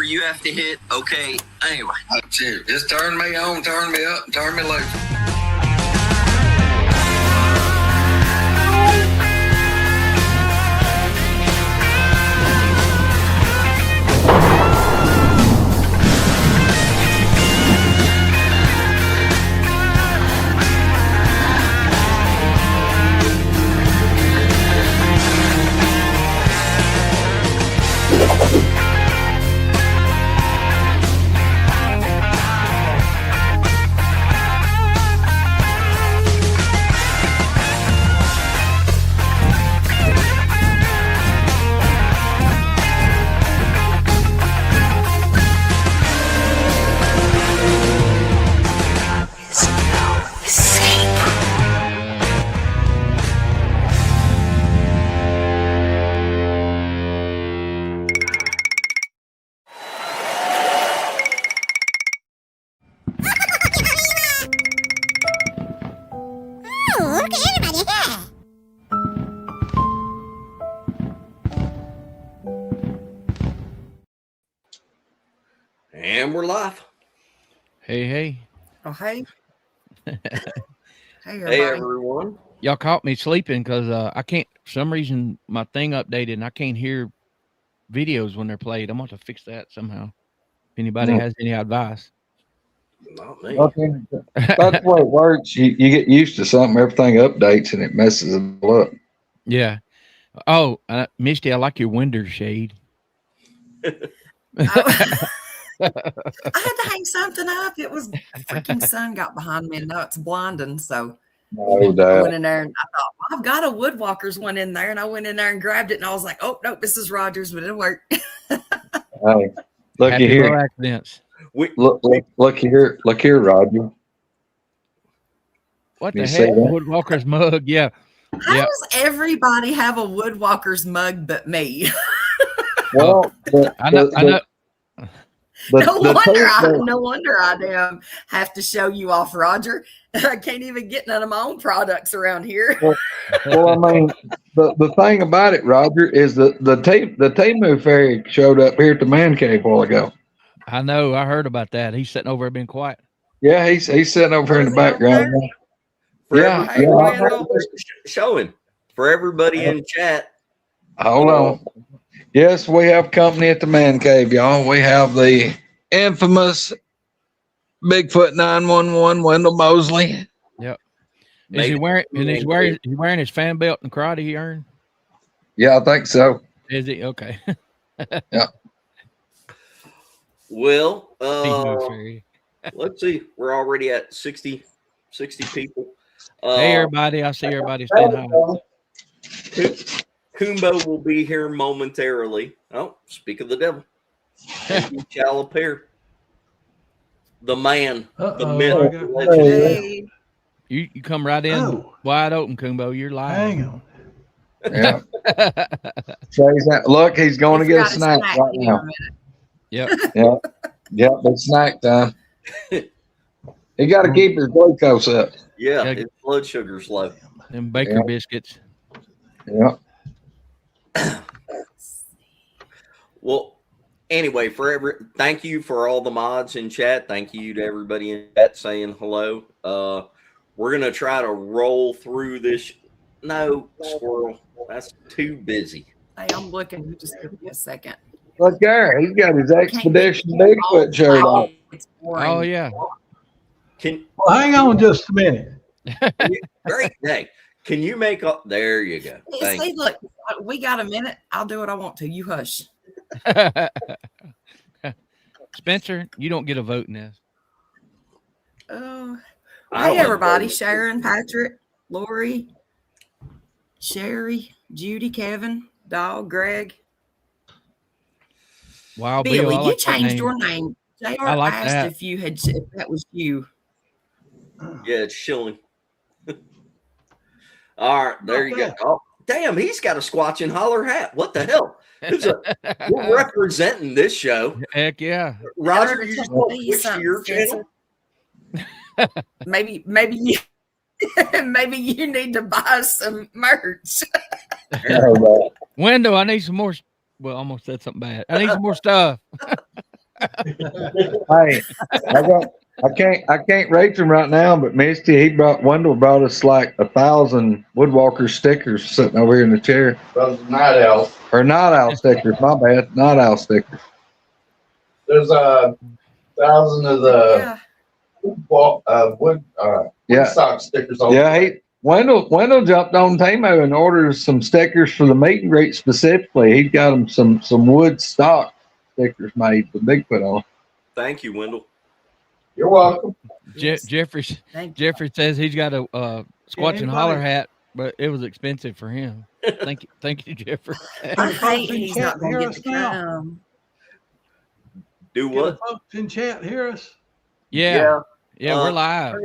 you have to hit okay. Anyway. That's it. Just turn me on, turn me up, and turn me loose. And we're live. Hey. Oh, hey. Hey, Hey, everyone. Y'all caught me sleeping because I can't, for some reason, my thing updated and I can't hear videos when they're played. I'm going to fix that somehow. If anybody has any advice. Not me. Okay. That's the way it works. You get used to something, everything updates and it messes it all up. Yeah. Oh, Misty, I like your window shade. I had to hang something up. It was freaking sun got behind me and now it's blinding. So No I doubt. went in there and I thought, well, I've got a Woodwalker's one in there. And I went in there and grabbed it and I was like, oh, nope, this is Rogers, but it worked. Hey, look Happy here. little accidents. Look here, Roger. What You the see heck? that? Woodwalker's mug. Yeah. How Yeah. does everybody have a Woodwalker's mug but me? Well, I know. No wonder I damn have to show you off, Roger. I can't even get none of my own products around here. Well, I mean, the thing about it, Roger, is that the Temu fairy showed up here at the man cave a while ago. I know. I heard about that. He's sitting over there being quiet. Yeah, he's sitting over here in the background. Yeah, Hey, Randall. Show him. For everybody in chat. Hold on. Yes, we have company at the man cave, y'all. We have the infamous Bigfoot 911 Wendell Mosley. Yep. Is he wearing? And he's wearing his fan belt and karate he earned. Yeah, I think so. Is he okay? Yeah. Well, Fairy. let's see. We're already at 60 people. Hey, everybody. I see everybody saying hi. Coonbo will be here momentarily. Oh, speak of the devil. He shall appear. The man, the myth, the legend. Hey. You come right in wide open, Coonbo. You're live. Hang on. Yeah. So look, he's going to get a snack right now. Yep. Yep, it's snack time. He got to keep his glucose up. Yeah, his blood sugar's low. Them Baker biscuits. Yeah. Well, anyway, thank you for all the mods in chat. Thank you to everybody in chat saying hello. We're gonna try to roll through this. No, squirrel, that's too busy. Hey, I'm looking. You just give me a second. Look there, he's got his Expedition Bigfoot shirt on. Oh yeah. Well, hang on just a minute. Great day. Can you make up? There you go. See, look, we got a minute. I'll do what I want to. You hush. Spencer, you don't get a vote in this. Oh, I hey don't everybody! know. Sharon, Patrick, Lori, Sherry, Judy, Kevin, Dog, Greg, Wow, Billy. Bill, I You like that changed name. your name. JR I like asked that. if that was you. Yeah, it's shilling. All right, there you go. Oh, damn, he's got a squatch and holler hat. What the hell? We're representing this show. Heck yeah. Roger, you just want to Please, switch to your channel? Maybe you maybe you need to buy some merch. Window, I need some more. Well, almost said something bad. I need some more stuff. Hey, I can't rate him right now, but Misty, Wendell brought us like 1,000 Woodwalker stickers sitting over here in the chair. Those night owls. Or night owl stickers, my bad. Night owl stickers. There's 1,000 of the wood stock stickers. Yeah, Wendell jumped on Tamo and ordered some stickers for the meet and greet specifically. He got him some wood stock stickers made with Bigfoot on. Thank you, Wendell. You're welcome. Jeffrey says he's got a Squatch and Holler hat, but it was expensive for him. Thank you, Jeffrey. I hate he's not going to get to come. Do what? Folks in chat hear us? Yeah, we're live.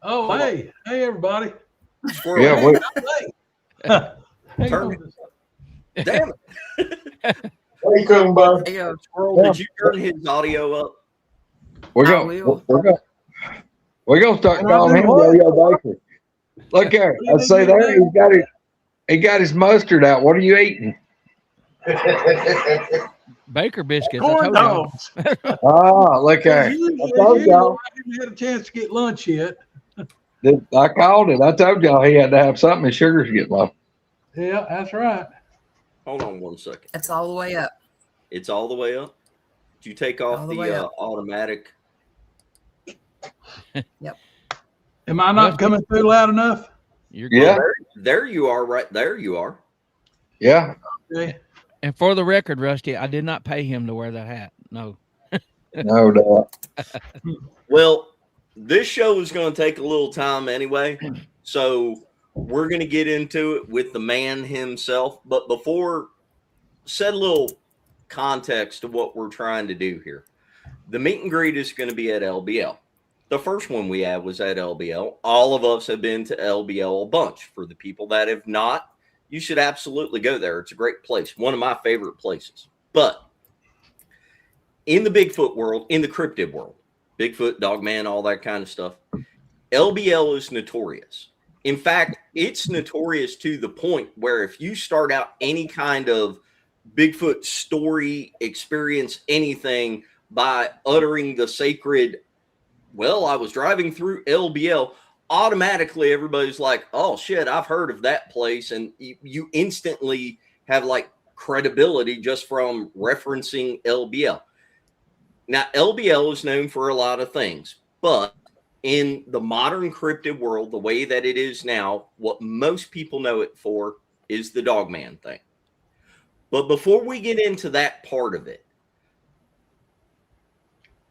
Oh, hey, everybody. Yeah, Damn it. Hey, Coonbo. Did you turn his audio up? We're gonna start calling him Yo-Yo Baker. Look here, I say there he got his mustard out. What are you eating? Baker biscuits. Corn dogs. Oh, look here. I told y'all. I didn't have a chance to get lunch yet. I called it. I told y'all he had to have something. His sugars get low. Yeah, that's right. Hold on 1 second. It's all the way up. It's all the way up. Did you take off the automatic? Yep. Am I not coming through loud enough? You're Yeah. There you are. Right there you are. Yeah. Okay. And for the record, Rusty, I did not pay him to wear that hat. No. No doubt. Well, this show is going to take a little time anyway, so we're going to get into it with the man himself. But before, set a little context to what we're trying to do here. The meet and greet is going to be at LBL. The first one we had was at LBL. All of us have been to LBL a bunch. For the people that have not, you should absolutely go there. It's a great place. One of my favorite places. But in the Bigfoot world, in the cryptid world, Bigfoot, Dogman, all that kind of stuff, LBL is notorious. In fact, it's notorious to the point where if you start out any kind of Bigfoot story, experience, anything by uttering the sacred, well, I was driving through LBL, automatically everybody's like, oh shit, I've heard of that place. And you instantly have like credibility just from referencing LBL. Now, LBL is known for a lot of things, but in the modern cryptid world, the way that it is now, what most people know it for is the Dogman thing. But before we get into that part of it,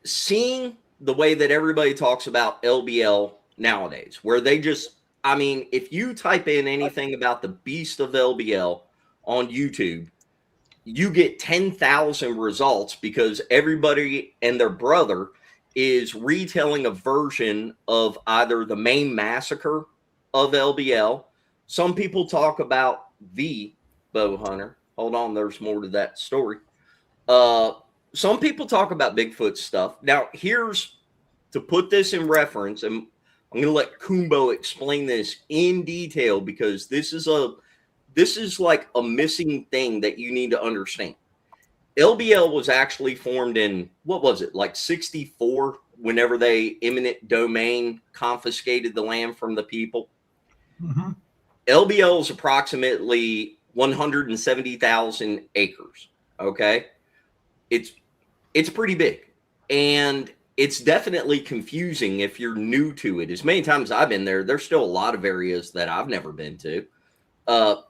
seeing the way that everybody talks about LBL nowadays, where they just, I mean, if you type in anything about the Beast of LBL on YouTube, you get 10,000 results because everybody and their brother is retelling a version of either the main massacre of LBL. Some people talk about the bow hunter. Hold on, there's more to that story. Some people talk about Bigfoot stuff. Now, here's to put this in reference, and I'm going to let Coonbo explain this in detail because this is like a missing thing that you need to understand. LBL was actually formed in, what was it, like 64, whenever they eminent domain confiscated the land from the people. Mm-hmm. LBL is approximately 170,000 acres. Okay. It's pretty big. And it's definitely confusing if you're new to it. As many times I've been there, there's still a lot of areas that I've never been to. But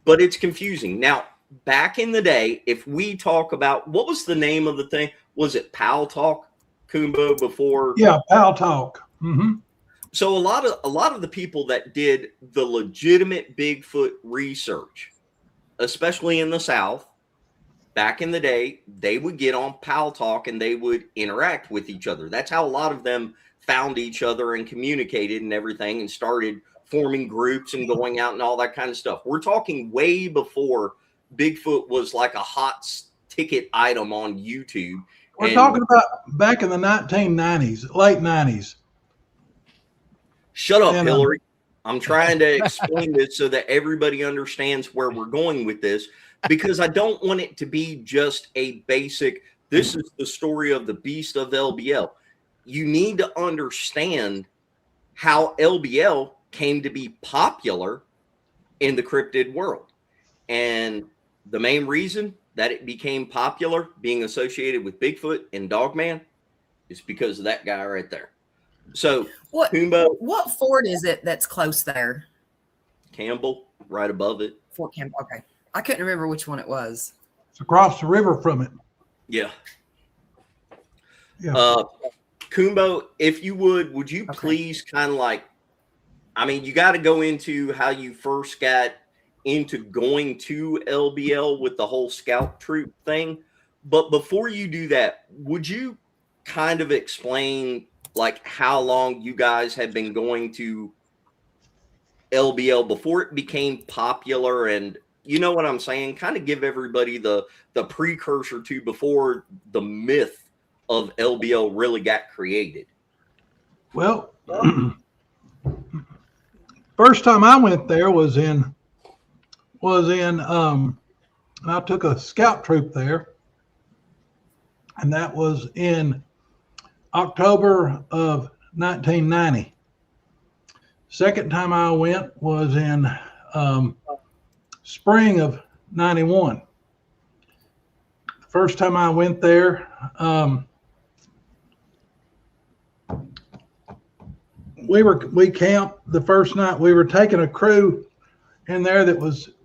it's confusing. Now, back in the day, if we talk about, what was the name of the thing? Was it Pal Talk, Coonbo, before? Yeah, Pal Talk. Mm-hmm. So a lot of the people that did the legitimate Bigfoot research, especially in the South, back in the day, they would get on Pal Talk and they would interact with each other. That's how a lot of them found each other and communicated and everything and started forming groups and going out and all that kind of stuff. We're talking way before Bigfoot was like a hot ticket item on YouTube. We're talking about back in the 1990s, late 90s. Shut up, Hillary. I'm trying to explain this so that everybody understands where we're going with this, because I don't want it to be just a basic This is the story of the Beast of LBL. You need to understand how LBL came to be popular in the cryptid world. And the main reason that it became popular, being associated with Bigfoot and Dogman, is because of that guy right there. So, Coonbo, what fort is it that's close there? Campbell, right above it. Fort Campbell. Okay. I couldn't remember which one it was. It's across the river from it. Yeah. Yeah. Coonbo, if you would you please kind of like, I mean, you got to go into how you first got into going to LBL with the whole scout troop thing. But before you do that, would you kind of explain like how long you guys had been going to LBL before it became popular? And you know what I'm saying? Kind of give everybody the precursor to before the myth of LBL really got created. Well, first time I went there was in I took a scout troop there, and that was in October of 1990. Second time I went was in spring of 91. First time I went there, we camped the first night. We were taking a crew in there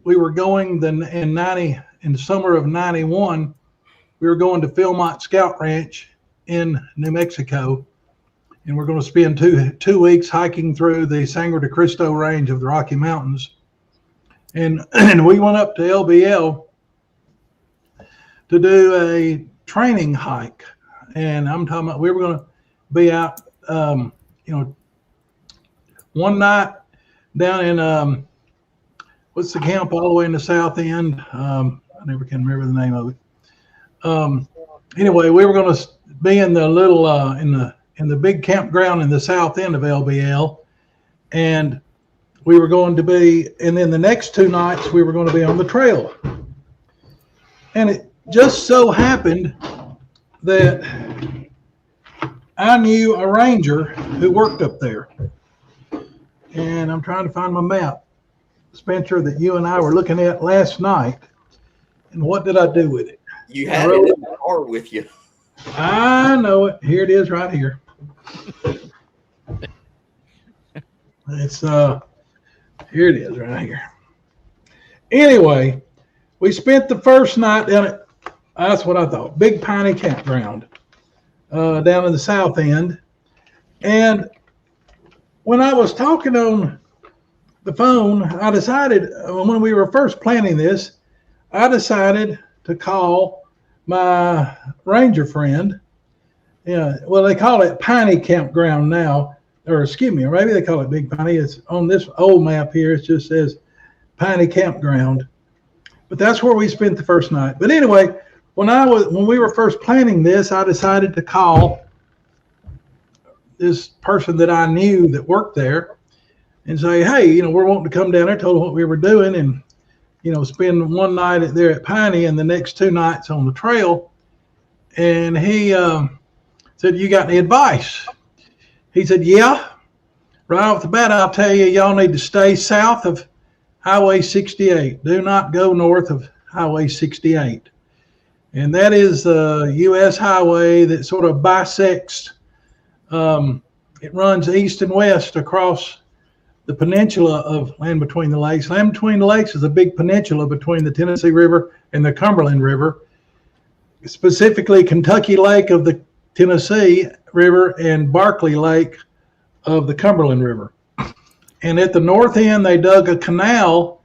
we were going in the summer of 91. We were going to Philmont Scout Ranch in New Mexico, and we're going to spend two weeks hiking through the Sangre de Cristo range of the Rocky Mountains. And we went up to LBL to do a training hike. And I'm talking about, we were going to be out, one night down in, what's the camp all the way in the south end? I never can remember the name of it. Anyway, we were going to be in the little, in the big campground in the south end of LBL. And we were going to be, and then the next 2 nights we were going to be on the trail. And it just so happened that I knew a ranger who worked up there. And I'm trying to find my map, Spencer, that you and I were looking at last night. And what did I do with it? You had it in the car with you. I know it. Here it is right here. It's here it is right here. Anyway, we spent the first night down at, that's what I thought, Big Piney Campground, down in the south end. And when I was talking on the phone, I decided, when we were first planning this, I decided to call my ranger friend. Yeah, well, they call it Piney Campground now, or excuse me, or maybe they call it Big Piney. It's on this old map here. It just says Piney Campground, but that's where we spent the first night. But anyway, when we were first planning this, I decided to call this person that I knew that worked there and say, hey, we're wanting to come down there. Told him what we were doing, and spend one night there at Piney and the next 2 nights on the trail. And he said, you got any advice? He said, yeah. Right off the bat, I'll tell you, y'all need to stay south of Highway 68. Do not go north of Highway 68. And that is the U.S. highway that sort of bisects. It runs east and west across the peninsula of Land Between the Lakes. Land Between the Lakes is a big peninsula between the Tennessee River and the Cumberland River, specifically Kentucky Lake of the Tennessee River and Barkley Lake of the Cumberland River. And at the north end, they dug a canal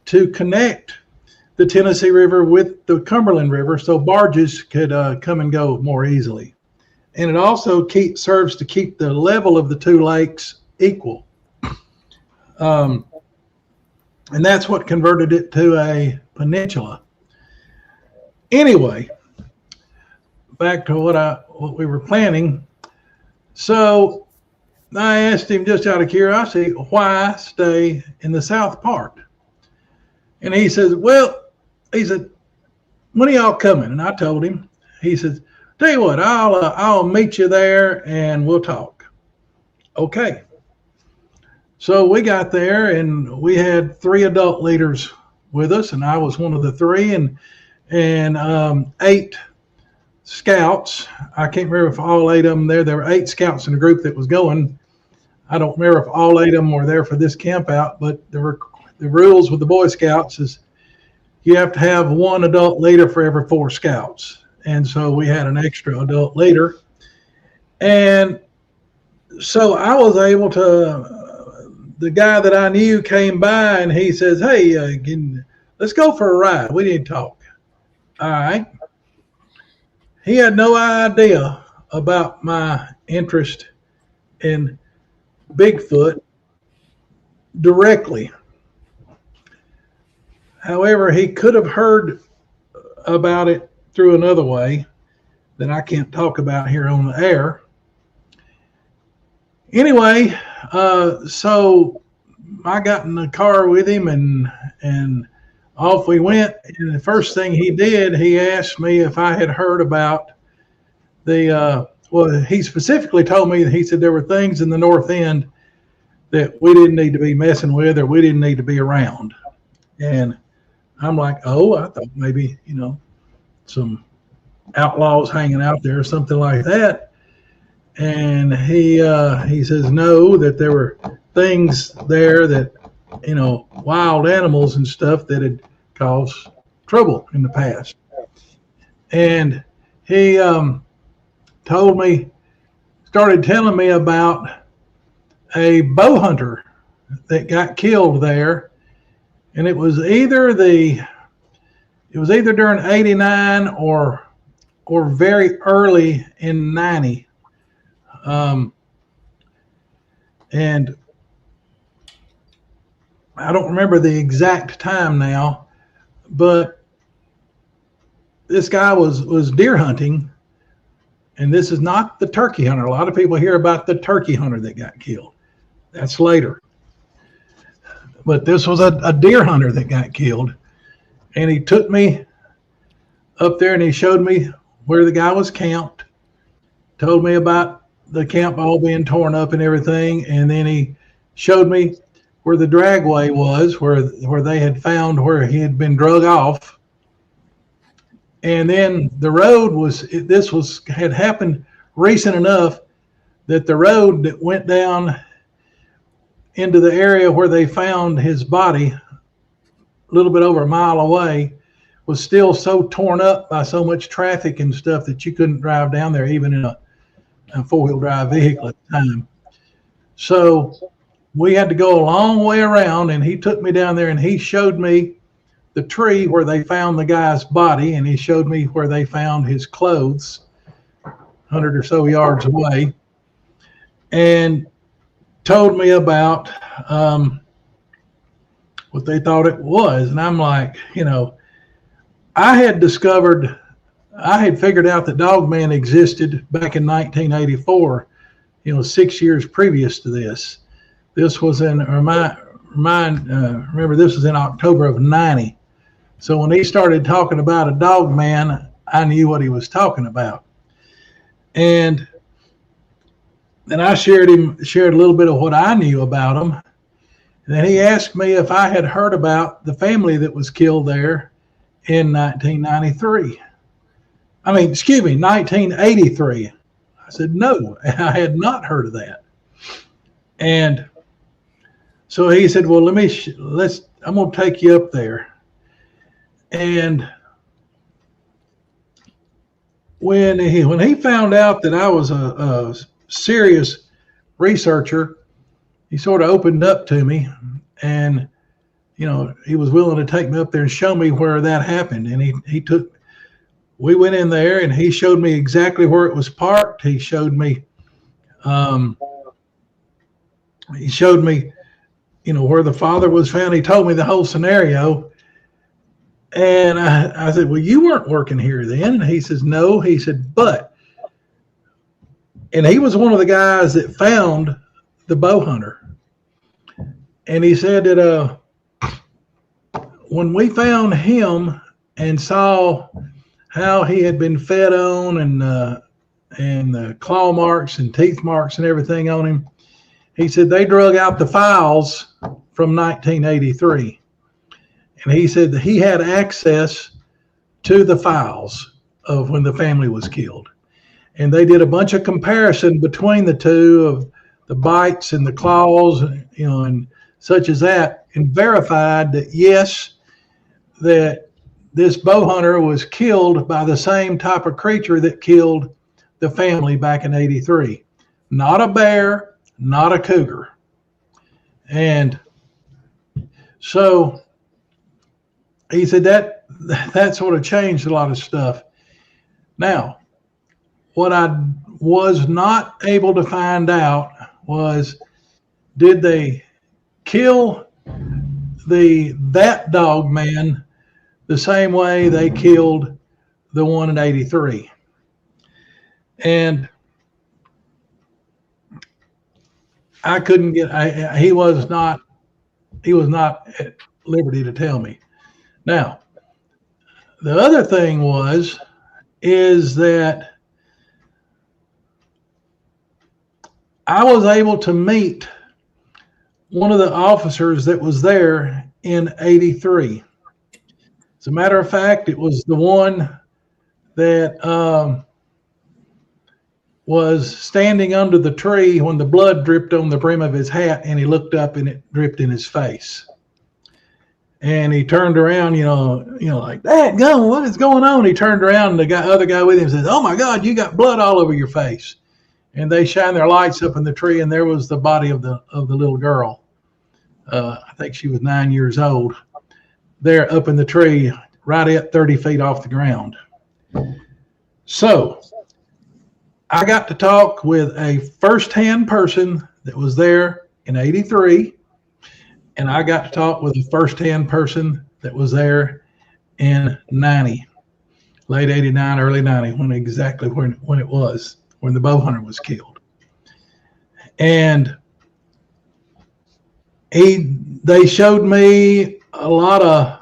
to connect the Tennessee River with the Cumberland River so barges could come and go more easily. And it also serves to keep the level of the 2 lakes equal. And that's what converted it to a peninsula. Anyway, back to what we were planning. So I asked him, just out of curiosity, why stay in the south part? And he said, when are y'all coming? And I told him, he says, tell you what, I'll meet you there and we'll talk. Okay. So we got there and we had 3 adult leaders with us, and I was one of the 3, and 8 scouts. I can't remember if all 8 of them there. There were 8 scouts in the group that was going. I don't remember if all 8 of them were there for this camp out, but the rules with the Boy Scouts is you have to have 1 adult leader for every 4 scouts. And so we had an extra adult leader. And so I was able to, the guy that I knew came by and he says, hey, let's go for a ride. We need to talk. All right. He had no idea about my interest in Bigfoot directly. However, he could have heard about it through another way that I can't talk about here on the air. Anyway, so I got in the car with him and off we went. And the first thing he did, he asked me if I had heard about well, he specifically told me that he said there were things in the North End that we didn't need to be messing with or we didn't need to be around. And I'm like, oh, I thought maybe, some outlaws hanging out there or something like that. And he says, no, that there were things there that, wild animals and stuff that had caused trouble in the past. And he started telling me about a bow hunter that got killed there. And it was either during 89 or very early in 90. And I don't remember the exact time now, but this guy was deer hunting, and this is not the turkey hunter. A lot of people hear about the turkey hunter that got killed. That's later. But this was a deer hunter that got killed, and he took me up there and he showed me where the guy was camped, told me about the camp all being torn up and everything, and then he showed me where the dragway was, where they had found where he had been drug off. And then the road had happened recent enough that the road that went down into the area where they found his body a little bit over a mile away was still so torn up by so much traffic and stuff that you couldn't drive down there even in a 4-wheel drive vehicle at the time. So we had to go a long way around, and he took me down there and he showed me the tree where they found the guy's body, and he showed me where they found his clothes 100 or so yards away, and told me about what they thought it was. And I'm like, I had figured out that Dogman existed back in 1984, 6 years previous to this. This was remember this was in October of 90. So when he started talking about a Dogman, I knew what he was talking about. And then I shared a little bit of what I knew about him. And then he asked me if I had heard about the family that was killed there in 1993. 1983. I said, no, I had not heard of that. And so he said, well, I'm going to take you up there. And when he found out that I was a serious researcher, he sort of opened up to me, and he was willing to take me up there and show me where that happened. And we went in there and he showed me exactly where it was parked. He showed me where the father was found. He told me the whole scenario. And I said, well, you weren't working here then. And he says, no. He said, and he was one of the guys that found the bow hunter. And he said that when we found him and saw how he had been fed on and the claw marks and teeth marks and everything on him. He said they drug out the files from 1983. And he said that he had access to the files of when the family was killed. And they did a bunch of comparison between the two of the bites and the claws, and such as that, and verified that, yes, that this bow hunter was killed by the same type of creature that killed the family back in 83. Not a bear, not a cougar. And so he said that sort of changed a lot of stuff. Now, what I was not able to find out was, did they kill that dog man the same way they killed the one in 83? And I couldn't get, he was not at liberty to tell me. Now, the other thing is that I was able to meet one of the officers that was there in 83. As a matter of fact, it was the one that was standing under the tree when the blood dripped on the brim of his hat, and he looked up and it dripped in his face. And he turned around, like, that gun, what is going on? He turned around, and the other guy with him says, "Oh my God, you got blood all over your face." And they shined their lights up in the tree, and there was the body of the little girl. I think she was 9 years old. There up in the tree, right at 30 feet off the ground. So I got to talk with a first-hand person that was there in 83, and I got to talk with a first-hand person that was there in 90, late 89, early 90, when it was, when the bow hunter was killed. And they showed me a lot of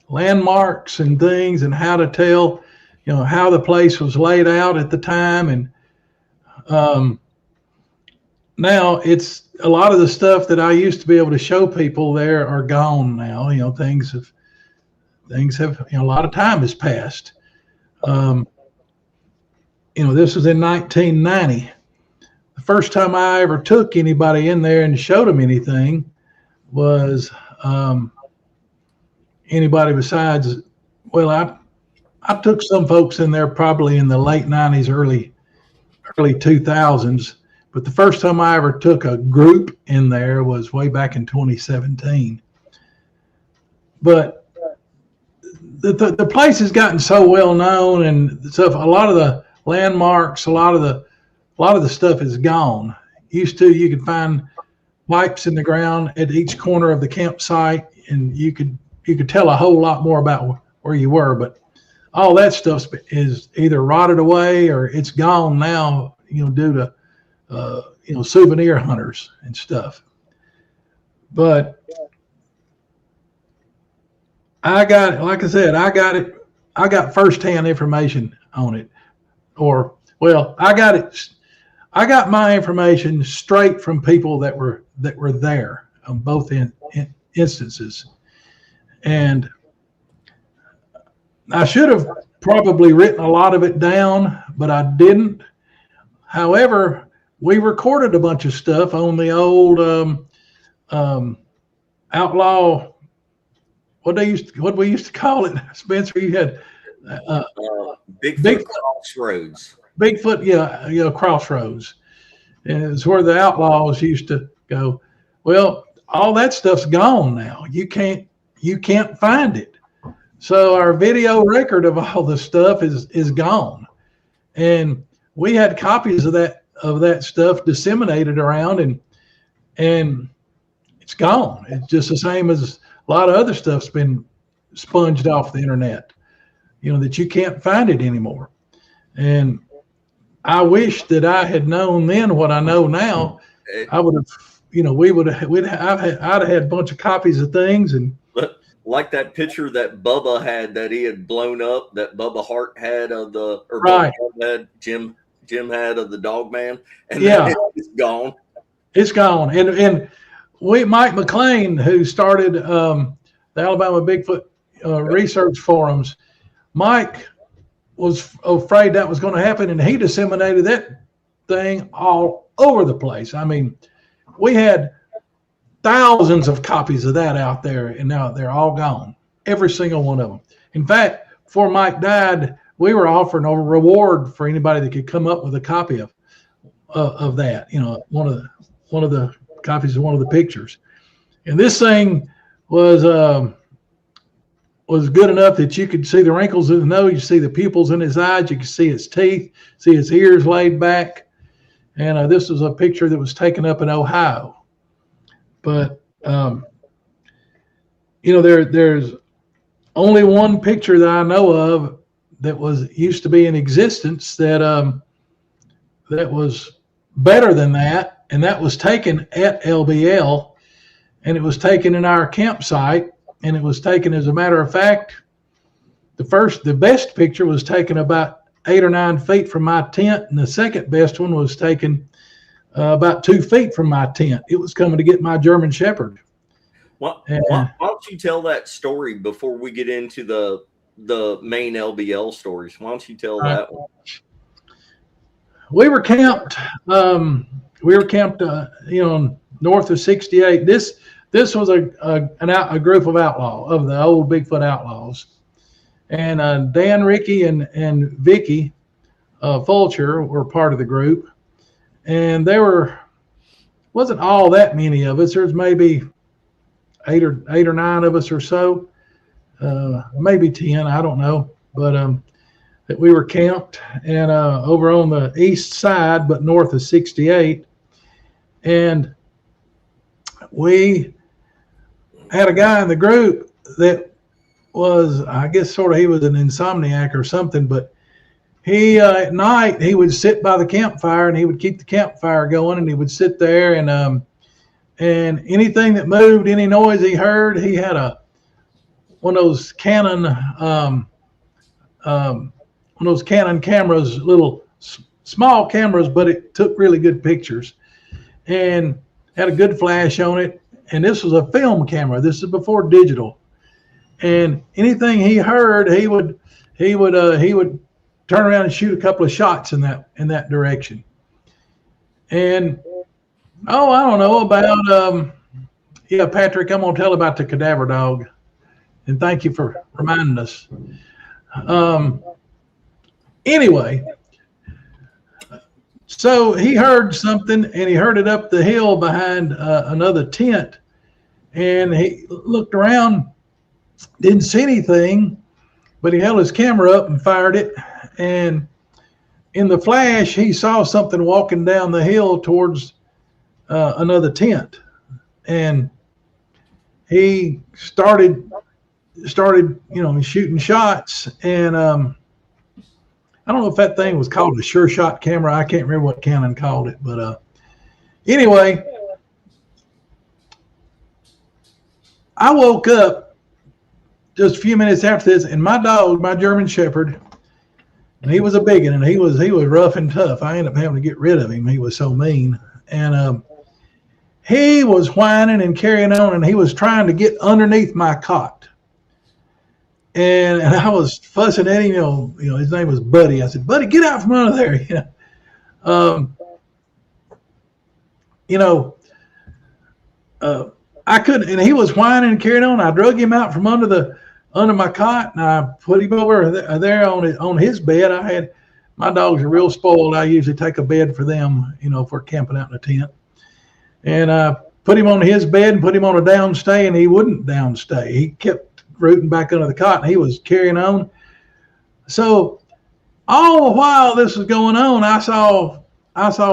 landmarks and things and how to tell, how the place was laid out at the time. And now it's a lot of the stuff that I used to be able to show people there are gone now. Things have, a lot of time has passed. This was in 1990. The first time I ever took anybody in there and showed them anything was anybody besides, well, I took some folks in there probably in the late 90s, early 2000s, but the first time I ever took a group in there was way back in 2017. But the place has gotten so well known and stuff. A lot of the landmarks, a lot of the stuff is gone. Used to, you could find wipes in the ground at each corner of the campsite, and you could tell a whole lot more about where you were. But all that stuff is either rotted away or it's gone now, due to souvenir hunters and stuff. But I got, like I said, I got firsthand information on it. I got my information straight from people that were there on both instances. And I should have probably written a lot of it down, but I didn't. However, we recorded a bunch of stuff on the old outlaw. What we used to call it, Spencer. You had Bigfoot Crossroads. Bigfoot, yeah, Crossroads, and it's where the outlaws used to go. Well, all that stuff's gone now. You can't find it. So our video record of all the stuff is gone, and we had copies of that stuff disseminated around, and it's gone. It's just the same as a lot of other stuff's been sponged off the internet. That you can't find it anymore. And I wish that I had known then what I know now. I would have, I'd have had a bunch of copies of things. And like that picture that Bubba had that he had blown up, that Bubba Hart had of the, or Right. Bubba had, Jim had of the Dog Man, and Yeah. then it's gone. It's gone. And Mike McLean, who started the Alabama Bigfoot research forums, Mike was afraid that was going to happen, and he disseminated that thing all over the place. I mean, we had thousands of copies of that out there, and now they're all gone, every single one of them. In fact, before Mike died, we were offering a reward for anybody that could come up with a copy of that. You know, one of the copies of one of the pictures. And this thing was good enough that you could see the wrinkles in the nose, you see the pupils in his eyes, you could see his teeth, see his ears laid back. And this was a picture that was taken up in Ohio. But you know, there's only one picture that I know of that used to be in existence that was better than that, and that was taken at LBL, and it was taken in our campsite, and it was taken, as a matter of fact, the best picture was taken about 8 or 9 feet from my tent, and the second best one was taken about 2 feet from my tent. It was coming to get my German Shepherd. Why don't you tell that story before we get into the main LBL stories? Why don't you tell that one? We were camped. You know, north of 68. This was a group of outlaws, of the old Bigfoot outlaws, and Dan, Ricky, and Vicky Fulcher were part of the group, and there wasn't all that many of us. There's maybe eight or nine of us or so, maybe 10. I don't know, but that we were camped and over on the east side, but north of 68, and we had a guy in the group that was, I guess, he was an insomniac or something, but he at night he would sit by the campfire and he would keep the campfire going, and he would sit there and anything that moved, any noise he heard, he had one of those Canon cameras, little small cameras, but it took really good pictures and had a good flash on it. And this was a film camera. This is before digital. And anything he heard, he would turn around and shoot a couple of shots in that direction. And I don't know about Patrick, I'm gonna tell about the cadaver dog. And thank you for reminding us. Anyway, so he heard something, and he heard it up the hill behind another tent, and he looked around, didn't see anything, but he held his camera up and fired it, and in the flash he saw something walking down the hill towards another tent, and he started shooting shots, and I don't know if that thing was called a sure shot camera. I can't remember what Canon called it, but anyway, I woke up just a few minutes after this, and my dog, my German Shepherd, and he was a big one, and he was rough and tough. I ended up having to get rid of him. He was so mean, and he was whining and carrying on, and he was trying to get underneath my cot. And I was fussing at him, you know, his name was Buddy. I said, Buddy, get out from under there. I couldn't, and he was whining and carrying on. I drug him out from under my cot, and I put him over there on his bed. My dogs are real spoiled. I usually take a bed for them, if we're camping out in a tent. And I put him on his bed and put him on a downstay, and he wouldn't downstay. He kept rooting back under the cot, and he was carrying on. So all the while this was going on, I saw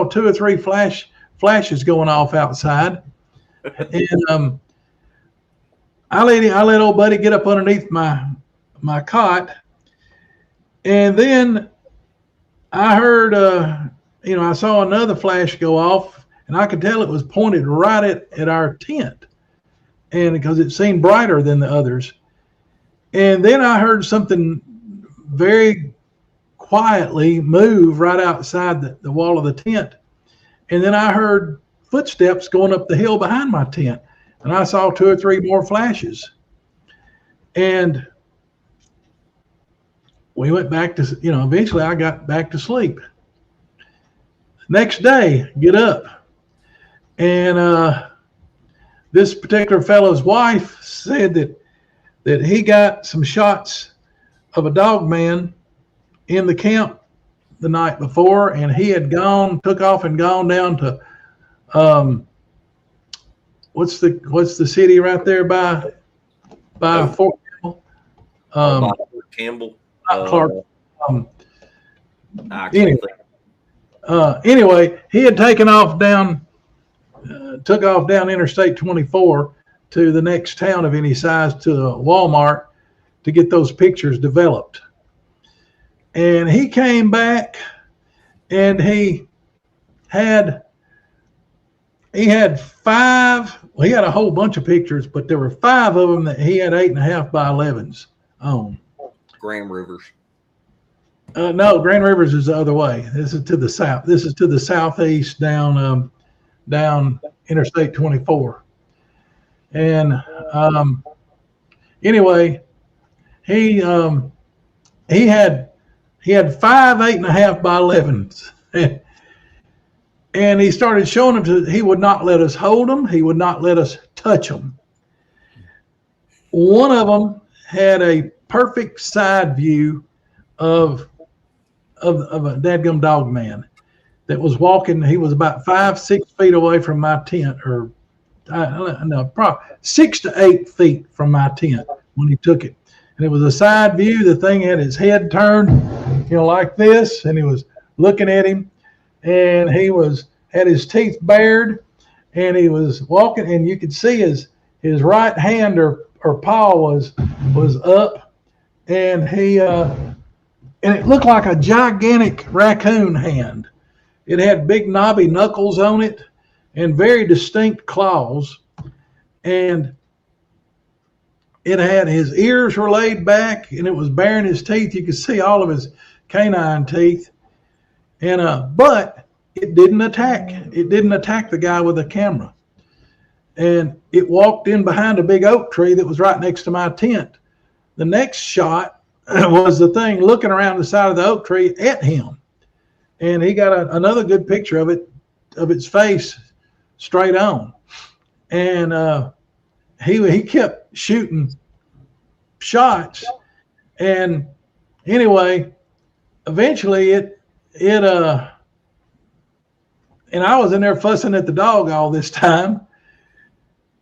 2 or 3 flashes going off outside, and I let old Buddy get up underneath my cot, and then I heard I saw another flash go off, and I could tell it was pointed right at our tent, and because it seemed brighter than the others. And then I heard something very quietly move right outside the wall of the tent. And then I heard footsteps going up the hill behind my tent. And I saw 2 or 3 more flashes. And we went back to, eventually I got back to sleep. Next day, get up. And this particular fellow's wife said that he got some shots of a dog man in the camp the night before, and he had took off and gone down to what's the city right there by Fort Campbell? Campbell. Not Clark. Anyway, he had took off down Interstate 24 to the next town of any size, to Walmart, to get those pictures developed. And he came back, and he had 5. Well, he had a whole bunch of pictures, but there were 5 of them that he had 8.5 by 11s on. Grand Rivers. No, Grand Rivers is the other way. This is to the south. This is to the southeast down Interstate 24. And anyway, he had 5 8.5 by 11s. And he started showing them he would not let us hold them. He would not let us touch them. One of them had a perfect side view of a dadgum dog man that was walking. He was about 5-6 feet away from my tent, or probably 6 to 8 feet from my tent when he took it. And it was a side view. The thing had his head turned, like this, and he was looking at him, and he had his teeth bared, and he was walking, and you could see his right hand or paw was up, and and it looked like a gigantic raccoon hand. It had big knobby knuckles on it and very distinct claws, and it had his ears were laid back, and it was baring his teeth. You could see all of his canine teeth, and but it didn't attack. It didn't attack the guy with the camera, and it walked in behind a big oak tree that was right next to my tent. The next shot was the thing looking around the side of the oak tree at him, and he got another good picture of its face straight on, and he kept shooting shots, and anyway, eventually and I was in there fussing at the dog all this time,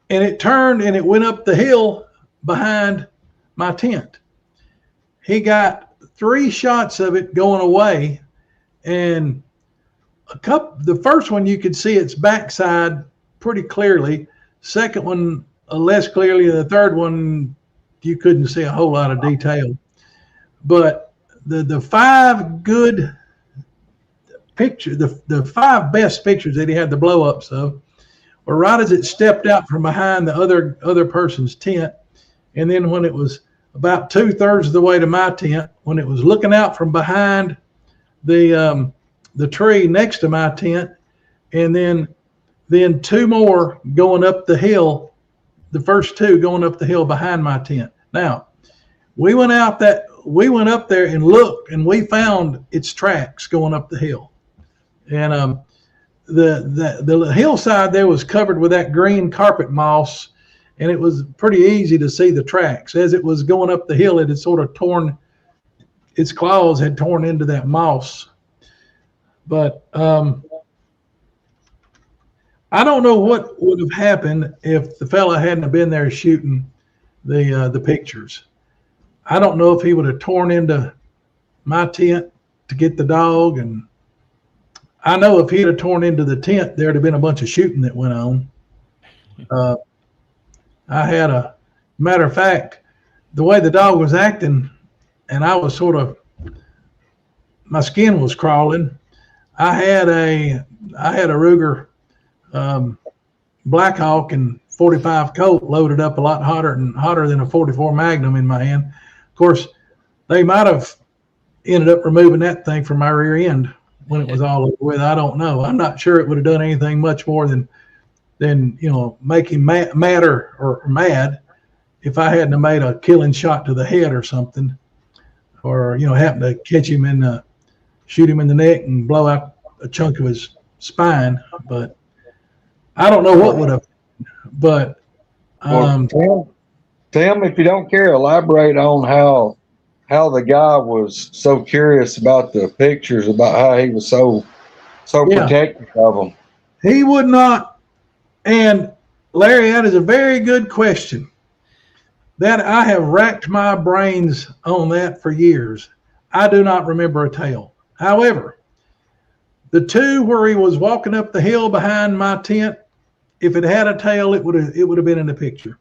and it turned and it went up the hill behind my tent. He got 3 shots of it going away, and the first one you could see its backside pretty clearly. Second one less clearly. The third one you couldn't see a whole lot of detail. But the 5 good pictures, the 5 best pictures that he had the blow-ups of, were right as it stepped out from behind the other person's tent, and then when it was about 2/3 of the way to my tent, when it was looking out from behind the tree next to my tent, and then 2 more going up the hill, the first 2 going up the hill behind my tent. Now, we went up there and looked, and we found its tracks going up the hill. And the hillside there was covered with that green carpet moss, and it was pretty easy to see the tracks. As it was going up the hill, it had sort of its claws had torn into that moss. But I don't know what would have happened if the fella hadn't been there shooting the pictures. I don't know if he would have torn into my tent to get the dog, and I know if he'd have torn into the tent, there'd have been a bunch of shooting that went on. I had matter of fact, the way the dog was acting, and I was my skin was crawling. I had a Ruger Blackhawk, and .45 Colt loaded up a lot hotter than a .44 Magnum in my hand. Of course, they might have ended up removing that thing from my rear end when it was all over with. I don't know. I'm not sure it would have done anything much more than make him madder or mad if I hadn't have made a killing shot to the head or something, or happen to catch him shoot him in the neck and blow out a chunk of his spine. But I don't know what would have. But Tim, if you don't care, elaborate on how the guy was so curious about the pictures, about how he was so protective of them. He would not. And Larry, that is a very good question. That I have racked my brains on that for years. I do not remember a tail. However, the two where he was walking up the hill behind my tent, if it had a tail, it would have been in the picture.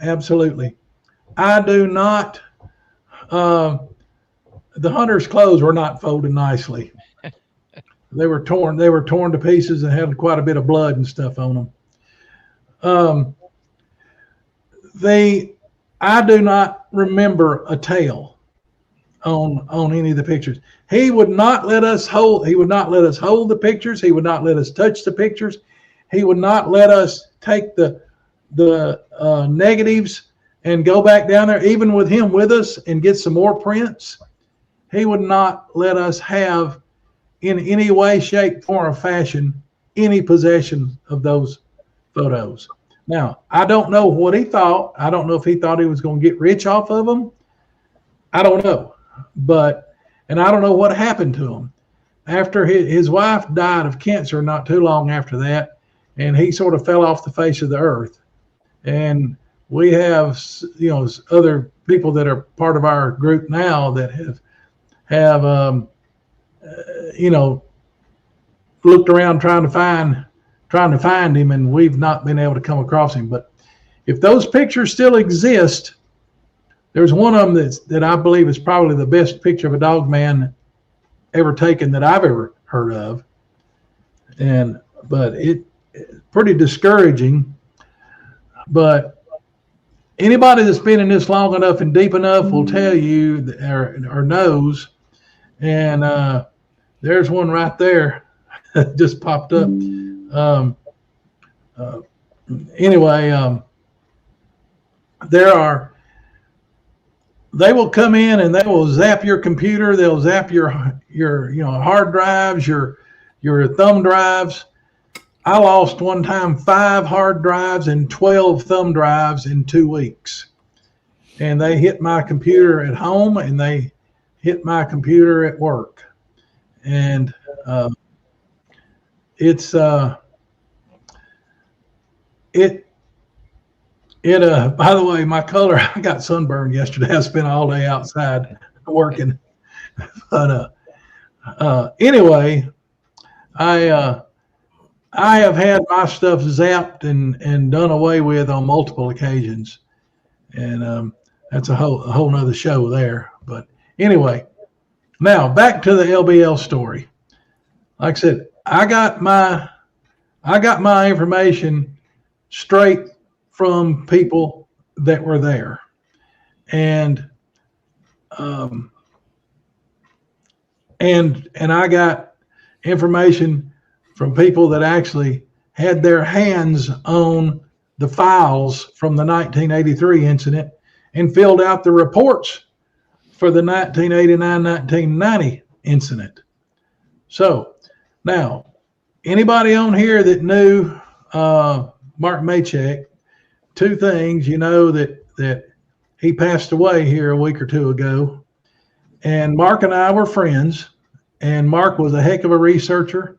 Absolutely. I do not. The hunter's clothes were not folded nicely. They were torn. They were torn to pieces and had quite a bit of blood and stuff on them. I do not remember a tail on any of the pictures. He would not let us hold. He would not let us hold the pictures. He would not let us touch the pictures. He would not let us take the negatives and go back down there, even with him with us, and get some more prints. He would not let us have, in any way, shape, form, or fashion, any possession of those photos. Now, I don't know what he thought. I don't know if he thought he was going to get rich off of them. I don't know. And I don't know what happened to him. After his wife died of cancer not too long after that, and he sort of fell off the face of the earth. And we have, other people that are part of our group now that have looked around trying to find him, and we've not been able to come across him. But if those pictures still exist, there's one of them that I believe is probably the best picture of a dog man ever taken that I've ever heard of. But it's pretty discouraging. But anybody that's been in this long enough and deep enough will tell you or knows. And there's one right there that just popped up. They will come in and they will zap your computer. They'll zap your hard drives, your thumb drives. I lost one time 5 hard drives and 12 thumb drives in 2 weeks. And they hit my computer at home and they hit my computer at work. And by the way, my color, I got sunburned yesterday. I spent all day outside working. But anyway, I have had my stuff zapped and done away with on multiple occasions. And that's a whole nother show there. But anyway, now back to the LBL story. Like I said, I got my information straight from people that were there, and I got information from people that actually had their hands on the files from the 1983 incident and filled out the reports for the 1989-1990 incident. So now, anybody on here that knew Mark Maychek, 2 things, that he passed away here a week or 2 ago. And Mark and I were friends, and Mark was a heck of a researcher.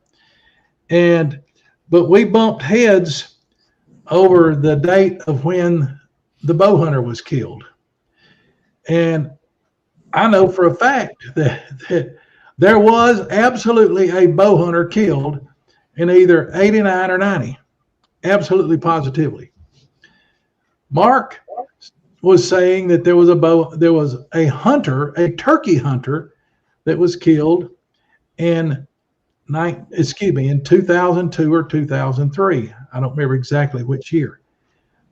But we bumped heads over the date of when the bow hunter was killed. And I know for a fact that there was absolutely a bow hunter killed in either 89 or 90. Absolutely, positively. Mark was saying that there was a hunter, a turkey hunter, that was killed in in 2002 or 2003. I don't remember exactly which year.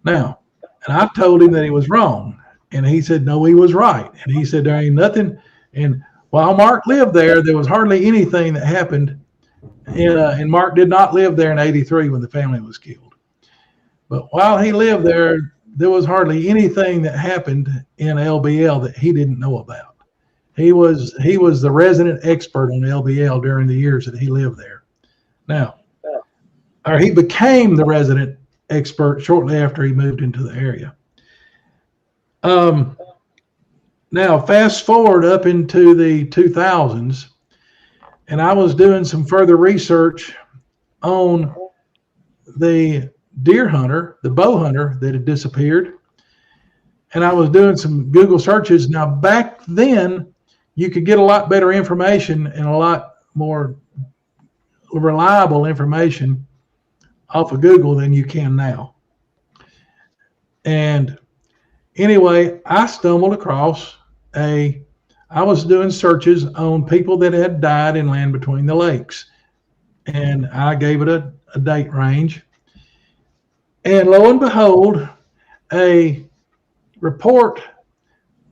Now, and I told him that he was wrong. And he said, no, he was right. And he said, there ain't nothing. And while Mark lived there, there was hardly anything that happened. And Mark did not live there in 83 when the family was killed. But while he lived there, there was hardly anything that happened in LBL that he didn't know about. He was the resident expert on LBL during the years that he lived there. Now, or he became the resident expert shortly after he moved into the area. Now, fast forward up into the 2000s, and I was doing some further research on the deer hunter, the bow hunter that had disappeared. And I was doing some Google searches. Now, back then, you could get a lot better information and a lot more reliable information off of Google than you can now. And anyway, I stumbled across I was doing searches on people that had died in Land Between the Lakes. And I gave it a date range. And lo and behold, a report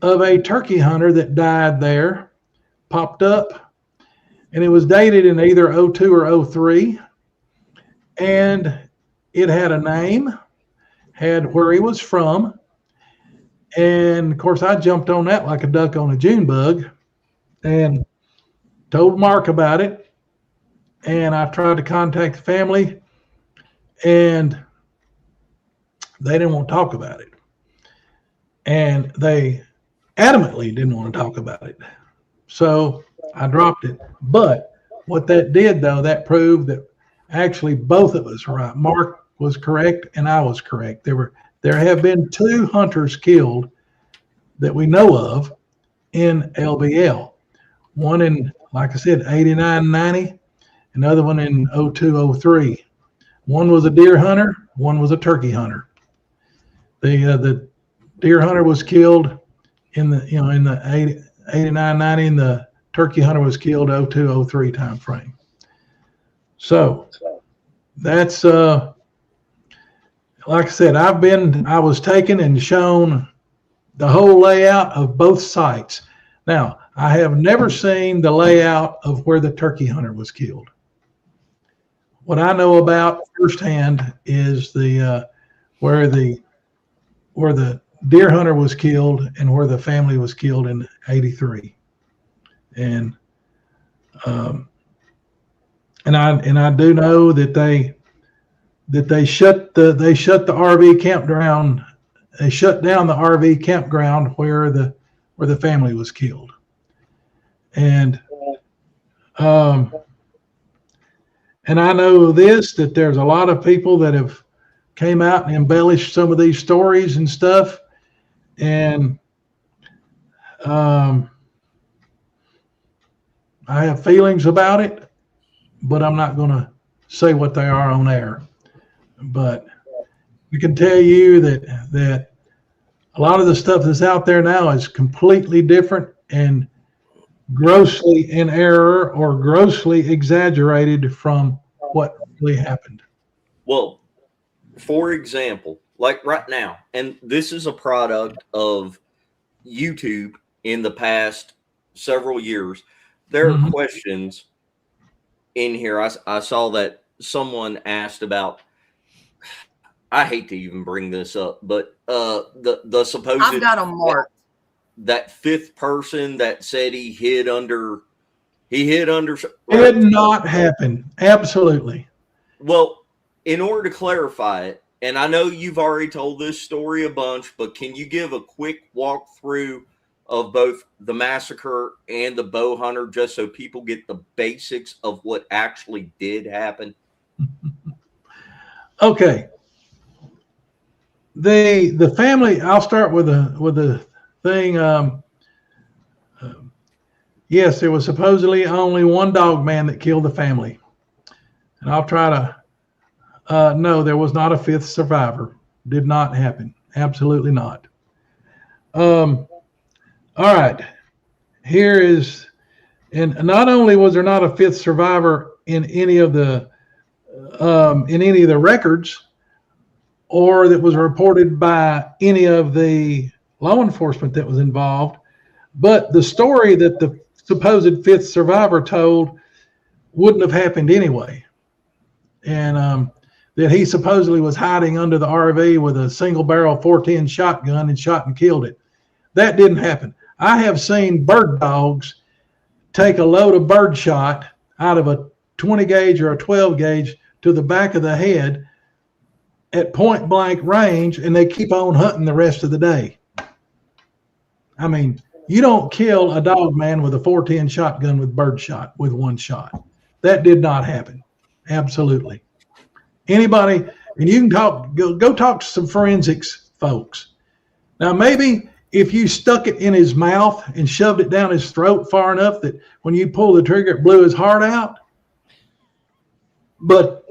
of a turkey hunter that died there popped up. And it was dated in either 02 or 03. And it had a name, had where he was from. And of course, I jumped on that like a duck on a June bug and told Mark about it. And I tried to contact the family, and they didn't want to talk about it. And they adamantly didn't want to talk about it. So I dropped it. But what that did, though, that proved that actually both of us were right. Mark was correct, and I was correct. There have been 2 hunters killed that we know of in LBL. One in, like I said, 89, 90, another one in 02, 03. One was a deer hunter, one was a turkey hunter. The deer hunter was killed in the 89, 90, and the turkey hunter was killed 02, 03 time frame. So that's like I said, I was taken and shown the whole layout of both sites. Now, I have never seen the layout of where the turkey hunter was killed. What I know about firsthand is where the deer hunter was killed and where the family was killed in 83. And I do know that they shut the RV campground. They shut down the RV campground where the family was killed. And I know that there's a lot of people that have came out and embellished some of these stories and stuff. And I have feelings about it, but I'm not going to say what they are on air. But I can tell you that a lot of the stuff that's out there now is completely different and grossly in error or grossly exaggerated from what really happened. Well, for example, like right now, and this is a product of YouTube in the past several years, there are questions in here. I saw that someone asked about, I hate to even bring this up, but the supposed, I've got them marked. That 5th person that said he hid under. It did not happen. Absolutely. Well, in order to clarify it, and I know you've already told this story a bunch, but can you give a quick walkthrough of both the massacre and the bow hunter, just so people get the basics of what actually did happen? Okay. The family, I'll start with the thing. Yes, there was supposedly only one dog man that killed the family. And I'll try to, no, there was not a 5th survivor. Did not happen. Absolutely not. All right. Here is, and not only was there not a 5th survivor in any of the records, or that was reported by any of the law enforcement that was involved. But the story that the supposed fifth survivor told wouldn't have happened anyway. And that he supposedly was hiding under the RV with a single barrel 410 shotgun and shot and killed it. That didn't happen. I have seen bird dogs take a load of bird shot out of a 20 gauge or a 12 gauge to the back of the head at point blank range, and they keep on hunting the rest of the day. I mean, you don't kill a dog man with a 410 shotgun with bird shot with one shot. That did not happen. Absolutely. Anybody, and you can go talk to some forensics folks. Now, maybe if you stuck it in his mouth and shoved it down his throat far enough that when you pull the trigger, it blew his heart out. But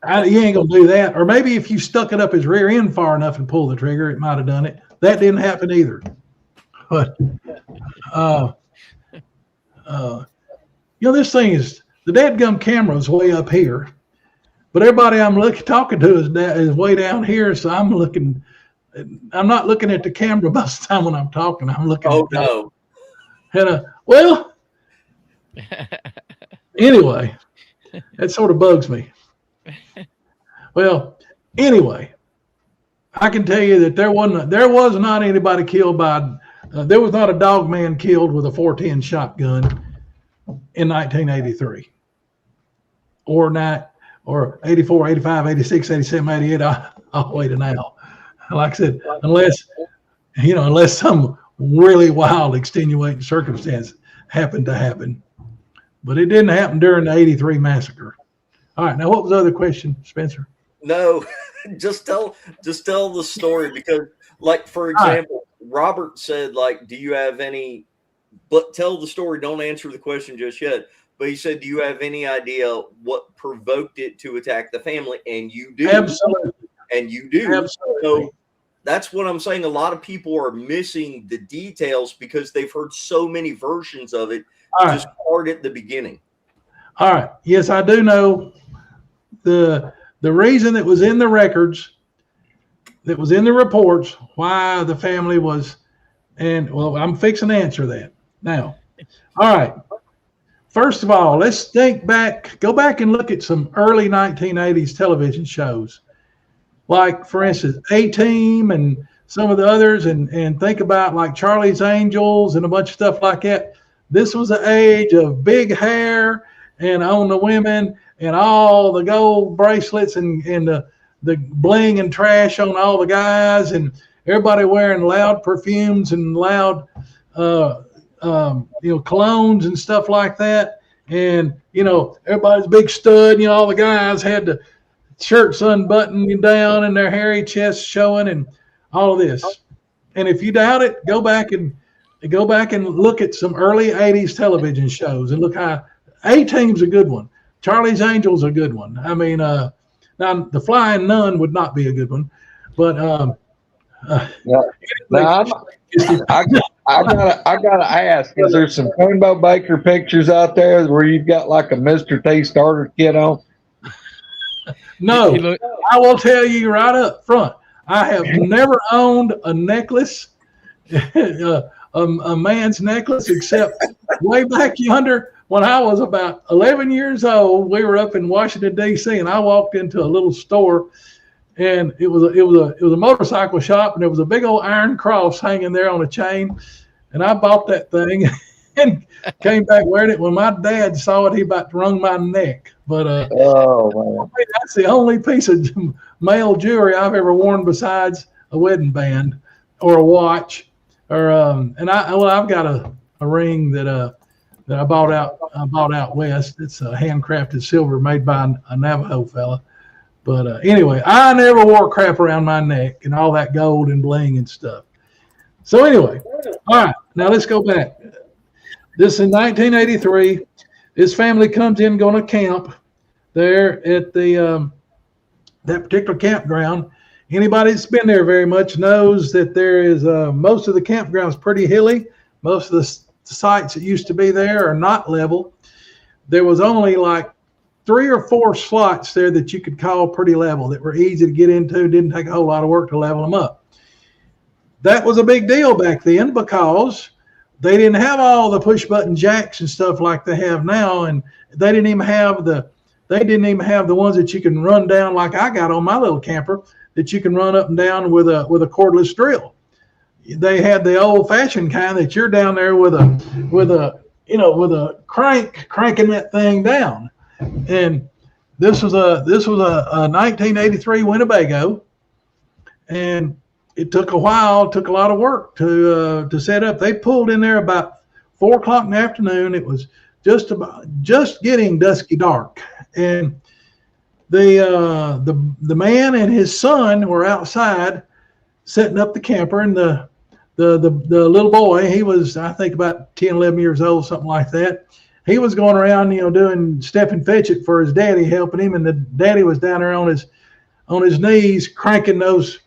you ain't going to do that. Or maybe if you stuck it up his rear end far enough and pulled the trigger, it might have done it. That didn't happen either. But, this thing is, the dadgum camera is way up here. But everybody I'm talking to is way down here, so I'm not looking at the camera most of the time when I'm talking. I'm looking. Oh no! Well, anyway, that sort of bugs me. Well, anyway, I can tell you that there was not anybody killed by. There was not a dog man killed with a 410 shotgun in 1983, or 84, 85, 86, 87, 88, all the way to now. Like I said, unless some really wild extenuating circumstance happened to happen. But it didn't happen during the 83 massacre. All right, now what was the other question, Spencer? No, just tell the story, because, like, for example, Robert said, like, do you have any, but tell the story, don't answer the question just yet. But he said, do you have any idea what provoked it to attack the family? And you do. Absolutely. And you do. Absolutely. So that's what I'm saying. A lot of people are missing the details because they've heard so many versions of it. Just start at the beginning. All right. Yes, I do know the reason that was in the records, that was in the reports, why the family was, and well, I'm fixing to answer that now. All right. First of all, let's go back and look at some early 1980s television shows. Like, for instance, A-Team and some of the others, and think about like Charlie's Angels and a bunch of stuff like that. This was the age of big hair and on the women and all the gold bracelets and the bling and trash on all the guys, and everybody wearing loud perfumes and loud colognes and stuff like that. And, everybody's big stud, all the guys had the shirts unbuttoned down and their hairy chests showing and all of this. And if you doubt it, go back and look at some early 80s television shows and look how A-Team's a good one. Charlie's Angels a good one. I mean, now the Flying Nun would not be a good one, but I gotta ask, is there some Coonbo Baker pictures out there where you've got like a Mr. T starter kit on? No, I will tell you right up front, I have never owned a necklace, a man's necklace, except way back yonder when I was about 11 years old. We were up in Washington, D.C., and I walked into a little store, and it was a motorcycle shop, and there was a big old iron cross hanging there on a chain, and I bought that thing and came back wearing it. When my dad saw it, he about wrung my neck. But that's the only piece of male jewelry I've ever worn besides a wedding band or a watch. Or I've got a ring that I bought out west. It's a handcrafted silver made by a Navajo fella. But anyway, I never wore crap around my neck and all that gold and bling and stuff. So anyway, all right, now let's go back. This in 1983. This family comes in going to camp there at the that particular campground. Anybody that's been there very much knows that there is most of the campground is pretty hilly. Most of the sites that used to be there are not level. there was only like 3 or 4 slots there that you could call pretty level, that were easy to get into, didn't take a whole lot of work to level them up. That was a big deal back then because they didn't have all the push button jacks and stuff like they have now, and they didn't even have the ones that you can run down like I got on my little camper, that you can run up and down with a cordless drill. They had the old fashioned kind that you're down there with a cranking that thing down. And this was a 1983 Winnebago, and it took a while, took a lot of work to set up. They pulled in there about 4 o'clock in the afternoon. It was just getting dusky dark, and the man and his son were outside setting up the camper, and the little boy, he was, I think, about 10, 11 years old, something like that. He was going around, doing step and fetch it for his daddy, helping him, and the daddy was down there on his knees cranking those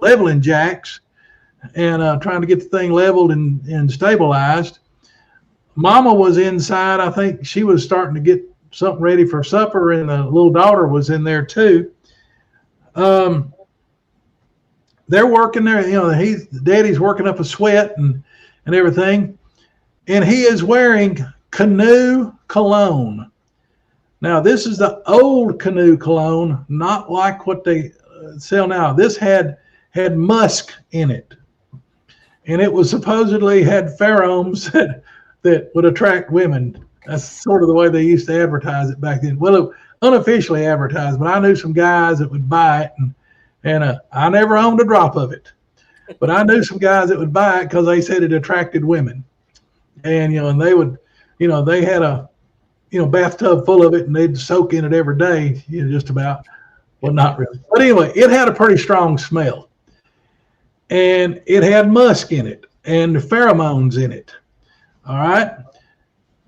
leveling jacks and trying to get the thing leveled and stabilized. Mama was inside. I think she was starting to get something ready for supper, and the little daughter was in there too. They're working there. Daddy's working up a sweat and everything, and he is wearing Canoe cologne. Now, this is the old Canoe cologne, not like what they sell now. This had musk in it, and it was supposedly had pheromones that would attract women. That's sort of the way they used to advertise it back then. Well, unofficially advertised, but I knew some guys that would buy it, and I never owned a drop of it, but I knew some guys that would buy it because they said it attracted women, and and they would, they had a bathtub full of it, and they'd soak in it every day, just about. Well, not really, but anyway, it had a pretty strong smell, and it had musk in it and pheromones in it. All right.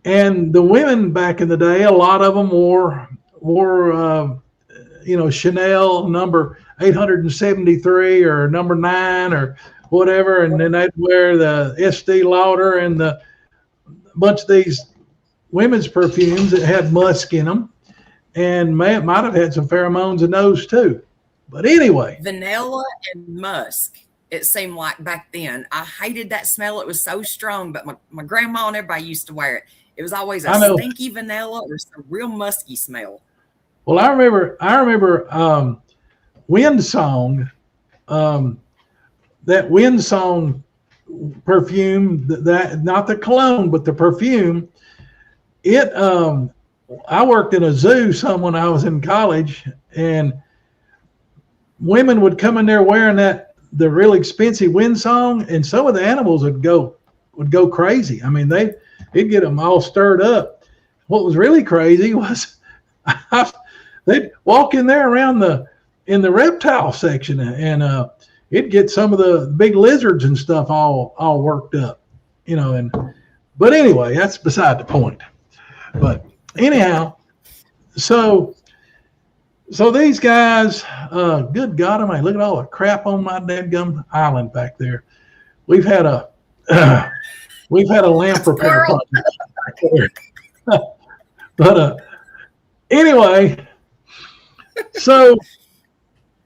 And the women back in the day, a lot of them wore Chanel number 873 or number 9 or whatever. And then they'd wear the Estee Lauder and a bunch of these women's perfumes that had musk in them, and might have had some pheromones in those too. But anyway. Vanilla and musk. It seemed like back then. I hated that smell. It was so strong, but my grandma and everybody used to wear it. It was always a stinky vanilla or some real musky smell. Well, I remember Windsong, that Windsong perfume, that not the cologne, but the perfume. I worked in a zoo when I was in college, and women would come in there wearing the really expensive Windsong, and some of the animals would go crazy. I mean, it'd get them all stirred up. What was really crazy was they'd walk in there in the reptile section, and it'd get some of the big lizards and stuff all worked up, but anyway, that's beside the point. But anyhow, so these guys, good God Almighty, look at all the crap on my dadgum island back there. We've had a lamp repair project back there. But anyway, so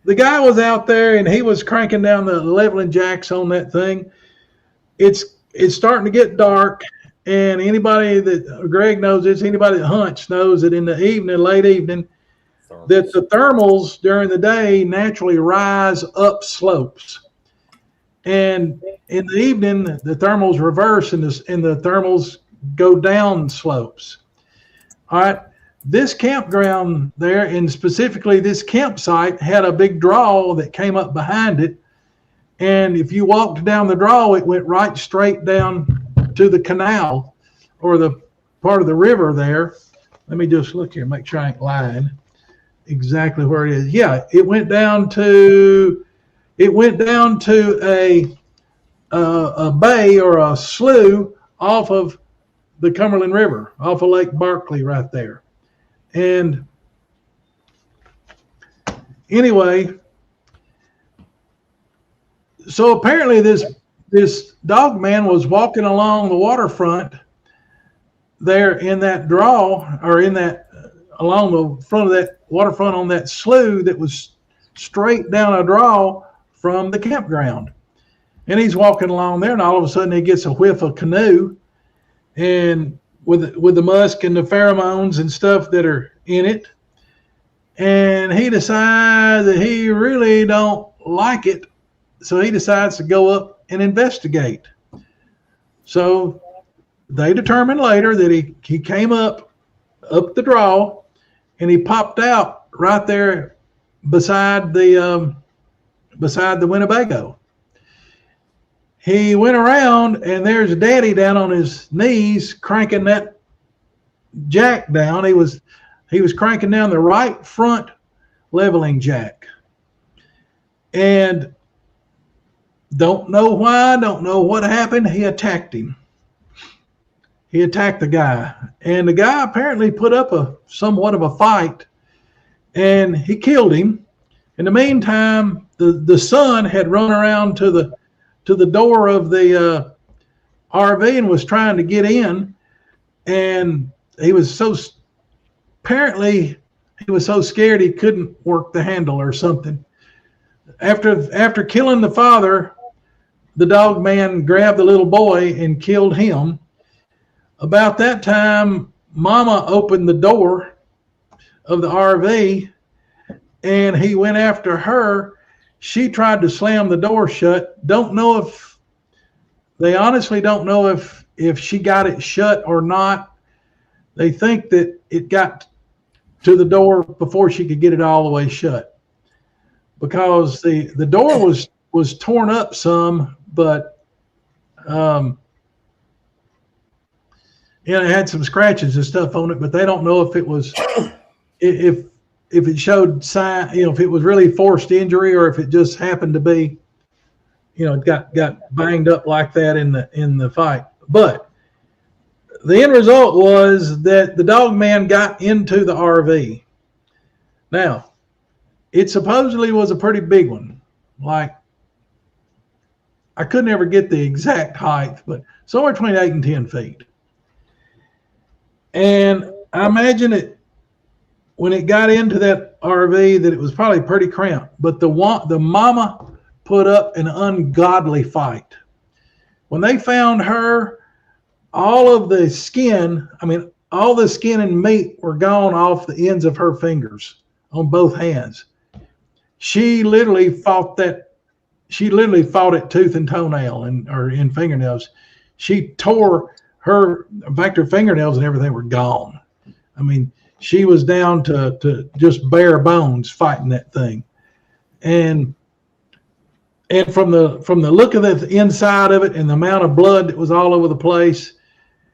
the guy was out there and he was cranking down the leveling jacks on that thing. It's starting to get dark, and anybody that Greg knows this, anybody that hunts knows that in the evening, late evening, that the thermals during the day naturally rise up slopes, and in the evening the thermals reverse and the thermals go down slopes. All right, this campground there, and specifically this campsite, had a big draw that came up behind it, and if you walked down the draw, it went right straight down to the canal, or the part of the river there. Let me just look here, make sure I ain't lying exactly where it is. Yeah, it went down to a bay or a slough off of the Cumberland River, off of Lake Barkley right there. And anyway, so apparently this dog man was walking along the waterfront there in that draw, or in that along the front of that waterfront on that slough that was straight down a draw from the campground. And he's walking along there, and all of a sudden he gets a whiff of canoe, and with the musk and the pheromones and stuff that are in it. And he decides that he really don't like it, so he decides to go up and investigate. So they determined later that he came up the draw, and he popped out right there beside the Winnebago. He went around, and there's Daddy down on his knees cranking that jack down. He was cranking down the right front leveling jack. And don't know why, don't know what happened. He attacked him. He attacked the guy. And the guy apparently put up somewhat of a fight, and he killed him. In the meantime, the son had run around to the door of the RV and was trying to get in. And he was so scared he couldn't work the handle or something. After killing the father, the dog man grabbed the little boy and killed him. About that time, Mama opened the door of the RV, and he went after her. She tried to slam the door shut. They honestly don't know if she got it shut or not. They think that it got to the door before she could get it all the way shut, because the door was torn up some, but it had some scratches and stuff on it, but they don't know if it was if it showed sign, if it was really forced injury, or if it just happened to be, got banged up like that in the fight. But the end result was that the dog man got into the RV. Now, it supposedly was a pretty big one. Like, I couldn't ever get the exact height, but somewhere between 8 and 10 feet. And I imagine it, when it got into that RV, that it was probably pretty cramped. But the mama put up an ungodly fight. When they found her, all the skin and meat were gone off the ends of her fingers on both hands. She literally fought it tooth and toenail or in fingernails. She tore her fingernails and everything were gone. I mean, she was down to just bare bones fighting that thing. And from the look of the inside of it and the amount of blood that was all over the place,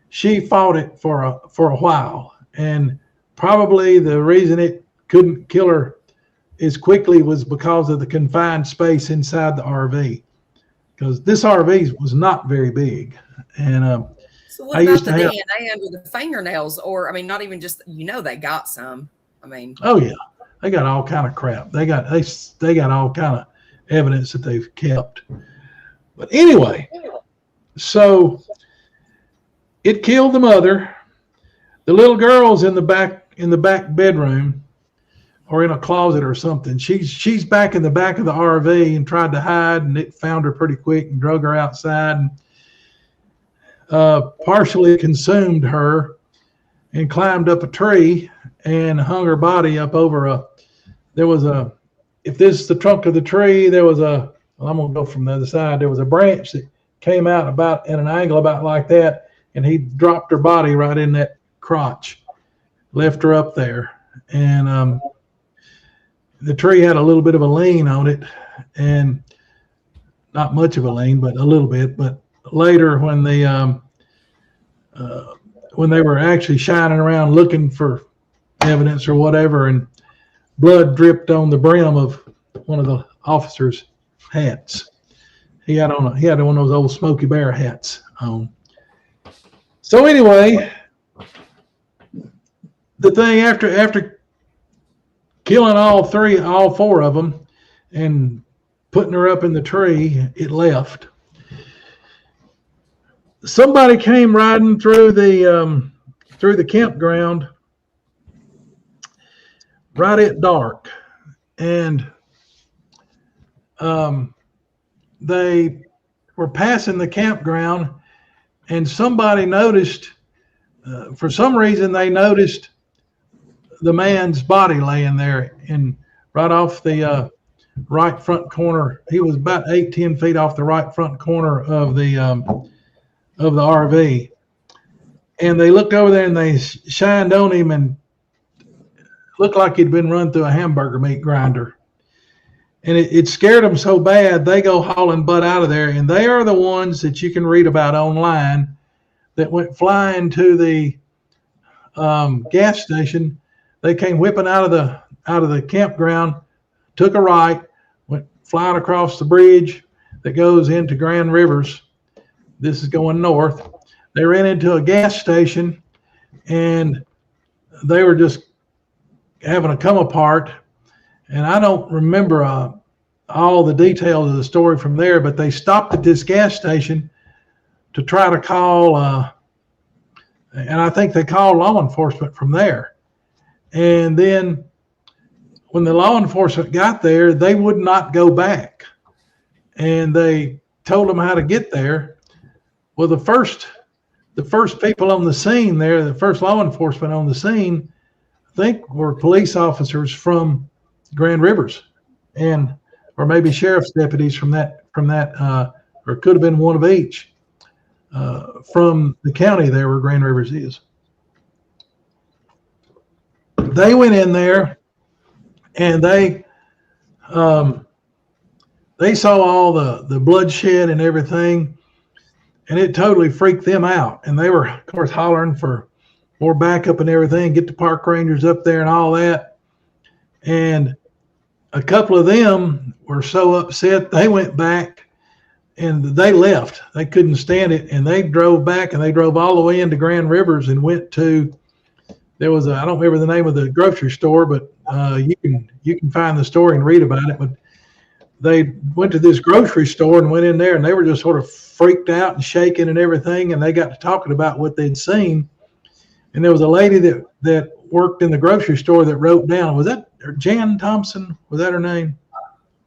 she fought it for a while. And probably the reason it couldn't kill her as quickly was because of the confined space inside the RV, because this RV was not very big. And so what about the DNA under the fingernails? Or, I mean, not even just, they got some. I mean, oh yeah, they got all kind of crap. They got all kind of evidence that they've kept. But anyway, so it killed the mother. The little girl's in the back bedroom, or in a closet or something. She's back in the back of the RV and tried to hide, and it found her pretty quick and drug her outside and partially consumed her, and climbed up a tree and hung her body up over if this is the trunk of the tree, I'm going to go from the other side. There was a branch that came out about at an angle about like that, and he dropped her body right in that crotch, left her up there. And the tree had a little bit of a lean on it, and not much of a lean, but a little bit. But later, when they were actually shining around looking for evidence or whatever, and blood dripped on the brim of one of the officer's hats. He had one of those old Smokey Bear hats on. So anyway, the thing after killing all four of them and putting her up in the tree, it left. Somebody came riding through the through the campground right at dark, and they were passing the campground, and somebody noticed, for some reason, they noticed the man's body laying there, and right off the right front corner. He was about 8-10 feet off the right front corner of the RV. And they looked over there and they shined on him, and looked like he'd been run through a hamburger meat grinder. And it scared them so bad, they go hauling butt out of there. And they are the ones that you can read about online that went flying to the gas station. They came whipping out of the campground, took a right, went flying across the bridge that goes into Grand Rivers. This is going north. They ran into a gas station, and they were just having a come apart. And I don't remember all the details of the story from there, but they stopped at this gas station to try to call, and I think they called law enforcement from there. And then when the law enforcement got there, they would not go back. And they told them how to get there. Well, the first people on the scene there, the first law enforcement on the scene, I think were police officers from Grand Rivers, or maybe sheriff's deputies from that, or it could have been one of each, from the county there where Grand Rivers is. They went in there, and they saw all the bloodshed and everything, and it totally freaked them out. And they were, of course, hollering for more backup and everything, get the park rangers up there and all that. And a couple of them were so upset, they went back and they left. They couldn't stand it, and they drove back, and they drove all the way into Grand Rivers and went to, there was I don't remember the name of the grocery store, but you can find the story and read about it. But they went to this grocery store and went in there, and they were just sort of freaked out and shaking and everything. And they got to talking about what they'd seen. And there was a lady that worked in the grocery store that wrote down, was that Jan Thompson? Was that her name?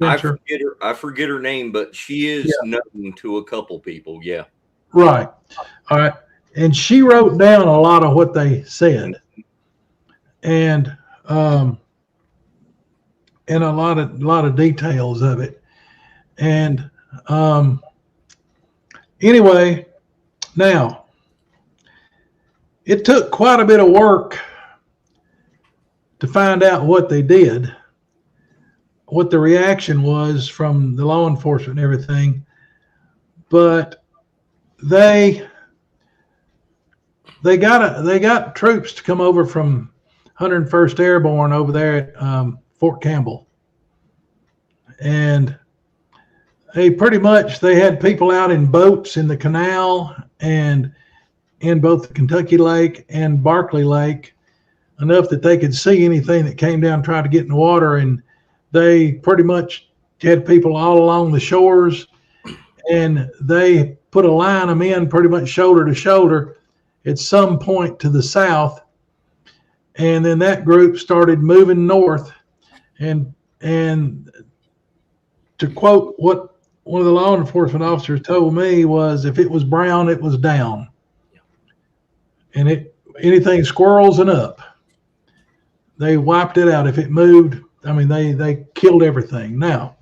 I forget her name, but she is known to a couple people. Yeah. Right. All right. And she wrote down a lot of what they said. And a lot of details of it. And anyway, now it took quite a bit of work to find out what they did, what the reaction was from the law enforcement and everything. But they got troops to come over from 101st Airborne over there at Fort Campbell. And they had people out in boats in the canal and in both the Kentucky Lake and Barkley Lake, enough that they could see anything that came down, tried to get in the water. And they pretty much had people all along the shores, and they put a line of them in pretty much shoulder to shoulder at some point to the south. And then that group started moving north. And to quote what one of the law enforcement officers told me was, if it was brown, it was down. And anything squirrels and up, they wiped it out. If it moved, I mean, they killed everything. Now,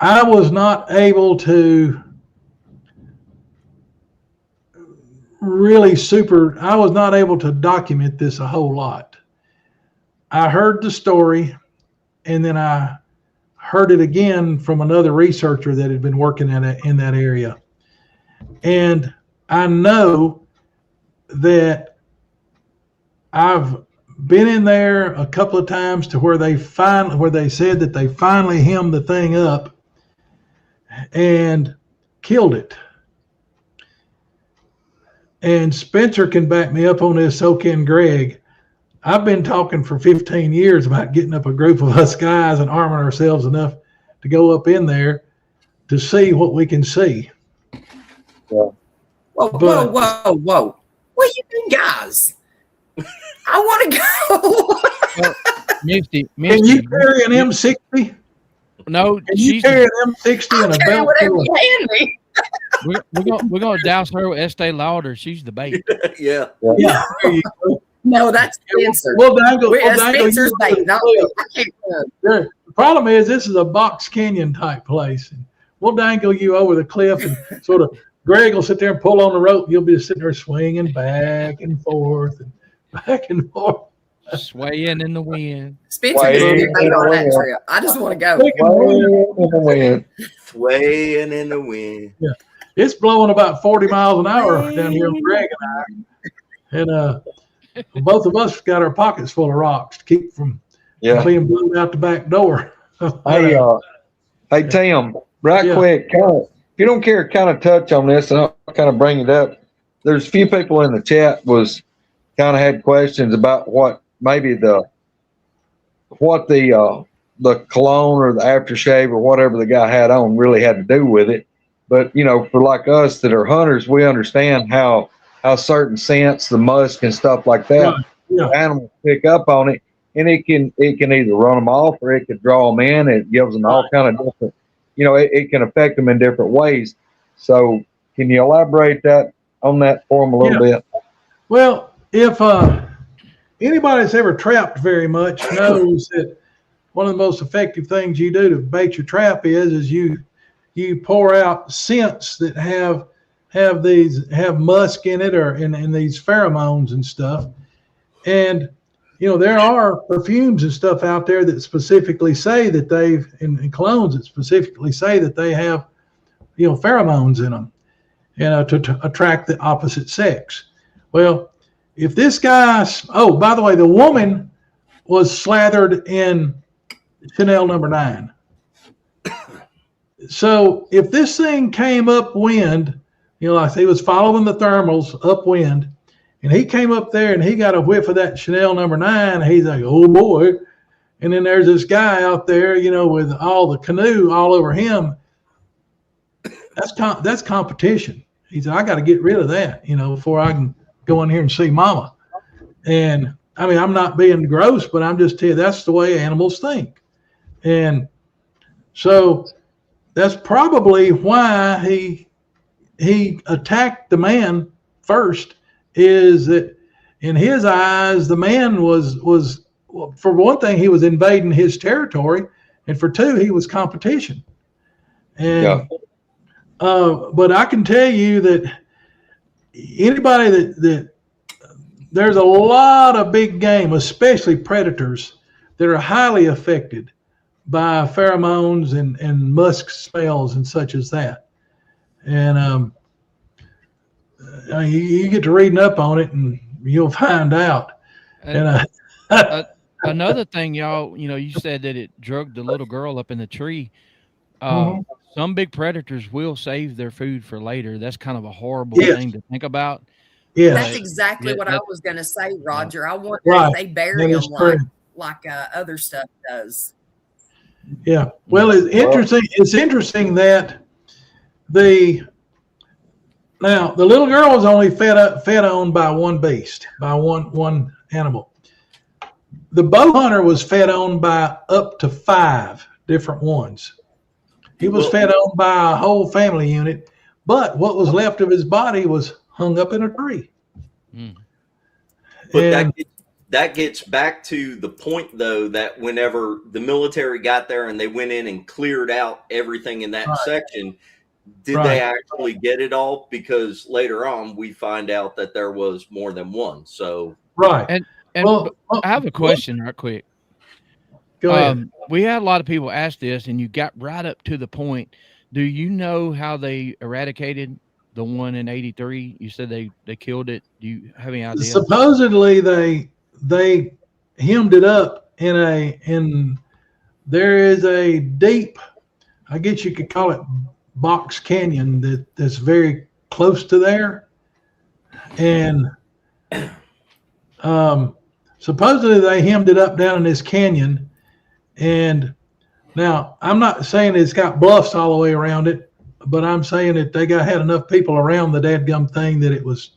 I was not able to I was not able to document this a whole lot. I heard the story, and then I heard it again from another researcher that had been working in that area. And I know that I've been in there a couple of times to where they said that they finally hemmed the thing up and killed it. And Spencer can back me up on this, so can Greg. I've been talking for 15 years about getting up a group of us guys and arming ourselves enough to go up in there to see what we can see. Yeah. Whoa. What do you mean, guys? I want to go. Well, Misty, Can you carry an M60? no, Can you she's carry an M60 and a Carry belt? whatever full of- you hand me. we're gonna douse her with Estee Lauder. She's the bait. Yeah. Yeah, there you go. No, that's Spencer. We'll dangle. We're We'll at dangle Spencer's you over bait. the No, cliff. I can't go. The problem is this is a box canyon type place. And we'll dangle you over the cliff and sort of Greg will sit there and pull on the rope. You'll be just sitting there swinging back and forth and back and forth. Swaying in the wind. Spencer Way used to be in bait the on that wind. trip. I just want to go. Way in the wind. Swaying in the wind. It's blowing about 40 miles an hour down here with Greg and I. And both of us got our pockets full of rocks to keep from Yeah. being blown out the back door. Hey, Tim, right Yeah. quick, if you don't care, kind of touch on this, and I'll kind of bring it up. There's a few people in the chat was kind of had questions about what maybe the cologne or the aftershave or whatever the guy had on really had to do with it. But for like us that are hunters, we understand how certain scents, the musk and stuff like that, Yeah. animals pick up on it, and it can either run them off or it can draw them in. It gives them all kind of different, it can affect them in different ways. So can you elaborate on that for them a little bit? Well, if anybody that's ever trapped very much knows that one of the most effective things you do to bait your trap is you pour out scents that have musk in it or in these pheromones and stuff. And there are perfumes and stuff out there that specifically say that and colognes that specifically say that they have pheromones in them to attract the opposite sex. Well, if this guy, by the way, the woman was slathered in Chanel No. 9. So if this thing came upwind, like he was following the thermals upwind, and he came up there and he got a whiff of that Chanel No. 9, he's like, oh boy. And then there's this guy out there, with all the canoe all over him. That's competition. He said, I got to get rid of that, before I can go in here and see mama. And I mean, I'm not being gross, but I'm just telling you, that's the way animals think. And so that's probably why he attacked the man first, is that in his eyes, the man was for one thing, he was invading his territory, and for two, he was competition. And but I can tell you that anybody that there's a lot of big game, especially predators, that are highly affected by pheromones and musk smells and such as that. And you get to reading up on it and you'll find out. And another thing, y'all, you said that it drugged the little girl up in the tree. Some big predators will save their food for later. That's kind of a horrible thing to think about. Yeah, That's exactly what I was going to say, Roger. I wonder if they bury them like other stuff does. Yeah. Well, it's interesting. It's interesting that the little girl was only fed on by one beast, by one animal. The bow hunter was fed on by up to 5 different ones. He was fed on by a whole family unit, but what was left of his body was hung up in a tree. But that gets back to the point, though, that whenever the military got there and they went in and cleared out everything in that section, did they actually get it all? Because later on we find out that there was more than one. So And I have a question right quick. Go ahead. We had a lot of people ask this, and you got right up to the point. Do you know how they eradicated the one in 83? You said they killed it. Do you have any idea? Supposedly they hemmed it up in there is a deep, I guess you could call it box canyon that's very close to there. And supposedly they hemmed it up down in this canyon. And now I'm not saying it's got bluffs all the way around it, but I'm saying that they had enough people around the dadgum thing that it was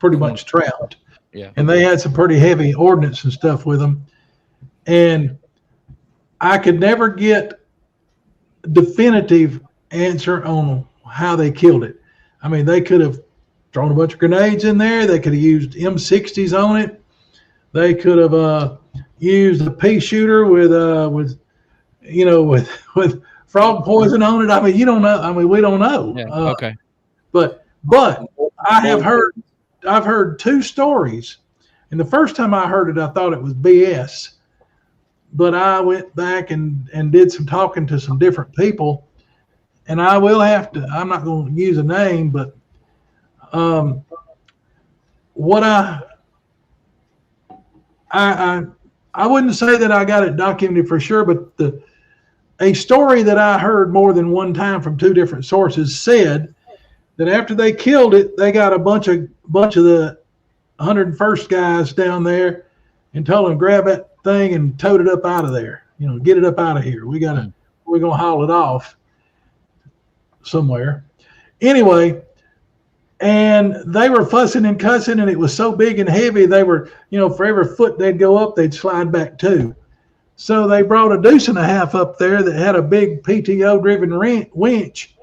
pretty much trapped. Yeah. And they had some pretty heavy ordnance and stuff with them. And I could never get definitive answer on how they killed it. I mean, they could have thrown a bunch of grenades in there. They could have used M60s on it. They could have used a pea shooter with frog poison on it. I mean, you don't know. I mean, we don't know. Yeah. Okay. But I've heard two stories, and the first time I heard it, I thought it was BS. But I went back and did some talking to some different people, and I will have to. I'm not going to use a name, but what I wouldn't say that I got it documented for sure, but a story that I heard more than one time from two different sources said that after they killed it, they got a bunch of the 101st guys down there and told them grab that thing and towed it up out of there. Get it up out of here. We're gonna haul it off somewhere. Anyway, and they were fussing and cussing, and it was so big and heavy. They were, for every foot they'd go up, they'd slide back too. So they brought a deuce and a half up there that had a big PTO driven winch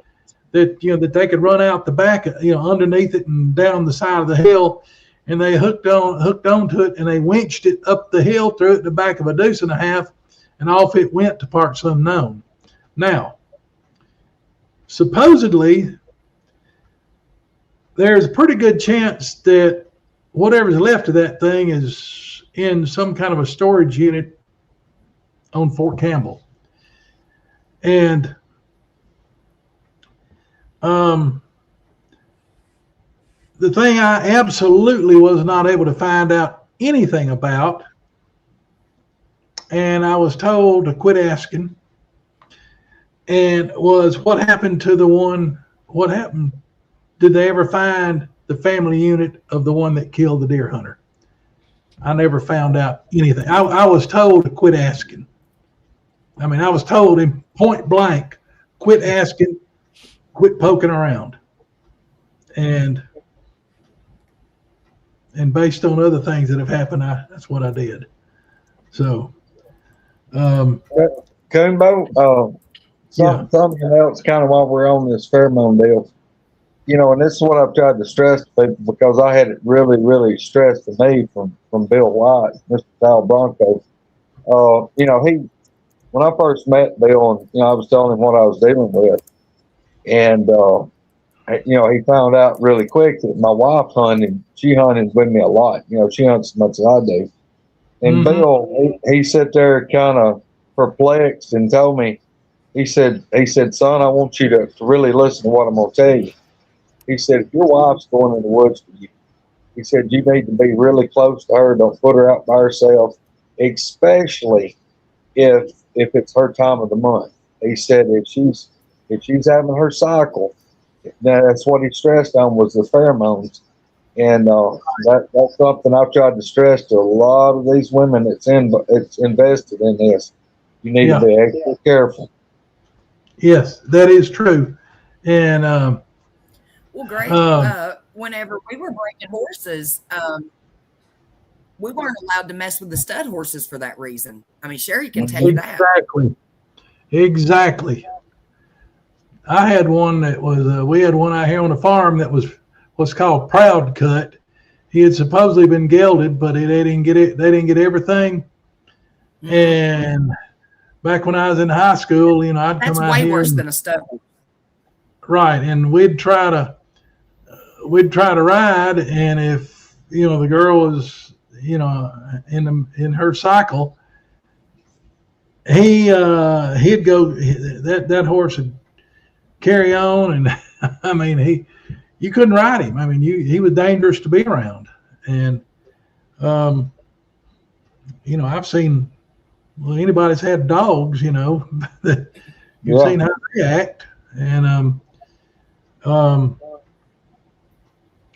that that they could run out the back, underneath it and down the side of the hill, and they hooked onto it, and they winched it up the hill, threw it in the back of a deuce and a half, and off it went to parts unknown. Now, supposedly, there's a pretty good chance that whatever's left of that thing is in some kind of a storage unit on Fort Campbell. And the thing I absolutely was not able to find out anything about, and I was told to quit asking, and was what happened to what happened? Did they ever find the family unit of the one that killed the deer hunter? I never found out anything. I was told to quit asking. I mean, I was told in point blank, quit asking, quit poking around. And based on other things that have happened, that's what I did. So, Coonbo, something else kind of while we're on this pheromone deal. And this is what I've tried to stress to people, because I had it really, really stressed to me from Bill White, Mr. Tal Bronco. When I first met Bill, and I was telling him what I was dealing with, and he found out really quick that my wife hunted. She hunted with me a lot. She hunts as much as I do. And Bill, he sat there kind of perplexed and told me, he said, son, I want you to really listen to what I'm going to tell you. He said, if your wife's going in the woods with you, he said, you need to be really close to her. Don't put her out by herself, especially if it's her time of the month. He said, if she's having her cycle, that's what he stressed on, was the pheromones. And that's something I've tried to stress to a lot of these women that's invested in this. You need to be extra careful. Yes, that is true. And well, great. Whenever we were breaking horses, we weren't allowed to mess with the stud horses for that reason. I mean, Sherry can tell you that. Exactly. I had one that was, we had one out here on the farm that was what's called proud cut. He had supposedly been gelded, but they didn't get it. They didn't get everything. And back when I was in high school, I'd come out here. That's way worse than a stud. Right. And we'd try to ride. And if, the girl was, in her cycle, he'd go, that horse would carry on. And I mean, you couldn't ride him. I mean, he was dangerous to be around. And, I've seen, anybody that's had dogs, you've seen how they act. And,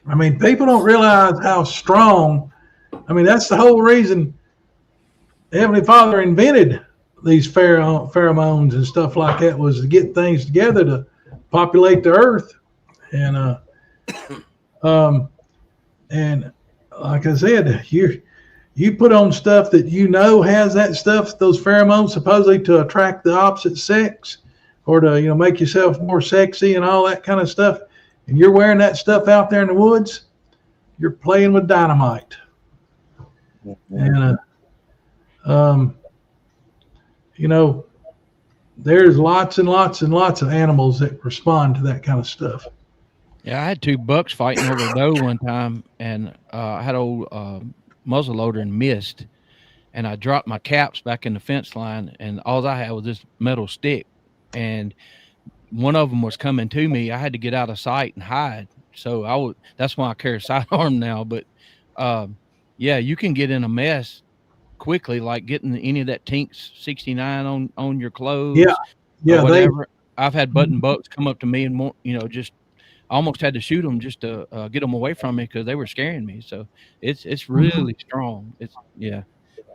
I mean, people don't realize how strong. I mean, that's the whole reason the Heavenly Father invented these pheromones and stuff like that, was to get things together to populate the earth. And And like I said, you put on stuff that has that stuff, those pheromones supposedly to attract the opposite sex, or to make yourself more sexy and all that kind of stuff, and you're wearing that stuff out there in the woods, you're playing with dynamite. And there's lots and lots and lots of animals that respond to that kind of stuff. Yeah, I had 2 bucks fighting over a doe one time, and I had old muzzle loader and missed, and I dropped my caps back in the fence line, and all I had was this metal stick, and one of them was coming to me. I had to get out of sight and hide. So that's why I carry a sidearm now. But yeah, you can get in a mess quickly, like getting any of that Tinks 69 on your clothes. Yeah, whatever. I've had button bucks come up to me and just almost had to shoot them just to get them away from me because they were scaring me. So it's really strong.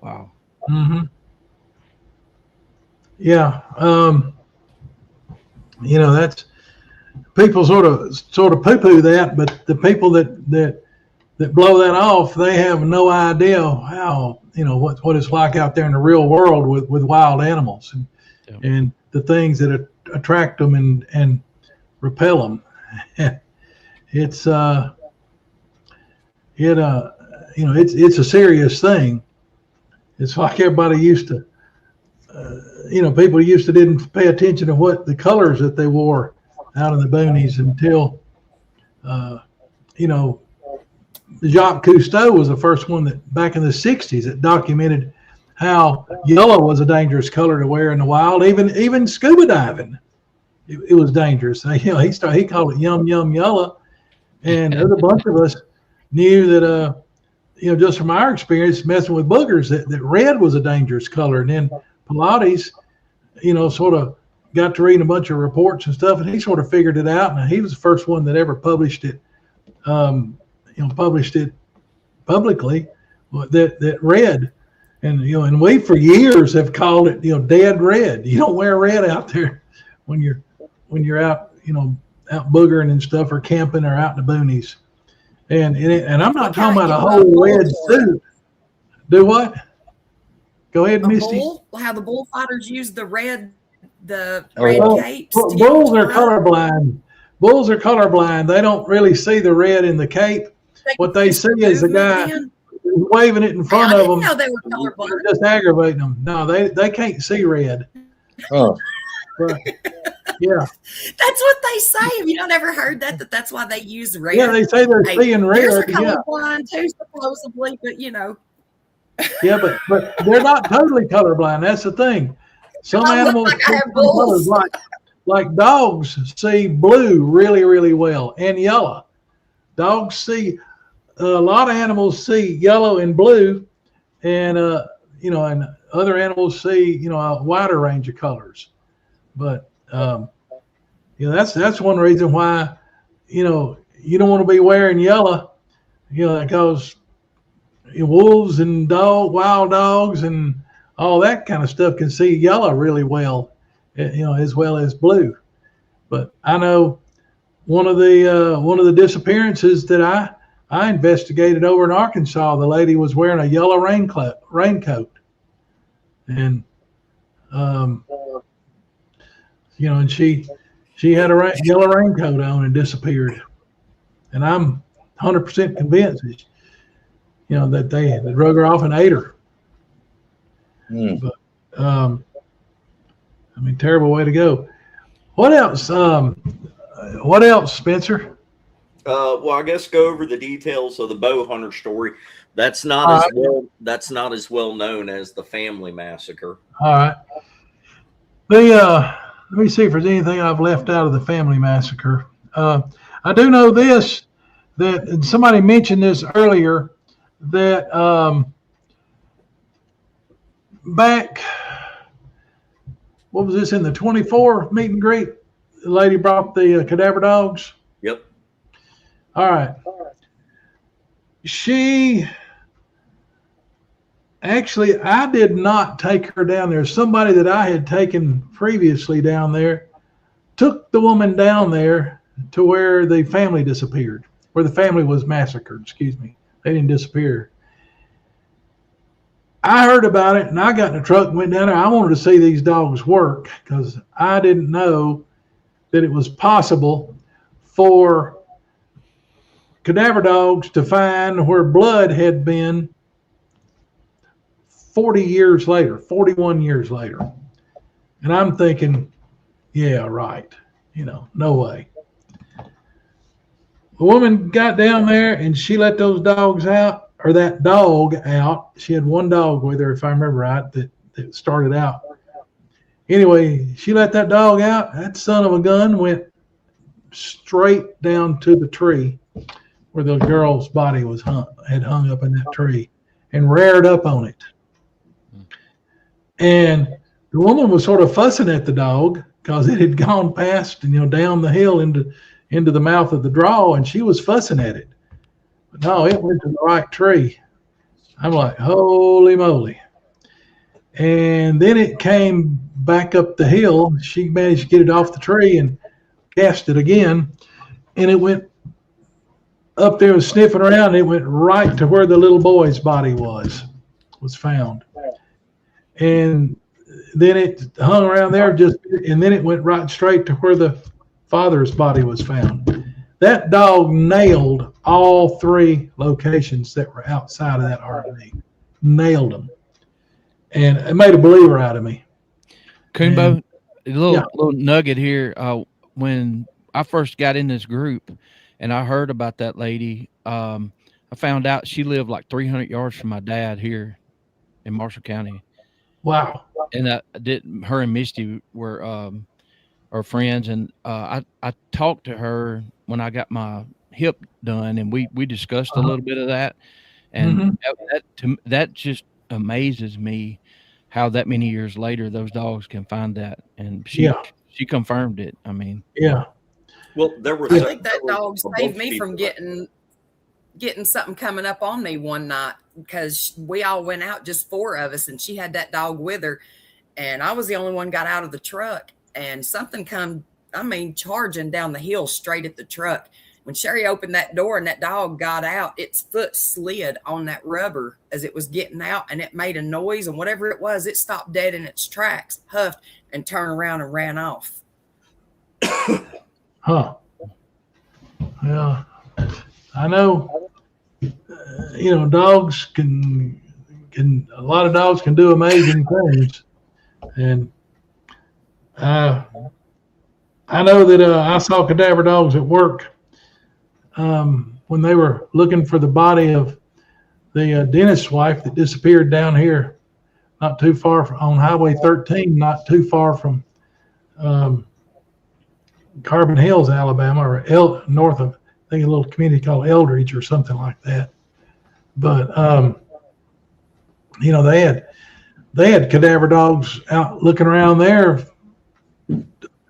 Wow. Mm-hmm. Yeah. That's people sort of poo-poo that, but the people that blow that off, they have no idea how what it's like out there in the real world with wild animals and the things that attract them and repel them. It's it's a serious thing. It's like everybody used to, people used to didn't pay attention to what the colors that they wore out in the boonies until, Jacques Cousteau was the first one that back in the 60s that documented how yellow was a dangerous color to wear in the wild. Even scuba diving, it was dangerous. He called it yum yellow, and there's a bunch of us knew that just from our experience messing with boogers that red was a dangerous color. And then Pilates, sort of got to reading a bunch of reports and stuff, and he sort of figured it out. And he was the first one that ever published it publicly, that red. And we for years have called it dead red. You don't wear red out there when you're out out boogering and stuff, or camping, or out in the boonies. And I'm not talking about a whole red suit. Do what? Go ahead, Misty. How the bullfighters use the red capes. Bulls are colorblind. Bulls are colorblind. They don't really see the red in the cape. What they see is the guy waving it in front of them. They were colorblind. Just aggravating them. No, they can't see red. Oh. But, yeah. That's what they say. Have you not ever heard that's why they use red? Yeah, they say they're seeing red. They're colorblind too, supposedly, but Yeah, but they're not totally colorblind. That's the thing. Some animals like dogs see blue really, really well, and yellow. Dogs see a lot of animals see yellow and blue, and and other animals see a wider range of colors. But that's one reason why you don't want to be wearing yellow, because wolves and wild dogs and all that kind of stuff can see yellow really well, as well as blue. But I know one of the disappearances that I investigated over in Arkansas, the lady was wearing a yellow raincoat, and and she had a yellow raincoat on and disappeared. And I'm 100% convinced that they drug her off and ate her. But terrible way to go. What else? Spencer? Well, I guess go over the details of the bow hunter story. That's not as well known as the family massacre. All right. Let me see if there's anything I've left out of the family massacre. I do know this, that somebody mentioned this earlier, that back, what was this, in the 24 meet and greet, the lady brought the cadaver dogs? Yep. All right. Actually, I did not take her down there. Somebody that I had taken previously down there took the woman down there to where the family disappeared. where the family was massacred. Excuse me. They didn't disappear. I heard about it, and I got in the truck and went down there. I wanted to see these dogs work because I didn't know that it was possible for cadaver dogs to find where blood had been 40 years later, 41 years later. And I'm thinking, yeah, right. No way. The woman got down there and she let those dogs out, or that dog out. She had one dog with her, if I remember right, that started out. Anyway, she let that dog out. That son of a gun went straight down to the tree where the girl's body was had hung up in that tree and reared up on it. And the woman was sort of fussing at the dog because it had gone past, down the hill into the mouth of the draw, and she was fussing at it. But no, it went to the right tree. I'm like, holy moly. And then it came back up the hill. She managed to get it off the tree and cast it again. And it went up there and sniffing around. And it went right to where the little boy's body was found. And then it hung around there and then it went right straight to where the father's body was found. That dog nailed all 3 locations that were outside of that RV. Nailed them. And it made a believer out of me. Coonbo, a little nugget here. When I first got in this group and I heard about that lady, I found out she lived like 300 yards from my dad here in Marshall County. Wow. And her and Misty were friends. And I talked to her when I got my hip done, and we discussed a little bit of that. And that just amazes me how that many years later those dogs can find that. And she confirmed it. I mean, yeah. Well, I think that dog saved me from getting something coming up on me one night, because we all went out, just 4 of us, and she had that dog with her, and I was the only one got out of the truck, and something come, charging down the hill straight at the truck. When Sherry opened that door and that dog got out, its foot slid on that rubber as it was getting out, and it made a noise, and whatever it was, it stopped dead in its tracks, huffed, and turned around and ran off. Huh. Yeah. I know, dogs can a lot of dogs can do amazing things. And I know that I saw cadaver dogs at work when they were looking for the body of the dentist's wife that disappeared down here, not too far on Highway 13, not too far from Carbon Hills, Alabama, or north of, I think, a little community called Eldridge or something like that. But they had cadaver dogs out looking around there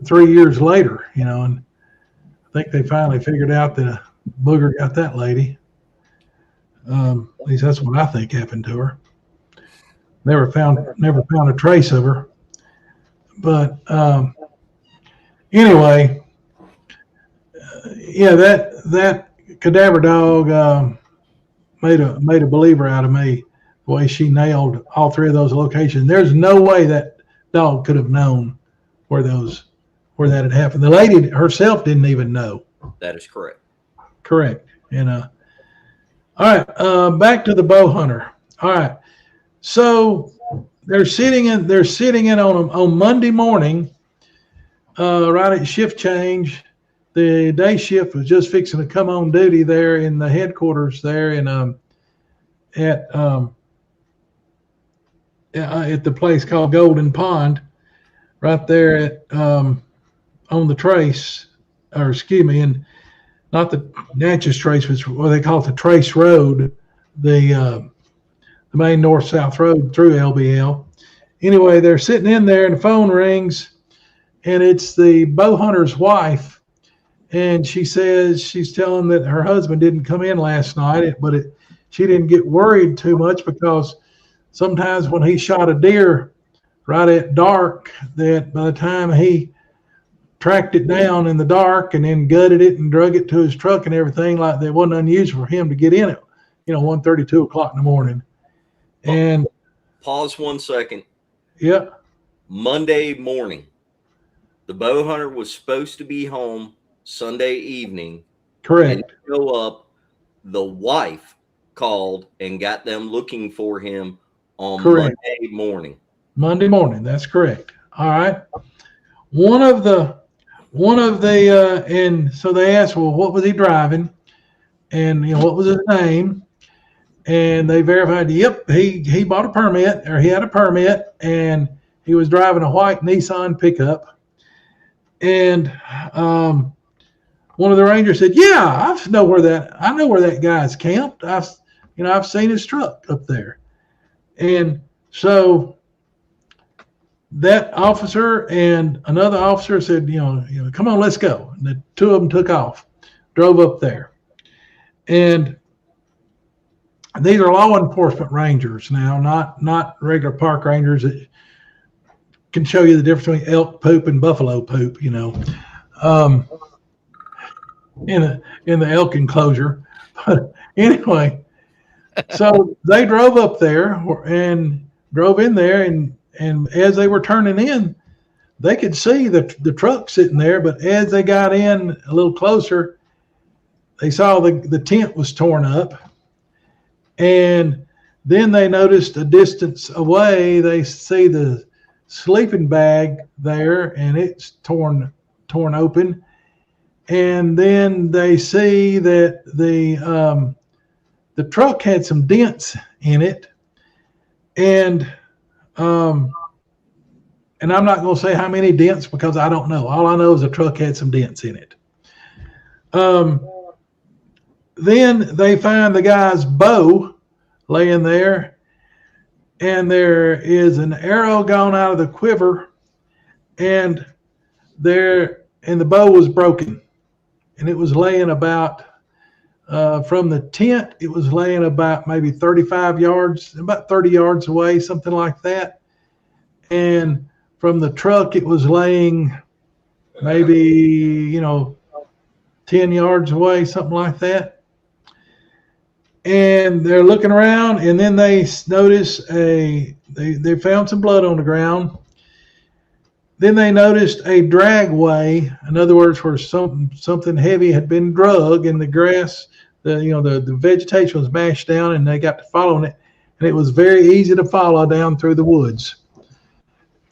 3 years later, and I think they finally figured out that a booger got that lady. At least that's what I think happened to her. Never found a trace of her. But anyway, that cadaver dog made a believer out of me, the way she nailed all 3 of those locations. There's no way that dog could have known where that had happened. The lady herself didn't even know. That is correct. Correct. And all right, back to the bow hunter. All right, so they're sitting in on Monday morning, right at shift change. The day shift was just fixing to come on duty there in the headquarters there at the place called Golden Pond, right there at on the trace, or excuse me, and not the Natchez Trace, which what they call it, the Trace Road, the main north-south road through LBL. Anyway, they're sitting in there, and the phone rings, and it's the bow hunter's wife, and she says she's telling that her husband didn't come in last night, but she didn't get worried too much, because sometimes when he shot a deer right at dark, that by the time he tracked it down in the dark and then gutted it and drug it to his truck and everything. Like that wasn't unusual for him to get in it, 1:30, 2 o'clock in the morning. And pause 1 second. Yeah. Monday morning, the bow hunter was supposed to be home Sunday evening. Correct. Show up. The wife called and got them looking for him on Correct. Monday morning. Monday morning. That's correct. All right. One of the, and so they asked, well, what was he driving? And, what was his name? And they verified, yep, he bought a permit, or he had a permit, and he was driving a white Nissan pickup. And one of the rangers said, yeah, I know where that guy's camped. I've seen his truck up there. And so that officer and another officer said, come on, let's go. And the two of them took off, drove up there. And these are law enforcement rangers now, not regular park rangers that can show you the difference between elk poop and buffalo poop, in the elk enclosure. But anyway, so they drove up there and drove in there, and as they were turning in, they could see the truck sitting there, but as they got in a little closer, they saw the tent was torn up. And then they noticed a distance away, they see the sleeping bag there, and it's torn open. And then they see that the truck had some dents in it. And I'm not going to say how many dents because I don't know. All I know is the truck had some dents in it. Then they find the guy's bow laying there, and there is an arrow gone out of the quiver, and the bow was broken, and it was laying about from the tent. It was laying about maybe 35 yards, about 30 yards away, something like that. And from the truck, it was laying maybe 10 yards away, something like that. And they're looking around, and then they notice they found some blood on the ground. Then they noticed a dragway, in other words, where something heavy had been drug, and the grass, the vegetation was mashed down, and they got to following it, and it was very easy to follow down through the woods.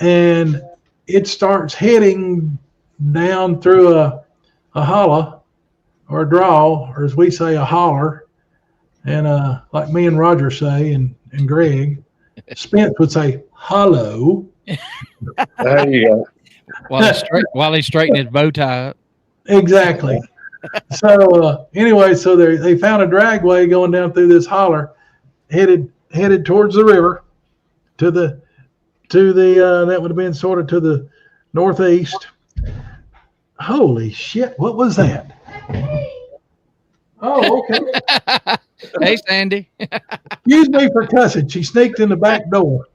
And it starts heading down through a hollow, or a draw, or as we say, a holler. And like me and Roger say, and Greg, Spence would say, hollow. There you go. While he's straightening his bow tie up. Exactly. So anyway, so they found a dragway going down through this holler, headed towards the river, to the that would have been sort of to the northeast. Holy shit! What was that? Oh, okay. Hey, Sandy. Excuse me for cussing. She sneaked in the back door.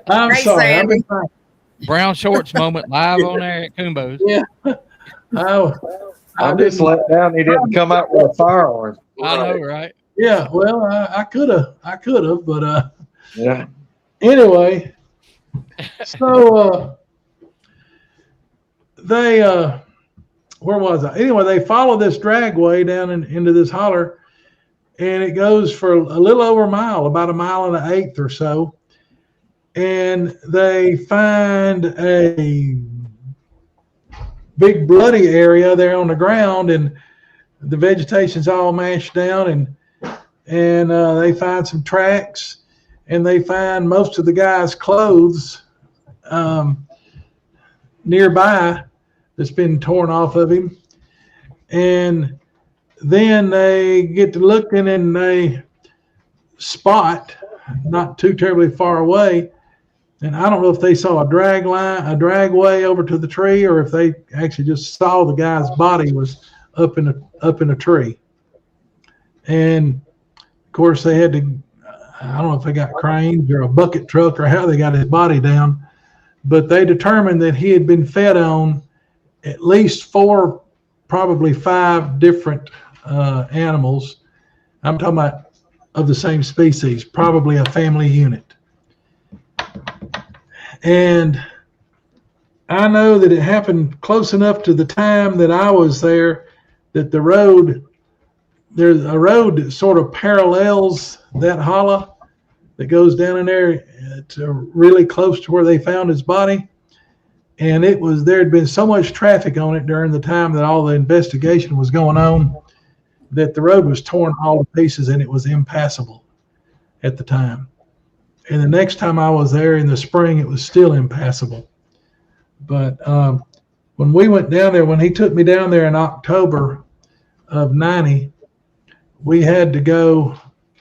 I'm Hey, sorry. Sandy. Brown shorts moment live on there at Coonbo's. Yeah. I'm just let down. He didn't come out with a firearm. I know, right? Yeah. Well, I could have, but Yeah. anyway. So they where was I? Anyway, they follow this dragway down into this holler, and it goes for a little over a mile, about 1.125 miles or so. And they find a big bloody area there on the ground, and the vegetation's all mashed down, and they find some tracks, and they find most of the guy's clothes nearby that's been torn off of him. And then they get to looking, and they spot, not too terribly far away, and I don't know if they saw a dragway over to the tree, or if they actually just saw the guy's body was up in a tree. And of course they had to, I don't know if they got cranes or a bucket truck or how they got his body down, but they determined that he had been fed on at least 4, probably 5 different animals. I'm talking about of the same species, probably a family unit. And I know that it happened close enough to the time that I was there that there's a road that sort of parallels that hollow that goes down in there to really close to where they found his body. And there had been so much traffic on it during the time that all the investigation was going on that the road was torn all to pieces and it was impassable at the time. And the next time I was there in the spring, it was still impassable. But when we went down there, when he took me down there in October of '90, we had to go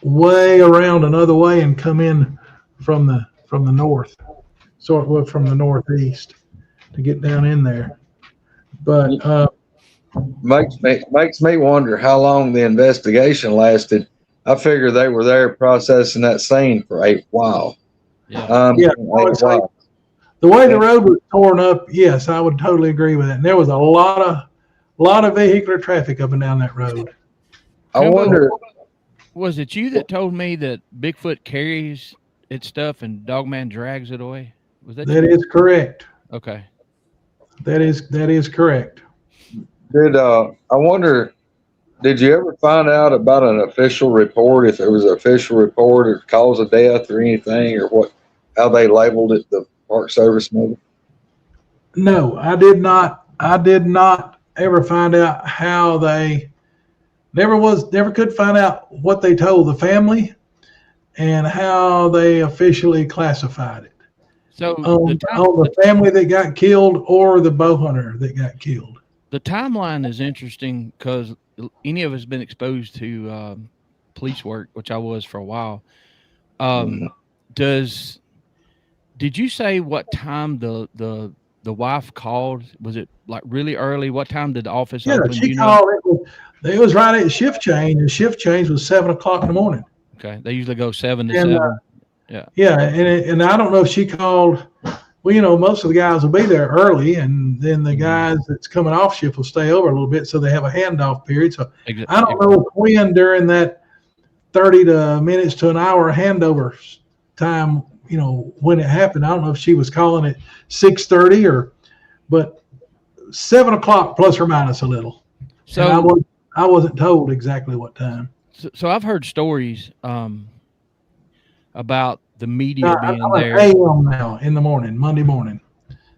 way around another way and come in from the north, sort of from the northeast, to get down in there. But makes me wonder how long the investigation lasted. I figure they were there processing that scene for a while. Yeah. The way the road was torn up, yes, I would totally agree with that. And there was a lot of vehicular traffic up and down that road. I wonder, was it you that told me that Bigfoot carries its stuff and Dogman drags it away? Was that you? Is correct. Okay. That is correct. I wonder, did you ever find out about an official report, if it was an official report or cause of death or anything, or how they labeled it, the Park Service maybe? No, I did not ever find out how they never could find out what they told the family and how they officially classified it. So on the family that got killed or the bow hunter that got killed. The timeline is interesting because any of us been exposed to police work, which I was for a while. Did you say what time the wife called? Was it like really early? What time did the office open? She called. It was right at shift change. The shift change was 7 o'clock in the morning. Okay, they usually go 7 to 7. Yeah, and I don't know if she called. Well, most of the guys will be there early, and then the guys that's coming off shift will stay over a little bit, so they have a handoff period. So I don't know when during that 30 minutes to an hour handover time, when it happened. I don't know if she was calling it 6:30 but 7 o'clock plus or minus a little. So I wasn't told exactly what time. So I've heard stories about the media being there. AM now in the morning, Monday morning.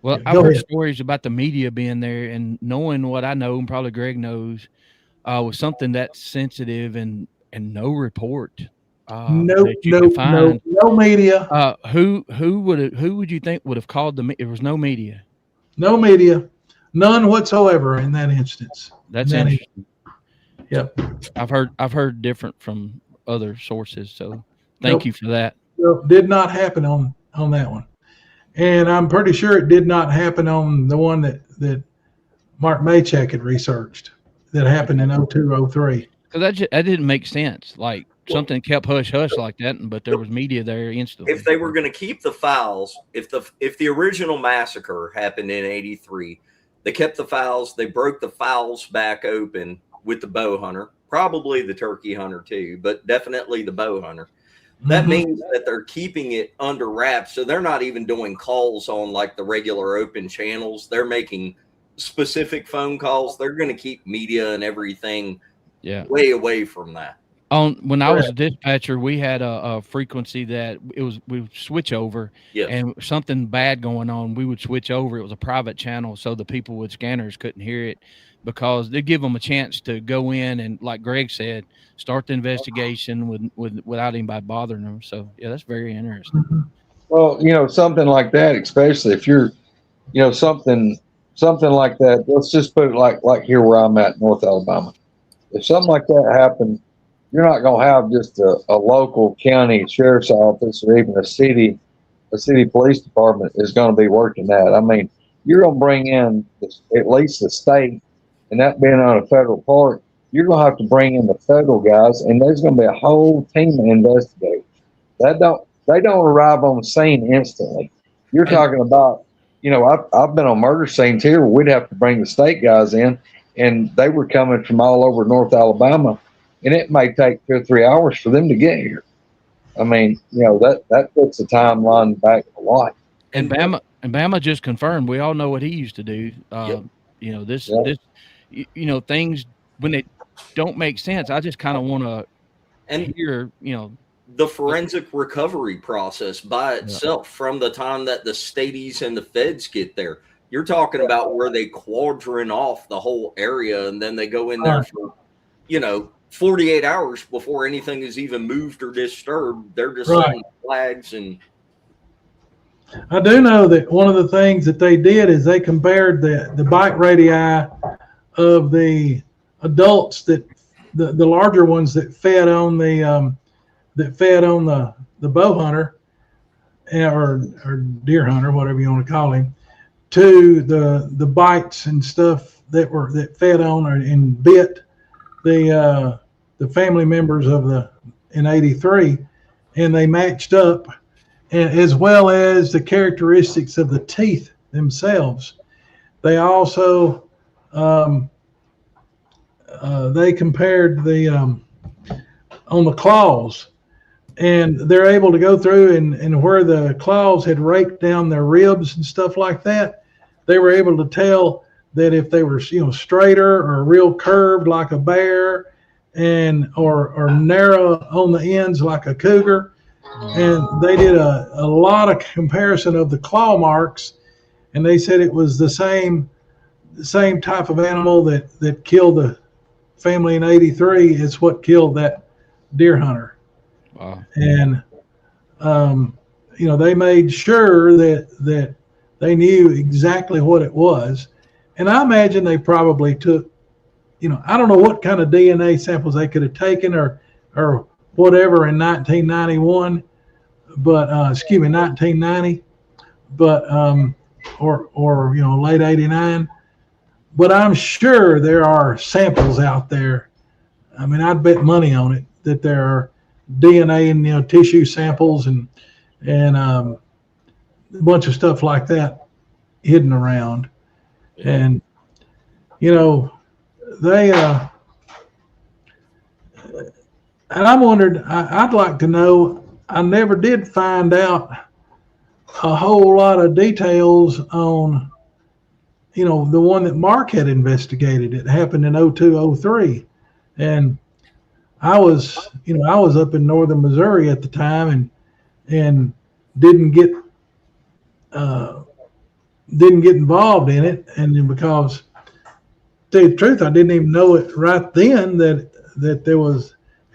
Well, I've heard stories about the media being there, and knowing what I know, and probably Greg knows, was something that's sensitive and no report. No media. Who would you think would have called the? It was no media. No media, none whatsoever in that instance. That's interesting. Yep. I've heard different from other sources, so thank you for that. Did not happen on that one, and I'm pretty sure it did not happen on the one that Mark Maychek had researched that happened in 0203. Because that didn't make sense. Like something kept hush hush like that, but there was media there instantly. If they were going to keep the files, if the original massacre happened in '83, they kept the files. They broke the files back open with the bow hunter, probably the turkey hunter too, but definitely the bow hunter. That means that they're keeping it under wraps. So they're not even doing calls on like the regular open channels. They're making specific phone calls. They're going to keep media and everything way away from that. When I was a dispatcher, we had a frequency that we would switch over, and something bad going on, we would switch over. It was a private channel, so the people with scanners couldn't hear it, because they give them a chance to go in and, like Greg said, start the investigation without anybody bothering them. So that's very interesting. Well, something like that, especially if you're, something like that. Let's just put it like here where I'm at, North Alabama. If something like that happened, you're not going to have just a local county sheriff's office or even a city police department is going to be working that. I mean, you're going to bring in at least the state, and that being on a federal park, you're going to have to bring in the federal guys, and there's going to be a whole team of investigators. They don't arrive on the scene instantly. You're talking about you know, I've been on murder scenes here where we'd have to bring the state guys in, and they were coming from all over North Alabama, and it may take 2 or 3 hours for them to get here. I mean, you know, that puts the timeline back a lot. And Bama just confirmed. We all know what he used to do. Yep. You know, this, you know, things when they don't make sense. I just kind of want to hear, you know, the forensic recovery process by itself from the time that the staties and the feds get there. You're talking about where they quadrant off the whole area, and then they go in there for, you know, 48 hours before anything is even moved or disturbed. They're just setting flags. And I do know that one of the things that they did is they compared the bite radii of the adults, that the larger ones that fed on the bow hunter or deer hunter, whatever you want to call him, to the bites and stuff that fed on and bit the family members of in 83, and they matched up, and as well as the characteristics of the teeth themselves. They also they compared on the claws, and they're able to go through and where the claws had raked down their ribs and stuff like that, they were able to tell that if they were, you know, straighter or real curved like a bear, and or narrow on the ends like a cougar. And they did a lot of comparison of the claw marks, and they said it was the same type of animal that killed the family in 83 is what killed that deer hunter. Wow. And you know, they made sure that they knew exactly what it was. And I imagine they probably took, you know, I don't know what kind of DNA samples they could have taken or whatever in 1991, but 1990, but or you know, late 89. But I'm sure there are samples out there. I mean, I'd bet money on it that there are DNA and, you know, tissue samples and a bunch of stuff like that hidden around. And, you know, they and I'm wondering, I'd like to know, I never did find out a whole lot of details on, you know, the one that Mark had investigated. It happened in 02, 03. And I was up in northern Missouri at the time and didn't get involved in it. And then because, to tell you the truth, I didn't even know it right then that there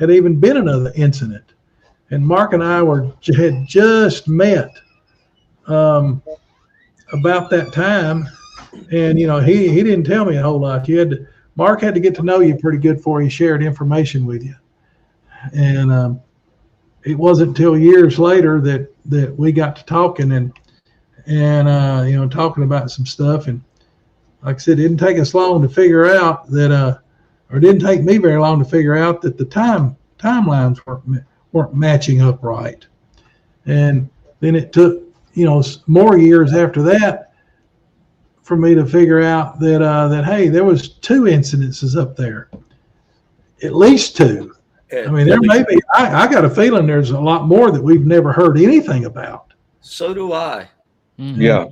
had even been another incident. And Mark and I had just met about that time, and you know, he didn't tell me a whole lot. Mark had to get to know you pretty good before he shared information with you. And it wasn't until years later that we got to talking and you know, talking about some stuff. And like I said, it didn't take us long to figure out that, or it didn't take me very long to figure out that the timelines weren't matching up right. And then it took, you know, more years after that for me to figure out that hey, there was 2 incidences up there, at least 2. I mean, there may be. I got a feeling there's a lot more that we've never heard anything about. So do I. Mm-hmm. Yeah.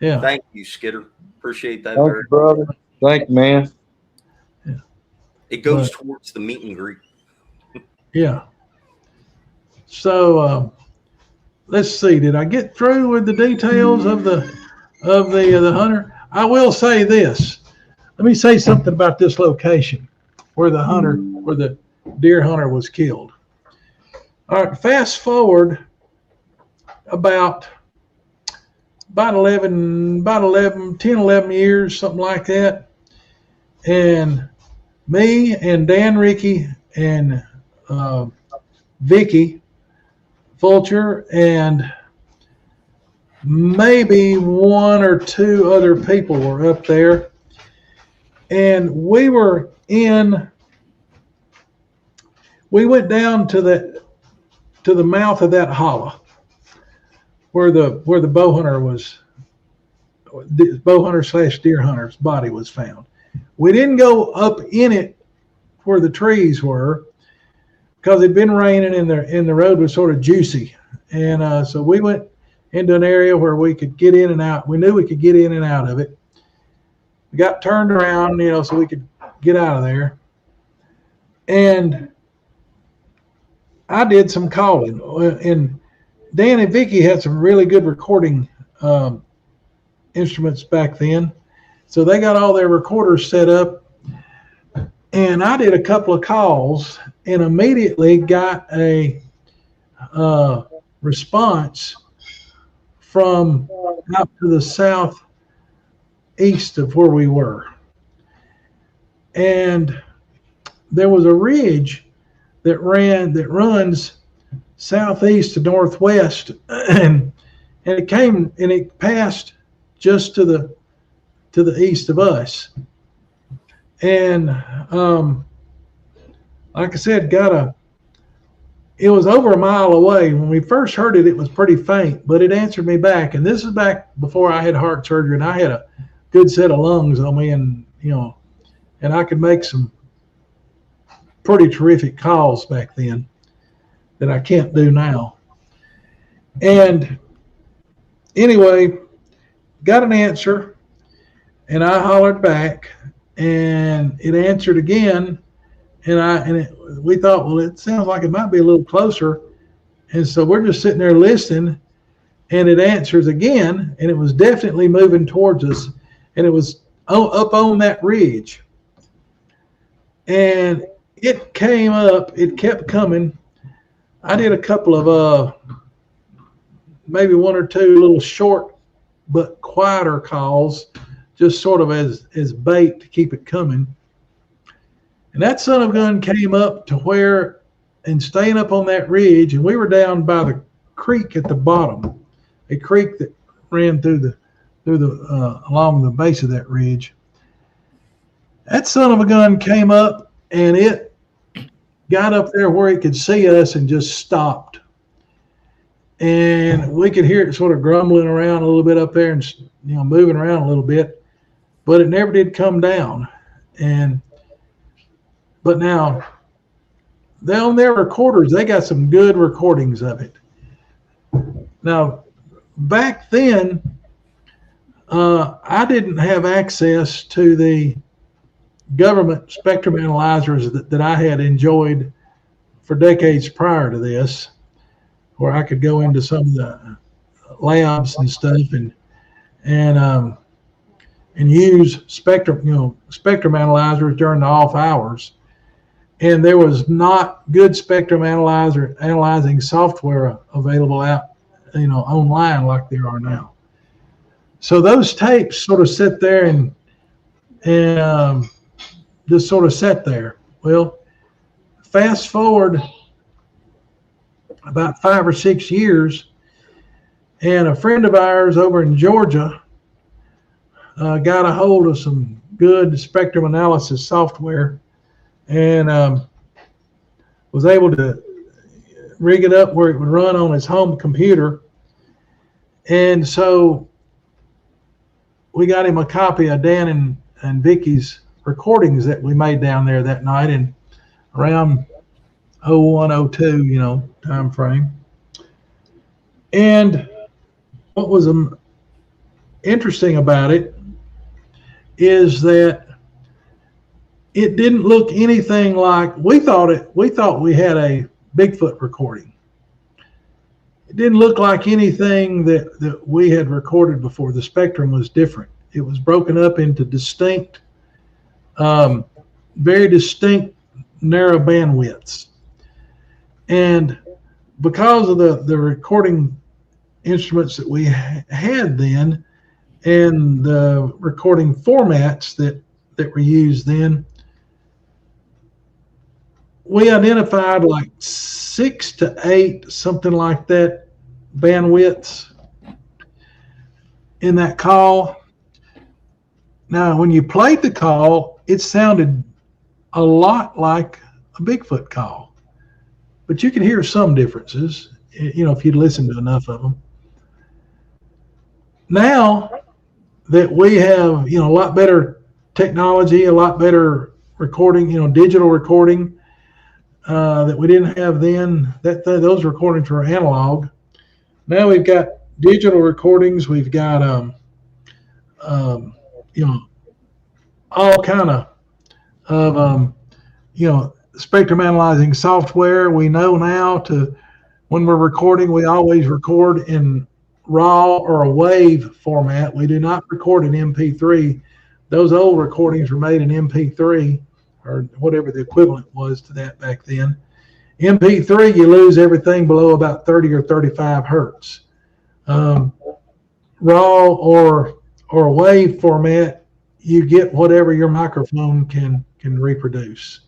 Yeah. Thank you, Skidder. Appreciate that. Thank you, brother. Thank you, man. Yeah. It goes towards the meet and greet. Yeah. So let's see. Did I get through with the details of the hunter? I will say this. Let me say something about this location where the deer hunter was killed. All right. Fast forward about 10, 11 years, something like that. And me and Dan Rickey and Vicky Fulcher and maybe 1 or 2 other people were up there. And we went down to the mouth of that hollow where the bow hunter was bow hunter / deer hunter's body was found. We didn't go up in it where the trees were because it'd been raining and the road was sort of juicy. And so we went into an area where we could get in and out. We knew we could get in and out of it. We got turned around, so we could get out of there. And I did some calling. And Dan and Vicky had some really good recording instruments back then. So they got all their recorders set up. And I did a couple of calls and immediately got a response from out to the southeast of where we were. And there was a ridge that runs southeast to northwest, and it passed just to the east of us. And like I said, it was over a mile away. When we first heard it, it was pretty faint, but it answered me back. And this is back before I had heart surgery, and I had a good set of lungs on me, and I could make some pretty terrific calls back then that I can't do now. And anyway, got an answer, and I hollered back, and it answered again. We thought, well, it sounds like it might be a little closer. And so we're just sitting there listening, and it answers again, and it was definitely moving towards us, and it was up on that ridge. And it came up, it kept coming. I did a couple of maybe one or two little short but quieter calls, just sort of as bait to keep it coming. And that son of a gun came up to where, and staying up on that ridge, and we were down by the creek at the bottom, a creek that ran through along the base of that ridge. That son of a gun came up, and it got up there where it could see us and just stopped. And we could hear it sort of grumbling around a little bit up there and moving around a little bit, but it never did come down. But now, on their recorders, they got some good recordings of it. Now, back then, I didn't have access to the government spectrum analyzers that I had enjoyed for decades prior to this, where I could go into some of the labs and stuff and use spectrum analyzers during the off hours. And there was not good spectrum analyzing software available out, online like there are now. So those tapes sort of sit there and just sort of sat there. Well, fast forward about 5 or 6 years, and a friend of ours over in Georgia got a hold of some good spectrum analysis software, and was able to rig it up where it would run on his home computer. And so we got him a copy of Dan and Vicky's recordings that we made down there that night in around 01, 02, time frame. And what was interesting about it is that it didn't look anything like we thought we had a Bigfoot recording. It didn't look like anything that we had recorded before. The spectrum was different. It was broken up into distinct, very distinct narrow bandwidths. And because of the recording instruments that we had then and the recording formats that were used then, we identified like 6 to 8, something like that, bandwidths in that call. Now, when you played the call, it sounded a lot like a Bigfoot call, but you could hear some differences, if you'd listened to enough of them. Now, that we have, a lot better technology, a lot better recording, digital recording that we didn't have then. Those recordings were analog. Now we've got digital recordings. We've got all kind of spectrum analyzing software. We know now when we're recording, we always record in RAW or a WAV format. We do not record in MP3. Those old recordings were made in MP3 or whatever the equivalent was to that back then. MP3, you lose everything below about 30 or 35 hertz. RAW or WAV format, you get whatever your microphone can reproduce.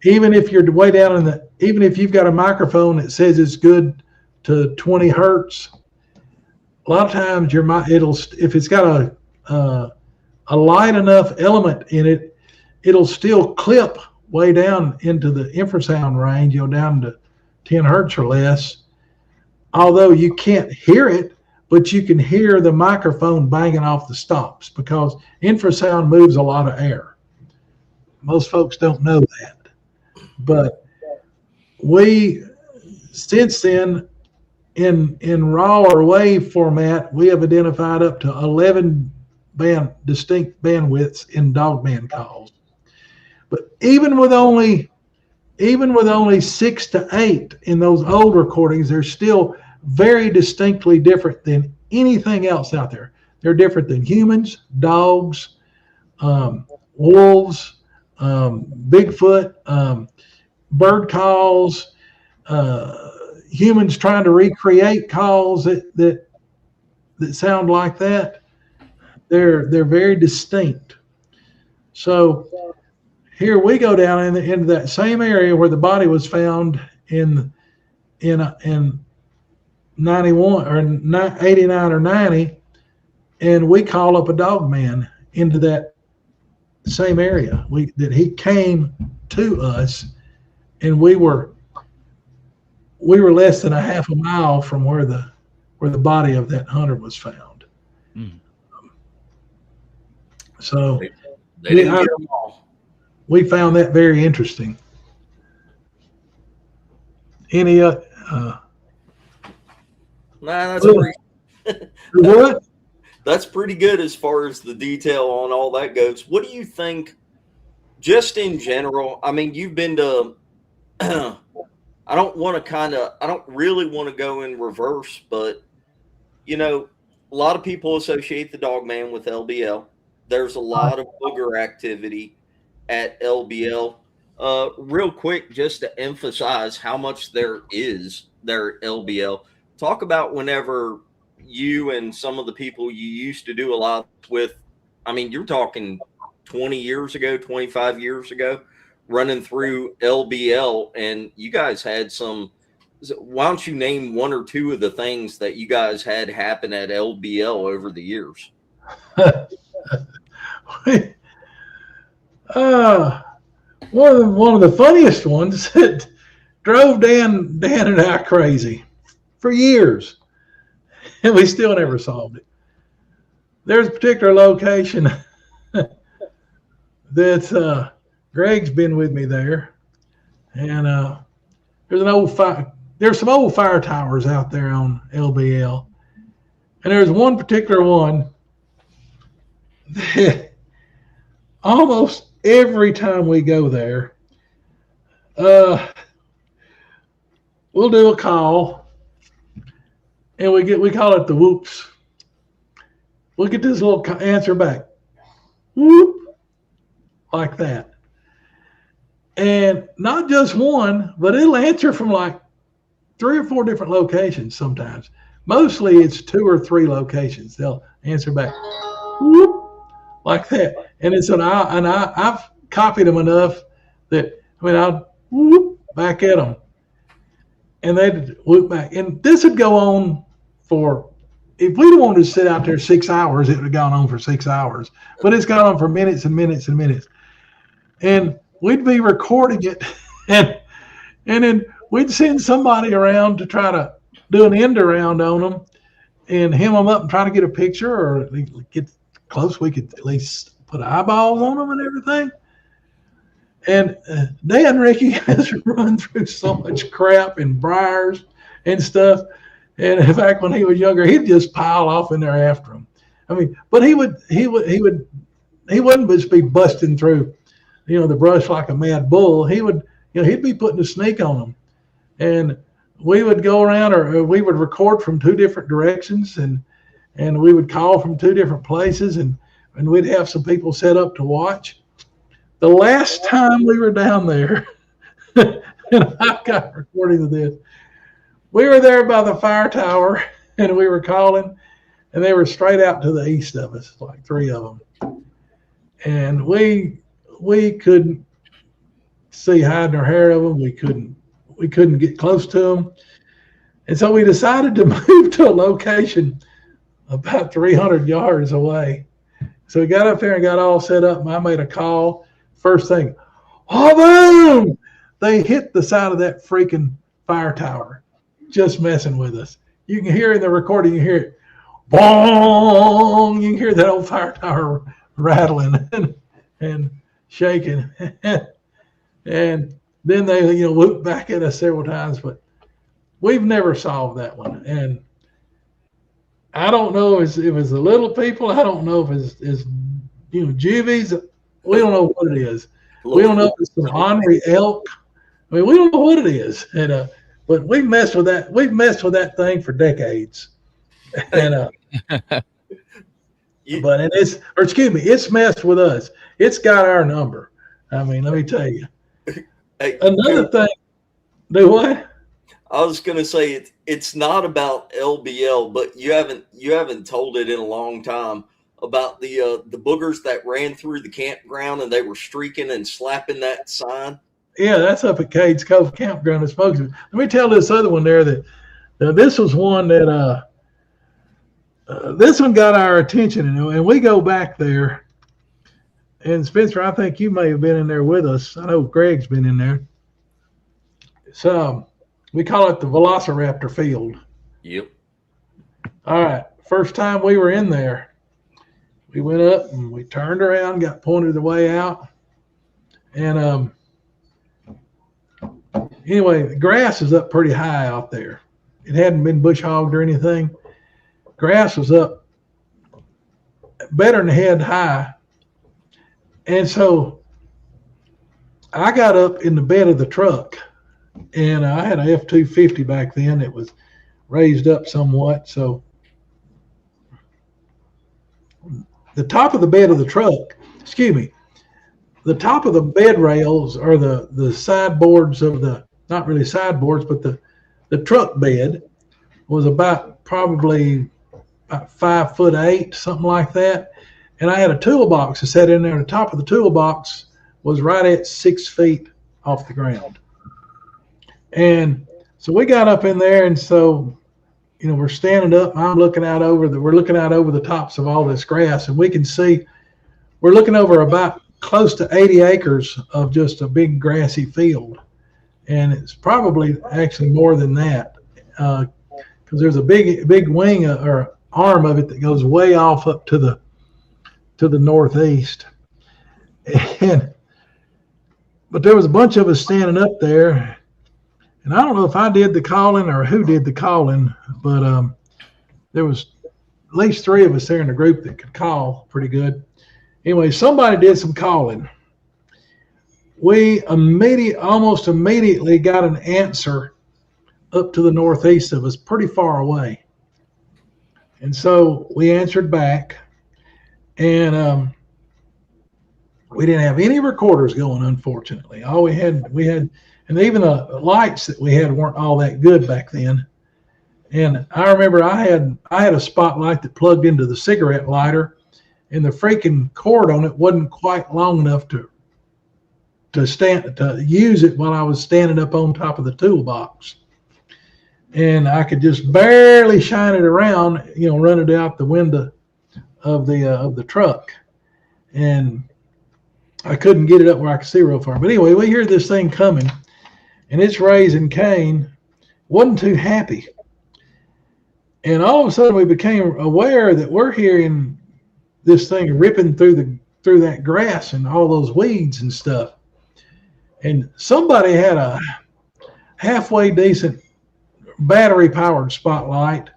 Even if you're way down even if you've got a microphone that says it's good to 20 hertz, a lot of times if it's got a light enough element in it, it'll still clip way down into the infrasound range, down to 10 hertz or less. Although you can't hear it, but you can hear the microphone banging off the stops because infrasound moves a lot of air. Most folks don't know that. But since then, in RAW or WAV format, we have identified up to 11 distinct bandwidths in dog band calls. But even with only 6 to 8 in those old recordings, they're still very distinctly different than anything else out there. They're different than humans, dogs, wolves, Bigfoot, bird calls, humans trying to recreate calls that sound like that. They're very distinct. So here we go down into that same area where the body was found in 91 or 89 or 90, and we call up a dog man into that same area. That he came to us, and we were less than a half a mile from where the body of that hunter was found. Mm. So we found that very interesting. Any that's pretty. What? That's pretty good as far as the detail on all that goes. What do you think, just in general? I mean, you've been to. I don't really want to go in reverse, but a lot of people associate the dog man with LBL. There's a lot of booger activity at LBL. Real quick, just to emphasize how much there is there at LBL. Talk about whenever you and some of the people you used to do a lot with, I mean, you're talking 20 years ago, 25 years ago, running through LBL, and you guys had why don't you name one or two of the things that you guys had happen at LBL over the years? One of the funniest ones that drove Dan and I crazy for years, and we still never solved it. There's a particular location that Greg's been with me there, and there's some old fire towers out there on LBL, and there's one particular one that almost every time we go there, we'll do a call, and we call it the whoops. We'll get this little answer back, whoop, like that. And not just one, but it'll answer from like 3 or 4 different locations sometimes. Mostly it's 2 or 3 locations. They'll answer back, whoop, like that. And I've copied them enough that, I'll whoop back at them. And they'd whoop back. And this would go on if we'd wanted to sit out there 6 hours, it would have gone on for 6 hours. But it's gone on for minutes and minutes and minutes. And we'd be recording it, and then we'd send somebody around to try to do an end around on them. and hem them up and try to get a picture or get close. We could at least put eyeballs on them and everything. And Dad and Ricky has run through so much crap and briars and stuff. And in fact, when he was younger, he'd just pile off in there after them. I mean, but he wouldn't just be busting through, the brush like a mad bull. He would, he'd be putting a sneak on them. And we would go around, or we would record from two different directions, and we would call from two different places, and we'd have some people set up to watch. The last time we were down there, and I've got a recording of this, we were there by the fire tower, and we were calling, and they were straight out to the east of us, like three of them. And we couldn't see hide nor hair of them. We couldn't get close to them. And so we decided to move to a location about 300 yards away. So we got up there and got all set up, and I made a call. First thing, oh, boom! They hit the side of that freaking fire tower, just messing with us. You can hear in the recording, you hear it, boom! You can hear that old fire tower rattling and shaking. And then they, whooped back at us several times, but we've never solved that one. And I don't know if it's the little people. I don't know if it's juvies. We don't know what it is. We don't know if it's an ornery elk. I mean, we don't know what it is. And but we've messed with that. We've messed with that thing for decades. And it's messed with us. It's got our number. I mean, let me tell you. Hey, another thing. Do what? I was gonna say it's not about LBL, but you haven't told it in a long time about the boogers that ran through the campground and they were streaking and slapping that sign. Yeah, that's up at Cades Cove Campground in Spokane. Let me tell this other one there that this was one that this one got our attention, and we go back there. And Spencer, I think you may have been in there with us. I know Greg's been in there. So we call it the Velociraptor Field. Yep. All right. First time we were in there, we went up and we turned around, got pointed the way out. And anyway, the grass is up pretty high out there. It hadn't been bush hogged or anything. Grass was up better than head high. And so I got up in the bed of the truck, and I had a F-250 back then. It was raised up somewhat. So the top of the bed of the truck, the top of the bed rails or the sideboards of the, not really sideboards, but the truck bed was probably about 5'8", something like that. And I had a toolbox that sat in there. The top of the toolbox was right at 6 feet off the ground. And so we got up in there, and so, we're standing up. I'm looking out over we're looking out over the tops of all this grass, and we can see we're looking over about close to 80 acres of just a big grassy field. And it's probably actually more than that, because there's a big wing or arm of it that goes way off up to the northeast. But there was a bunch of us standing up there, and I don't know if I did the calling or who did the calling, but there was at least three of us there in the group that could call pretty good. Anyway, somebody did some calling. We almost immediately got an answer up to the northeast of us, pretty far away. And so we answered back, and we didn't have any recorders going, unfortunately. All we had, and even the lights that we had weren't all that good back then. And I remember I had a spotlight that plugged into the cigarette lighter, and the freaking cord on it wasn't quite long enough to use it while I was standing up on top of the toolbox. And I could just barely shine it around, run it out the window of the truck. And I couldn't get it up where I could see real far. But anyway, we hear this thing coming, and it's raising Cain. Wasn't too happy. And all of a sudden we became aware that we're hearing this thing ripping through that grass and all those weeds and stuff. And somebody had a halfway decent battery powered spotlight,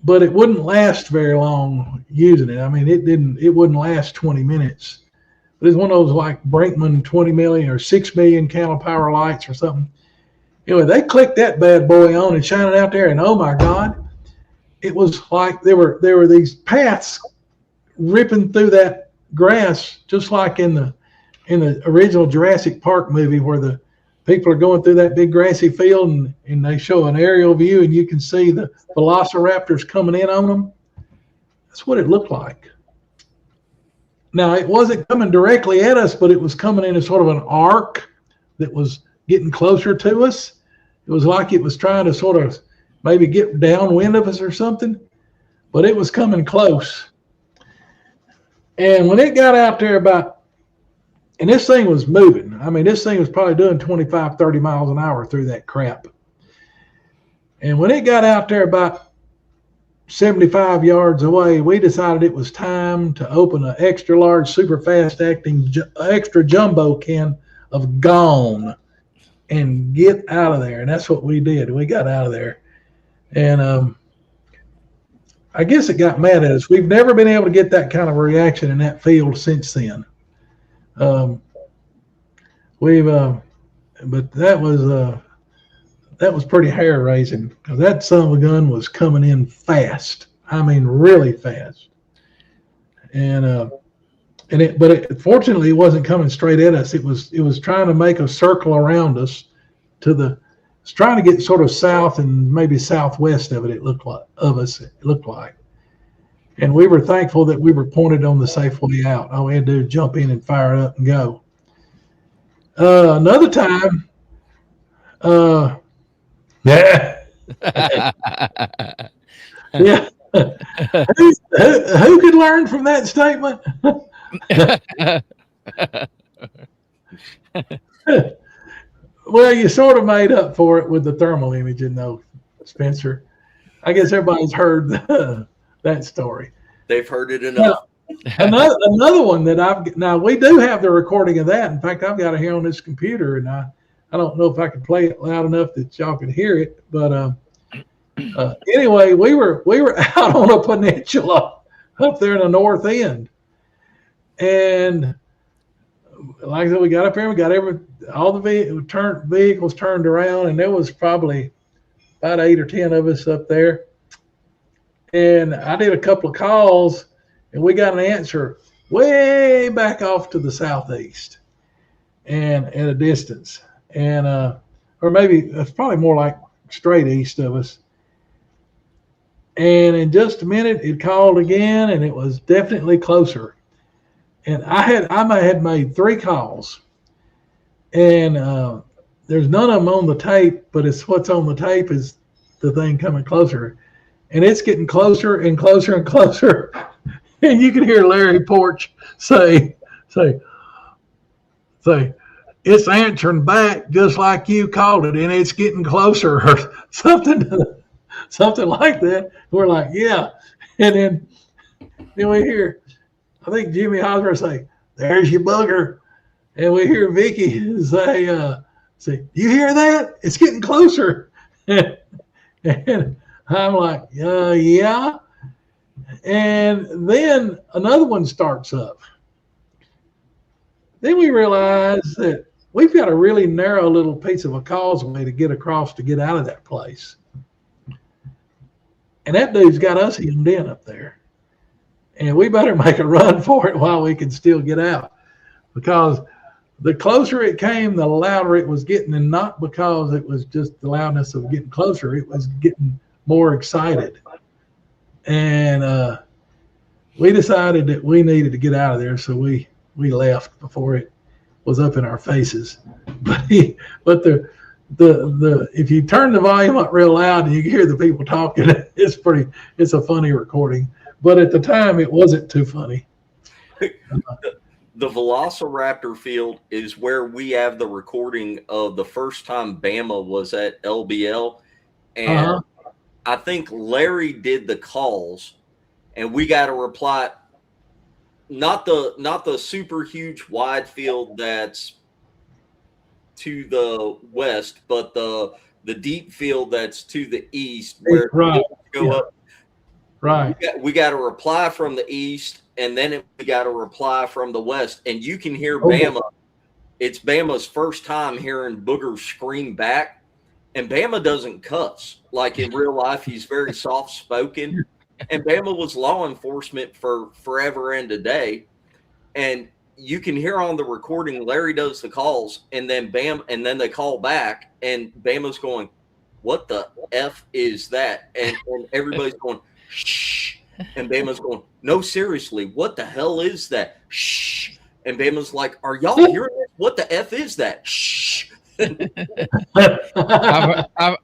but it wouldn't last very long using it. I mean, it wouldn't last 20 minutes. But it's one of those like Brinkmann 20 million or 6 million candle power lights or something. Anyway, they clicked that bad boy on and shined it out there, and oh my God, it was like there were these paths ripping through that grass, just like in the original Jurassic Park movie where the people are going through that big grassy field and they show an aerial view and you can see the velociraptors coming in on them. That's what it looked like. Now, it wasn't coming directly at us, but it was coming in a sort of an arc that was getting closer to us. It was like it was trying to sort of maybe get downwind of us or something, but it was coming close. And when it got out there and this thing was moving. I mean, this thing was probably doing 25, 30 miles an hour through that crap. And when it got out there about 75 yards away, we decided it was time to open an extra large, super fast acting, extra jumbo can of Gone and get out of there. And that's what we did. We got out of there. And I guess it got mad at us. We've never been able to get that kind of reaction in that field since then. But that was pretty hair raising because that son of a gun was coming in fast. I mean, really fast. But fortunately, it wasn't coming straight at us. It was trying to make a circle around us it's trying to get sort of south and maybe southwest of it. It looked like. And we were thankful that we were pointed on the safe way out. All we had to do is jump in and fire it up and go. Another time, yeah. Yeah. Who could learn from that statement? Well, you sort of made up for it with the thermal imaging, though, Spencer. I guess everybody's heard that story. They've heard it enough. Another one that now we do have the recording of that. In fact, I've got it here on this computer, and I don't know if I can play it loud enough that y'all can hear it. But anyway, we were out on a peninsula up there in the north end, and like I said, we got up there, we got all the vehicles turned around, and there was probably about 8 or 10 of us up there. And I did a couple of calls, and we got an answer way back off to the southeast and at a distance. And or maybe it's probably more like straight east of us. And in just a minute, it called again, and it was definitely closer. And I had made 3 calls, and there's none of them on the tape, but it's what's on the tape is the thing coming closer, and it's getting closer and closer and closer. And you can hear Larry Porch say, it's answering back just like you called it, and it's getting closer, or something like that. We're like, yeah. And then we hear, I think Jimmy Hosmer say, there's your bugger. And we hear Vicky say, you hear that? It's getting closer. And I'm like, yeah. And then another one starts up. Then we realize that we've got a really narrow little piece of a causeway to get across to get out of that place. And that dude's got us hemmed in up there. And we better make a run for it while we can still get out. Because the closer it came, the louder it was getting. And not because it was just the loudness of getting closer. It was getting more excited. And we decided that we needed to get out of there. So we left before it was up in our faces. But if you turn the volume up real loud and you can hear the people talking, it's a funny recording. But at the time, it wasn't too funny. The Velociraptor field is where we have the recording of the first time Bama was at LBL. And I think Larry did the calls, and we got a reply. Not the super huge wide field that's to the west, but the deep field that's to the east, where Right. go up. Right. We got a reply from the east, and then we got a reply from the west, and you can hear Oh. Bama. It's Bama's first time hearing Booger scream back, and Bama doesn't cuss. Like in real life, he's very soft spoken, and Bama was law enforcement for forever and a day, and you can hear on the recording Larry does the calls, and then and then they call back, and Bama's going, "What the F is that?" And everybody's going, "Shh," and Bama's going, "No, seriously, what the hell is that?" Shh. And Bama's like, "Are y'all hearing this? What the F is that?" Shh.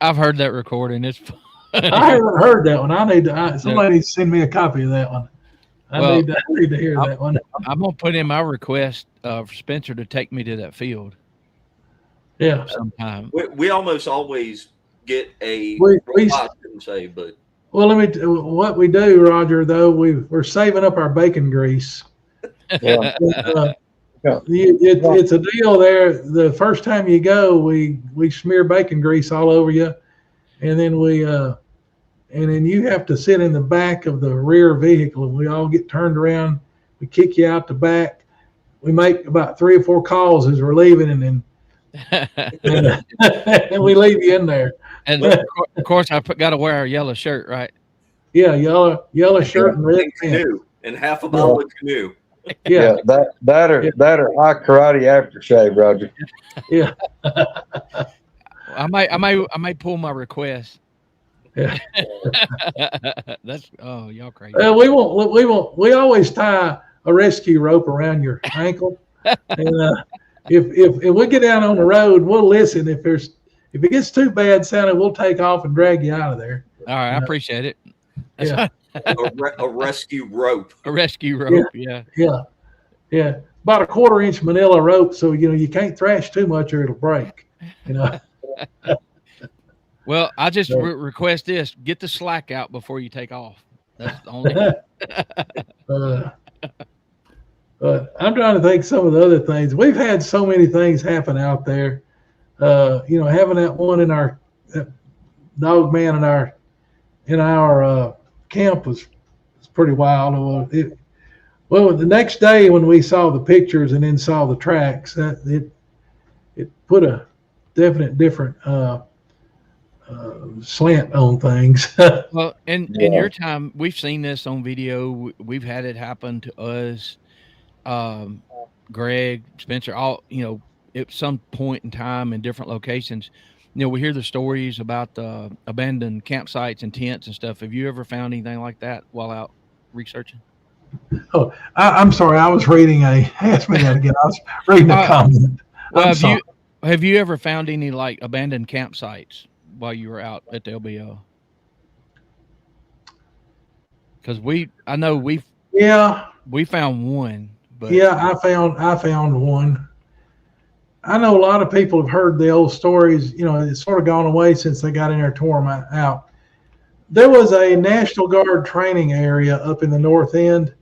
I've heard that recording. It's fun. I haven't heard that one. I need to. Somebody send me a copy of that one. I need to hear that one. I'm gonna put in my request for Spencer to take me to that field. Yeah, sometime. We almost always get a. I shouldn't say, but. Well, what we do, Roger. Though we're saving up our bacon grease. Yeah. It's a deal there. The first time you go, we smear bacon grease all over you, and then you have to sit in the back of the rear vehicle, and we all get turned around. We kick you out the back. We make about 3 or 4 calls as we're leaving, and then and we leave you in there. And of course, I got to wear a yellow shirt, right? Yeah, yellow shirt and red pants, and half a bottle of canoe. Yeah, that or high karate aftershave, Roger. Yeah. I might pull my request. Yeah. That's y'all crazy. We always tie a rescue rope around your ankle, and if we get down on the road, we'll listen. If it gets too bad sounding, we'll take off and drag you out of there. All right, I appreciate it. Yeah. A rescue rope. A rescue rope, yeah. About a 1/4 inch manila rope, so you can't thrash too much or it'll break. Well, I just request this: get the slack out before you take off. That's the only. But I'm trying to think some of the other things. We've had so many things happen out there. Having that one in our dog man in our camp was pretty wild. Well, the next day when we saw the pictures and then saw the tracks, it put a definite different slant on things. Well, in your time, we've seen this on video. We've had it happen to us. Greg, Spencer, all at some point in time in different locations. We hear the stories about abandoned campsites and tents and stuff. Have you ever found anything like that while out researching? Oh, I'm sorry. I was reading ask me that again. I was reading a comment. Well, have you ever found any like abandoned campsites while you were out at the LBO? Because we found one. But yeah, I found one. I know a lot of people have heard the old stories. It's sort of gone away since they got in there, tore them out. There was a National Guard training area up in the north end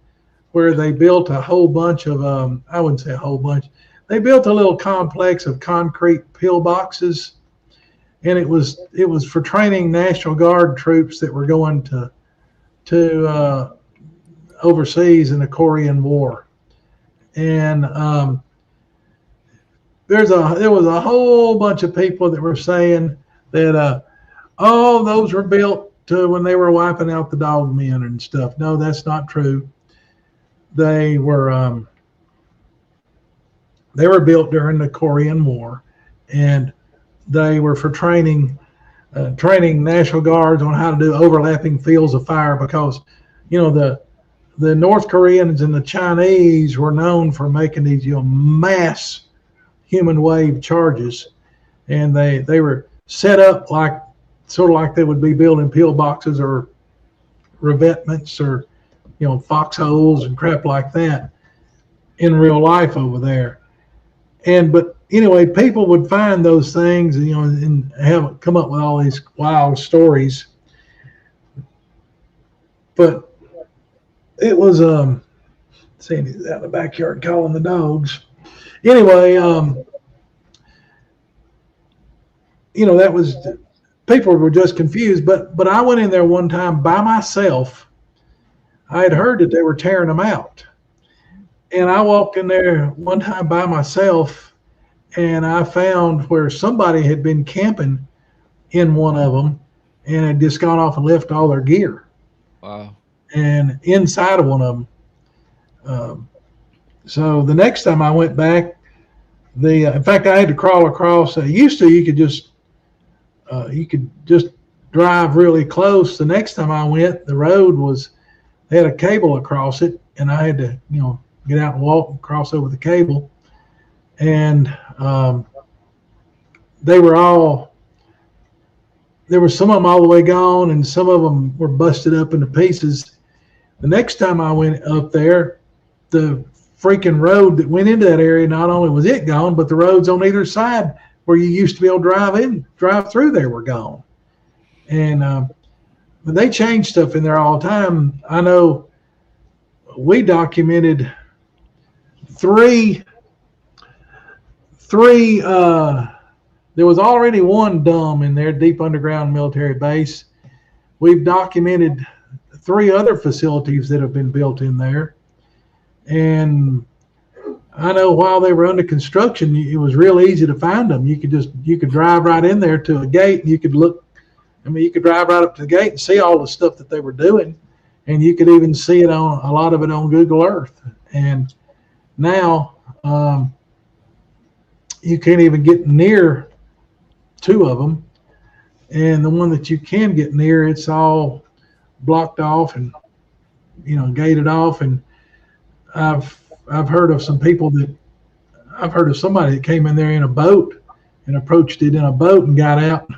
where they built a whole bunch of, I wouldn't say a whole bunch. They built a little complex of concrete pillboxes, and it was for training National Guard troops that were going to overseas in the Korean War. And there was a whole bunch of people that were saying that those were built when they were wiping out the dog men and stuff. No, that's not true. They were built during the Korean War, and they were for training National Guards on how to do overlapping fields of fire, because the North Koreans and the Chinese were known for making these mass human wave charges, and they were set up sort of like they would be building pillboxes or revetments or foxholes and crap like that in real life over there. But anyway, people would find those things and have come up with all these wild stories. But it was Sandy's out in the backyard calling the dogs. Anyway, that was, people were just confused. But I went in there one time by myself. I had heard that they were tearing them out, and I walked in there one time by myself, and I found where somebody had been camping in one of them, and had just gone off and left all their gear. Wow. And inside of one of them. So the next time I went back, in fact, I had to crawl across. Used to, you could just drive really close. The next time I went, the road they had a cable across it, and I had to, get out and walk and cross over the cable. And there were some of them all the way gone, and some of them were busted up into pieces. The next time I went up there, the freaking road that went into that area, not only was it gone, but the roads on either side where you used to be able to drive through there were gone. And but they change stuff in there all the time. I know we documented three there was already one dome in there, deep underground military base. We've documented 3 other facilities that have been built in there. And I know while they were under construction, it was real easy to find them. You could drive right in there to a gate, and you could drive right up to the gate and see all the stuff that they were doing. And you could even see it a lot of it on Google Earth. And now you can't even get near 2 of them. And the one that you can get near, it's all blocked off and, gated off. And I've heard of somebody that came in there in a boat and approached it in a boat and got out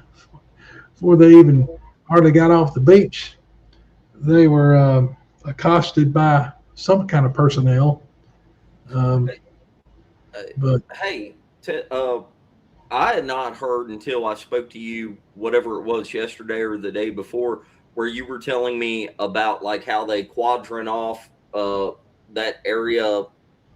before they even hardly got off the beach. They were accosted by some kind of personnel. But hey, I had not heard until I spoke to you, whatever it was yesterday or the day before, where you were telling me about like how they quadrant off that area.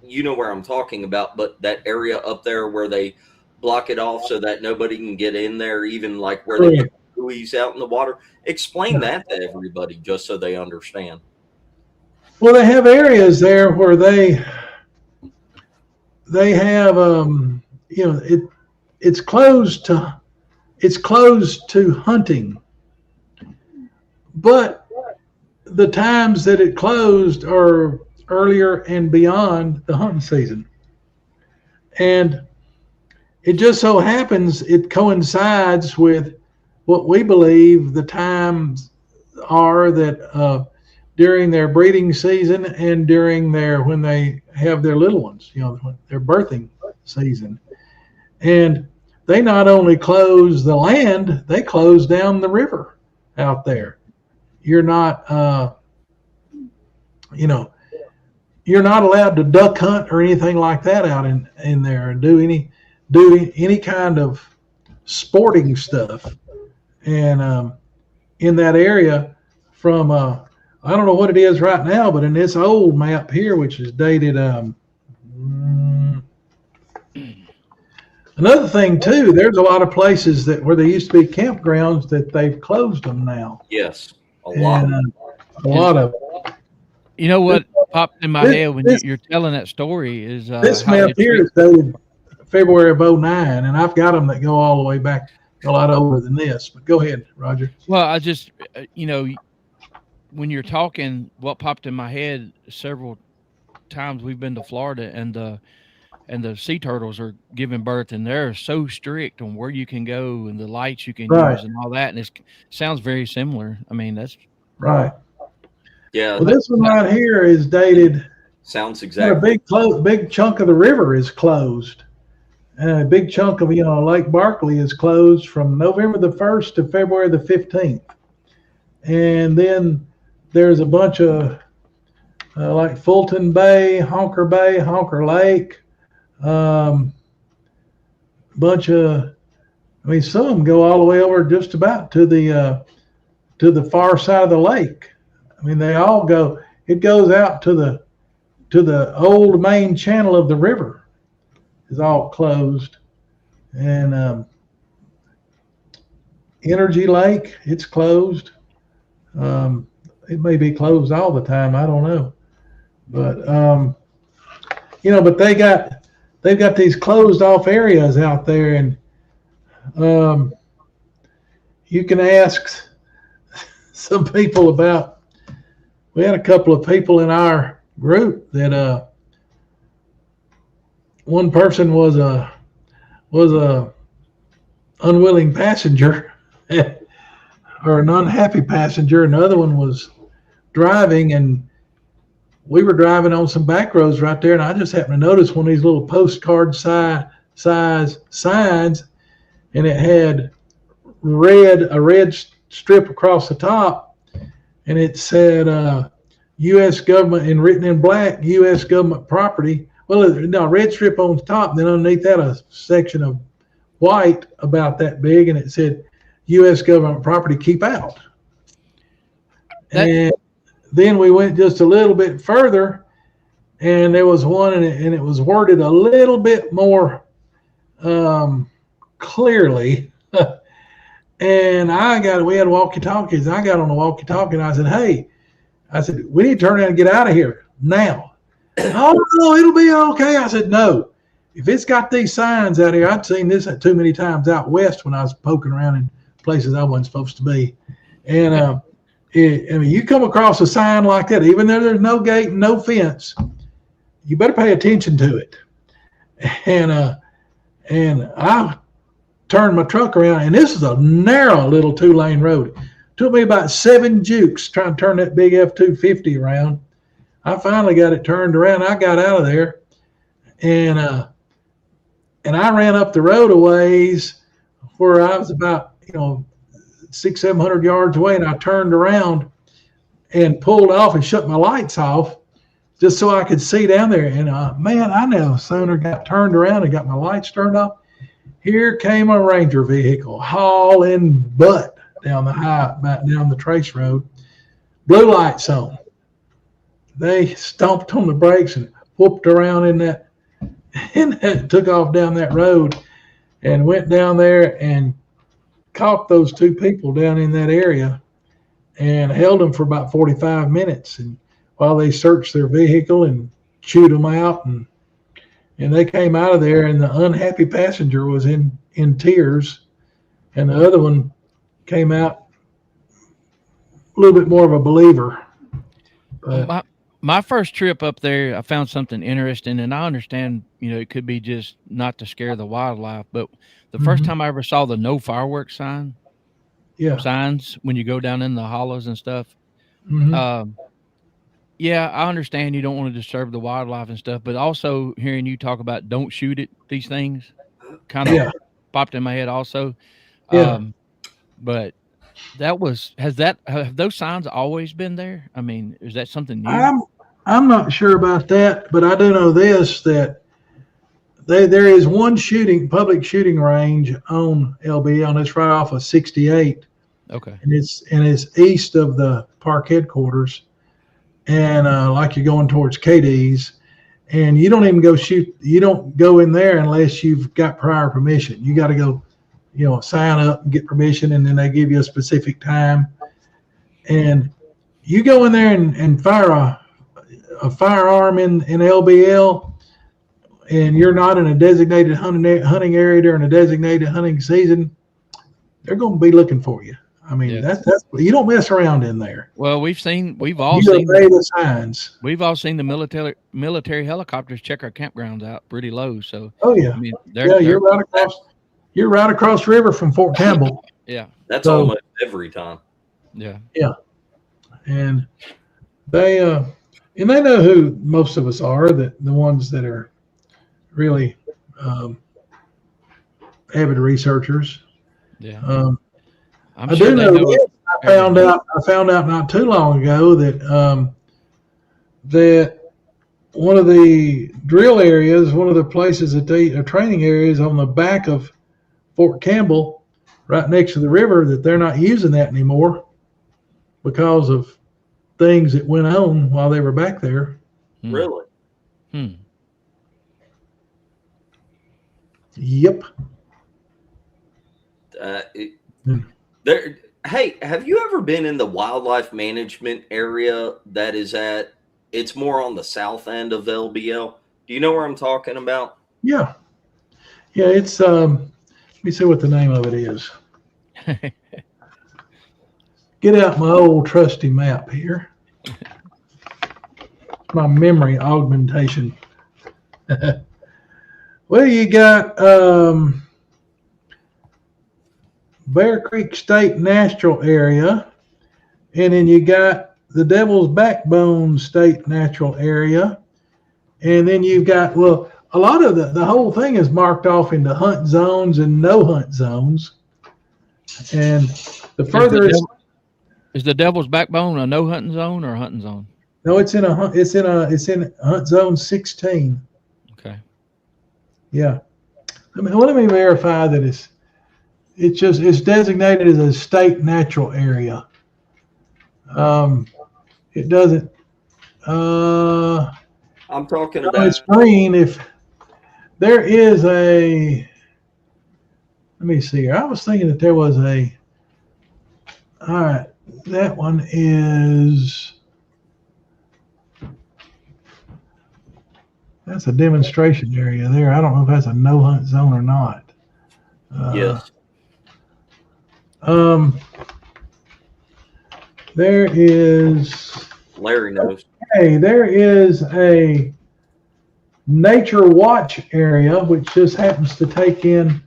You know where I'm talking about, but that area up there where they block it off so that nobody can get in there, even like where they put buoys out in the water. Explain that to everybody just so they understand. Well, they have areas there where they have it's closed to hunting, but the times that it closed are earlier and beyond the hunting season. And it just so happens it coincides with what we believe the times are that during their breeding season and during when they have their little ones, their birthing season. And they not only close the land, they close down the river out there. You're not, you're not allowed to duck hunt or anything like that out in there and do any kind of sporting stuff. And in that area from, I don't know what it is right now, but in this old map here, which is dated, another thing too, there's a lot of places where there used to be campgrounds that they've closed them now. Yes, a lot. And, a lot of. You know what popped in my head when you're telling that story is this map here is dated February of 2009, and I've got them that go all the way back a lot older than this. But go ahead, Roger. Well, I just when you're talking, what popped in my head several times we've been to Florida, and the sea turtles are giving birth, and they're so strict on where you can go and the lights you can use and all that. And it sounds very similar. I mean, that's right. Yeah. Well, this one right here is dated. Sounds exactly. A big chunk of the river is closed. And a big chunk of, Lake Barkley is closed from November the 1st to February the 15th. And then there's a bunch of like Fulton Bay, Honker Lake, bunch of, some of them go all the way over just about to the far side of the lake. I mean, they all go. It goes out to the old main channel of the river. Is all closed, and Energy Lake, it's closed. It may be closed all the time. I don't know, but but they've got these closed off areas out there, and you can ask some people about. We had a couple of people in our group that one person was a unwilling passenger or an unhappy passenger, and the other one was driving, and we were driving on some back roads right there, and I just happened to notice one of these little postcard size signs, and it had a red strip across the top, and it said U.S. government, and written in black, U.S. government property. Well, no, red strip on the top, and then underneath that a section of white about that big, and it said U.S. government property, keep out. And then we went just a little bit further, and there was one, and it was worded a little bit more clearly. And we had walkie-talkies. I got on the walkie-talkie, and I said, hey, we need to turn around and get out of here now. Oh, no, it'll be okay. I said, no. If it's got these signs out here, I'd seen this too many times out west when I was poking around in places I wasn't supposed to be. And you come across a sign like that, even though there's no gate and no fence, you better pay attention to it. And I turned my truck around, and this is a narrow little 2-lane road. It took me about 7 jukes trying to turn that big F-250 around. I finally got it turned around. I got out of there, and I ran up the road a ways where I was about 600-700 yards away, and I turned around and pulled off and shut my lights off just so I could see down there. And man, I no sooner got turned around and got my lights turned off, here came a Ranger vehicle hauling butt down the Trace Road, blue lights on. They stomped on the brakes and whooped around in that, and took off down that road and went down there and caught those 2 people down in that area and held them for about 45 minutes. And while they searched their vehicle and chewed them out, and they came out of there, and the unhappy passenger was in tears, and the other one came out a little bit more of a believer. But my first trip up there, I found something interesting, and I understand, it could be just not to scare the wildlife, but the first time I ever saw the no fireworks signs when you go down in the hollows and stuff. Yeah, I understand you don't want to disturb the wildlife and stuff, but also hearing you talk about don't shoot it, these things kind of popped in my head also. But have those signs always been there? I mean, is that something new? I'm not sure about that, but I do know this, that there is one public shooting range on LBL, and it's right off of 68. Okay. And it's east of the park headquarters, and like you're going towards KD's, and you don't even you don't go in there unless you've got prior permission. You got to go, sign up and get permission, and then they give you a specific time. And you go in there and fire a firearm in LBL, and you're not in a designated hunting area during a designated hunting season, they're going to be looking for you. I mean, that's you don't mess around in there. Well, we've all seen the signs. We've all seen the military helicopters check our campgrounds out pretty low. So I mean, you're right across. You're right across the river from Fort Campbell. That's almost every time. Yeah. And they know who most of us are, the ones that are really avid researchers. Yeah. I do know this. I found out not too long ago that that one of the drill areas, one of the places that they are training areas on the back of Fort Campbell, right next to the river, that they're not using that anymore because of things that went on while they were back there. Really? Yep. Hey, have you ever been in the wildlife management area that is it's more on the south end of LBL? Do you know where I'm talking about? Yeah. Yeah, it's let me see what the name of it is. Get out my old trusty map here. My memory augmentation. Well, you got Bear Creek State Natural Area, and then you got the Devil's Backbone State Natural Area, and then you've got, well, a lot of the whole thing is marked off into hunt zones and no hunt zones. And the further is the Devil's Backbone a no hunting zone or a hunting zone? No, it's in hunt zone 16. Okay. Yeah. Let me verify that it's designated as a state natural area. It doesn't. I'm talking about. It's green. If there is a, let me see here. I was thinking that there was a. All right, that one is. That's a demonstration area there. I don't know if that's a no hunt zone or not. Yes. There is. Larry knows. Okay, there is a nature watch area, which just happens to take in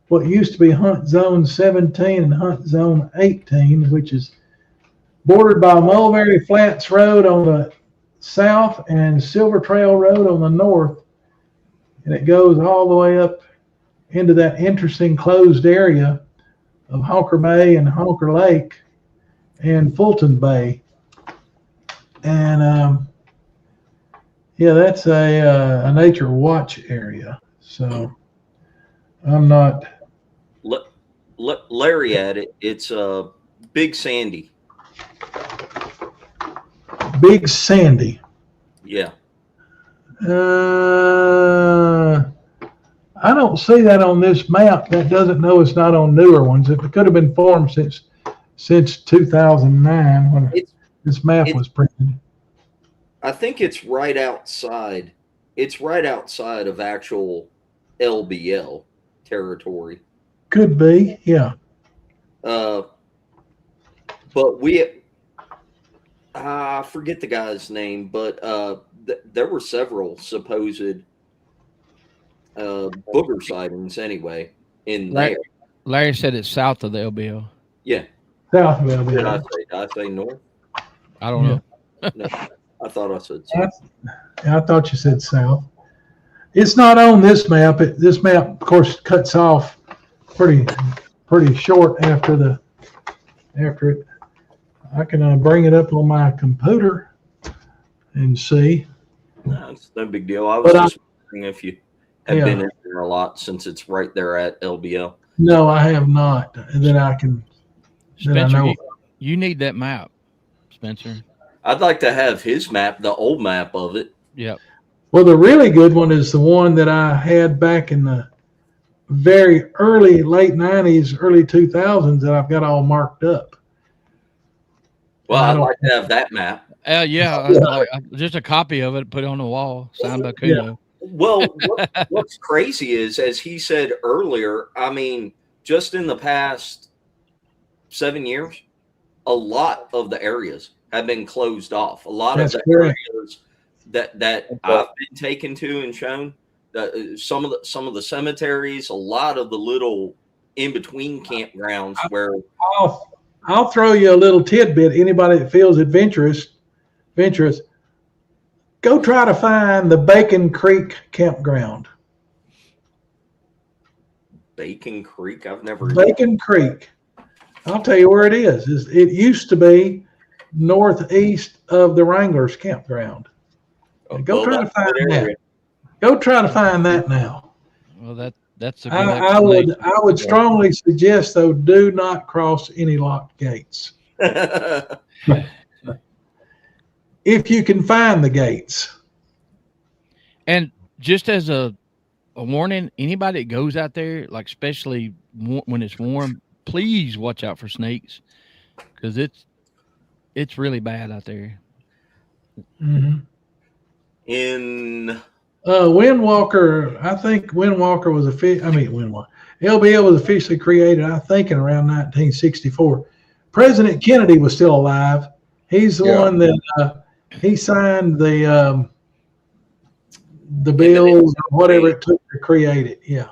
what used to be hunt zone 17 and hunt zone 18, which is bordered by Mulberry Flats Road on the south and Silver Trail Road on the north. And it goes all the way up into that interesting closed area of Honker Bay and Honker Lake and Fulton Bay. And yeah, that's a nature watch area. So I'm not. Larry at it. It's Big Sandy. Big Sandy. Yeah. I don't see that on this map. That doesn't know it's not on newer ones. It could have been formed since 2009 when this map was printed. I think it's right outside. It's right outside of actual LBL territory. Could be, yeah. But I forget the guy's name, but there were several supposed booger sightings anyway in there. Larry said it's south of the LBL. Yeah. South of LBL. Did I say north? I don't know. No, I thought I said south. I thought you said south. It's not on this map. This map, of course, cuts off pretty short after it. I can bring it up on my computer and see. No, it's no big deal. I was just wondering if you have been in there a lot since it's right there at LBL. No, I have not. That I can. Spencer, that I know. You need that map, Spencer. I'd like to have his map, the old map of it. Yep. Well, the really good one is the one that I had back in the very late 90s, early 2000s that I've got all marked up. Well, I'd like to have that map. Yeah, just a copy of it, put it on the wall, signed by Coonbo. Yeah. Well, what's crazy is, as he said earlier, I mean, just in the past 7 years, a lot of the areas have been closed off. A lot of the areas that I've been taken to and shown, some of the cemeteries, a lot of the little in between campgrounds where. I'll throw you a little tidbit. Anybody that feels adventurous, go try to find the Bacon Creek campground. Bacon Creek? I've never. Bacon Creek. I'll tell you where it is. It used to be northeast of the Wranglers campground. Go try to find that. Go try to find that now. Well, that's a good I would strongly suggest, though, do not cross any locked gates. if you can find the gates. And just as a warning, anybody that goes out there, like especially when it's warm, please watch out for snakes because it's really bad out there. Mm-hmm. In Windwalker, I think Windwalker was Windwalker. LBL was officially created, I think, in around 1964. President Kennedy was still alive. He's the one that he signed the bills or whatever it took to create it. Yeah.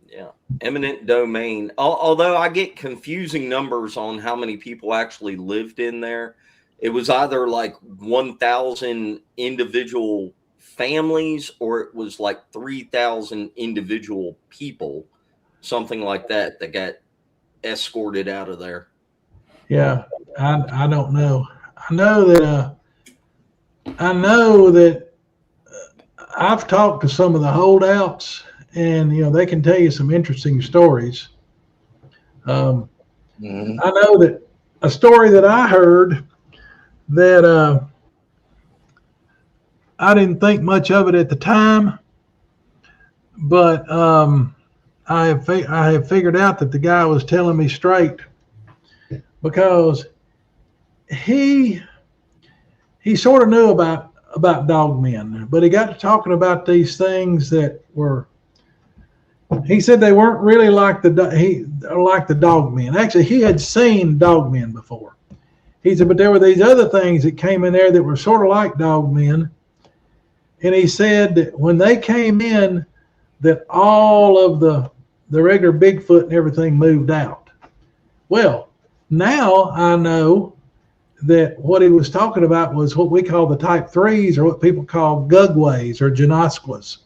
Yeah. Eminent domain. Although I get confusing numbers on how many people actually lived in there. It was either like 1,000 individual families or it was like 3,000 individual people, something like that got escorted out of there. Yeah, I don't know. I know that I've talked to some of the holdouts, and they can tell you some interesting stories. I know that a story that I heard that I didn't think much of it at the time, but I have figured out that the guy was telling me straight, because he sort of knew about dog men, but he got to talking about these things that were. He said they weren't really like the dog men. Actually, he had seen dog men before. He said, but there were these other things that came in there that were sort of like dog men. And he said that when they came in, that all of the regular Bigfoot and everything moved out. Well, now I know that what he was talking about was what we call the type 3s, or what people call gugways or janosquas.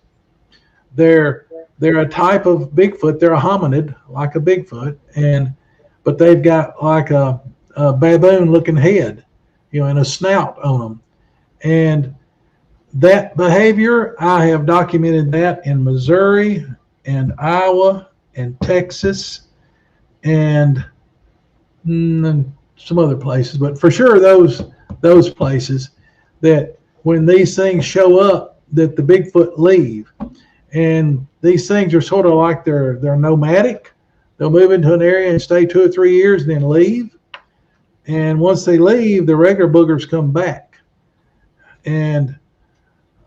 They're a type of Bigfoot. They're a hominid, like a Bigfoot, but they've got like a baboon-looking head, and a snout on them. And that behavior, I have documented that in Missouri and Iowa and Texas and some other places, but for sure those places, that when these things show up, that the Bigfoot leave. And these things are sort of like they're nomadic. They'll move into an area and stay 2 or 3 years and then leave. And once they leave, the regular boogers come back. And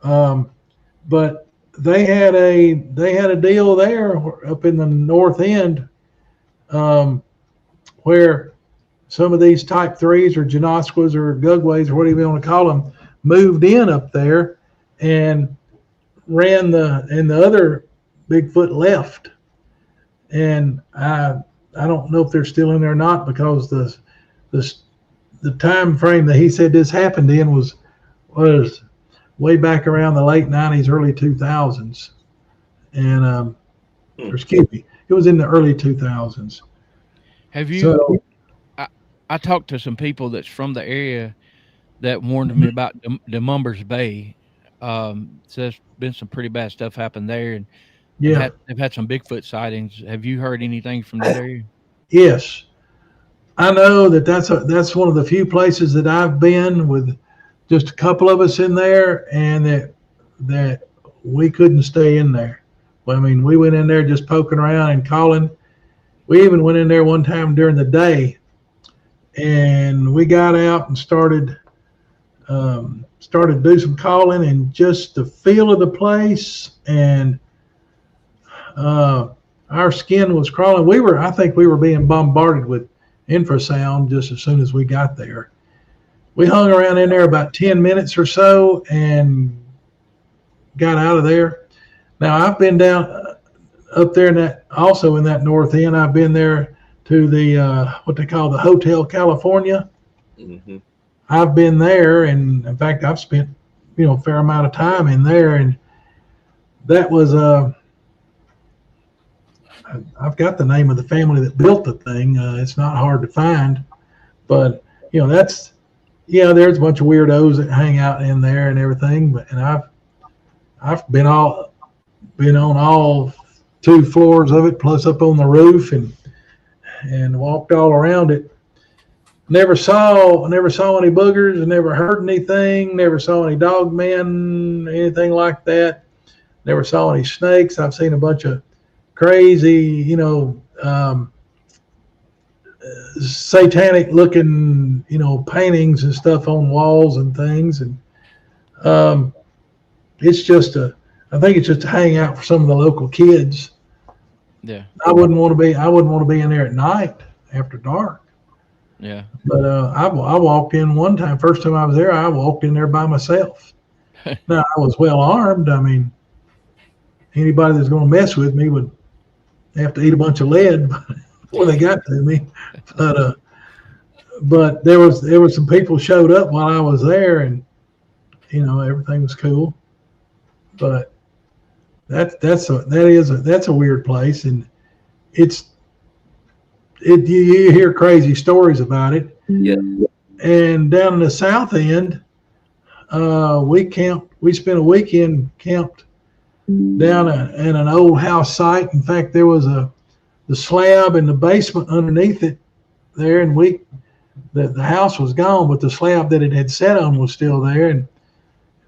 but they had a deal there up in the north end, where some of these type 3s or janosquas or gugways or whatever you want to call them moved in up there and ran the other Bigfoot left. And I don't know if they're still in there or not, because the time frame that he said this happened in was way back around the late 90s, early 2000s. And excuse me, it was in the early 2000s. Have you? I talked to some people that's from the area that warned me about the Mumbers Bay. So there's been some pretty bad stuff happened there, and they've had some Bigfoot sightings. Have you heard anything from that area? Yes, I know that's one of the few places that I've been with just a couple of us in there, and that we couldn't stay in there. Well, I mean, we went in there just poking around and calling. We even went in there one time during the day, and we got out and started to do some calling, and just the feel of the place, and our skin was crawling. I think we were being bombarded with infrasound just as soon as we got there. We hung around in there about 10 minutes or so and got out of there. Now, I've been down up there in that north end. I've been there to the what they call the Hotel California. Mm-hmm. I've been there, and in fact, I've spent a fair amount of time in there, and that was I've got the name of the family that built the thing. It's not hard to find, but there's a bunch of weirdos that hang out in there and everything. And I've been on all 2 floors of it, plus up on the roof, and walked all around it. Never saw any boogers, never heard anything, never saw any dog men, anything like that. Never saw any snakes. I've seen a bunch of crazy, satanic looking, paintings and stuff on walls and things. And it's just I think it's just a hangout for some of the local kids. Yeah. I wouldn't want to be in there at night after dark. Yeah. But I walked in one time. First time I was there, I walked in there by myself. Now I was well armed. I mean, anybody that's going to mess with me would have to eat a bunch of lead before they got to me. But there was some people showed up while I was there, and everything was cool. But that's a weird place, and you hear crazy stories about it. Yeah. And down in the south end, we spent a weekend camped down in an old house site. In fact, there was the slab in the basement underneath it there, and the house was gone, but the slab that it had set on was still there. And in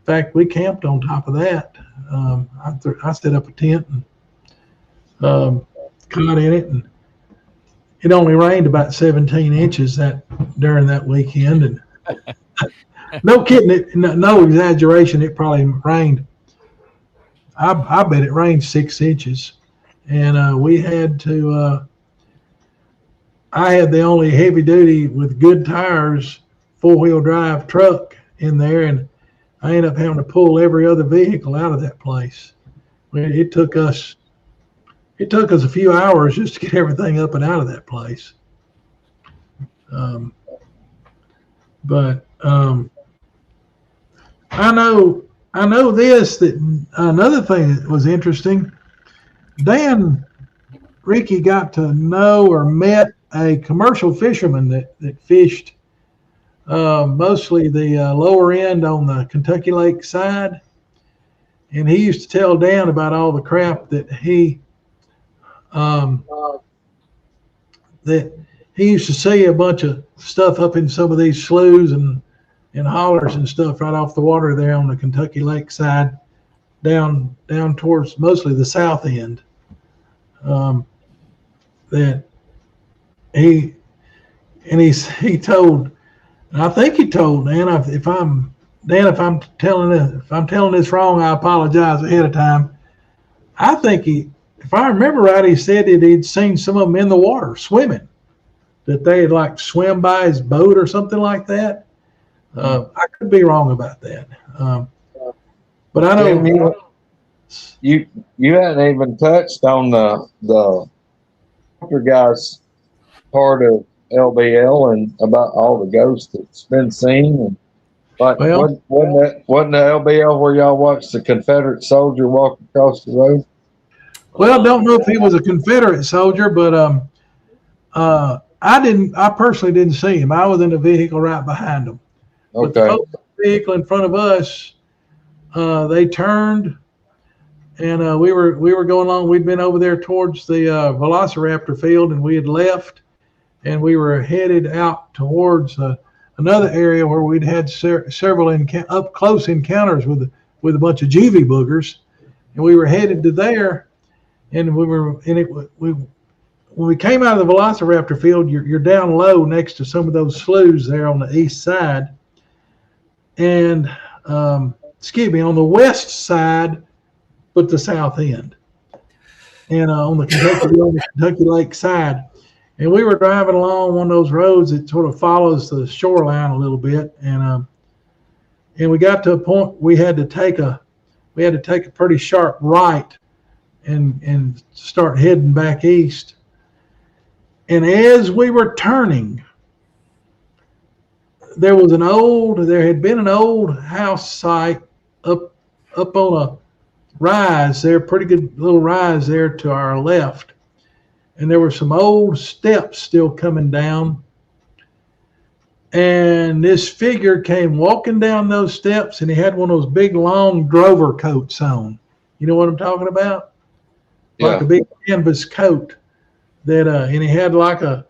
fact, we camped on top of that. I set up a tent and caught in it, and it only rained about 17 inches during that weekend, and no kidding, no exaggeration. It probably rained. I bet it rained 6 inches, and we had to. I had the only heavy duty with good tires 4-wheel drive truck in there, and I ended up having to pull every other vehicle out of that place. It took us a few hours just to get everything up and out of that place. But I know this, that another thing that was interesting, Ricky got to know or met a commercial fisherman that fished mostly the lower end on the Kentucky Lake side. And he used to tell Dan about all the crap that he used to see a bunch of stuff up in some of these sloughs and hollers and stuff right off the water there on the Kentucky Lake side, down towards mostly the south end. That he told, and I think he told Dan, if I'm telling this wrong, I apologize ahead of time. I think if I remember right, he said that he'd seen some of them in the water swimming, that they had like swim by his boat or something like that. I could be wrong about that. But I know you hadn't even touched on the guys part of LBL and about all the ghosts that's been seen. And like, wasn't the LBL where y'all watched the Confederate soldier walk across the road? Well, I don't know if he was a Confederate soldier, but I personally didn't see him. I was in the vehicle right behind him. Okay. But the folks in the vehicle in front of us, they turned, and we were going along. We'd been over there towards the Velociraptor field, and we had left, and we were headed out towards another area where we'd had several up close encounters with a bunch of juvie boogers, and we were headed to there, and when we came out of the Velociraptor field, you're down low next to some of those sloughs there on the east side, and on the west side, but the south end, and on the Kentucky Lake side. And we were driving along one of those roads that sort of follows the shoreline a little bit, and we got to a point we had to take a pretty sharp right and start heading back east. And as we were turning, there had been an old house site up on a rise there, pretty good little rise there to our left. And there were some old steps still coming down. And this figure came walking down those steps, and he had one of those big long drover coats on. You know what I'm talking about? Yeah. Like a big canvas coat that, and he had like a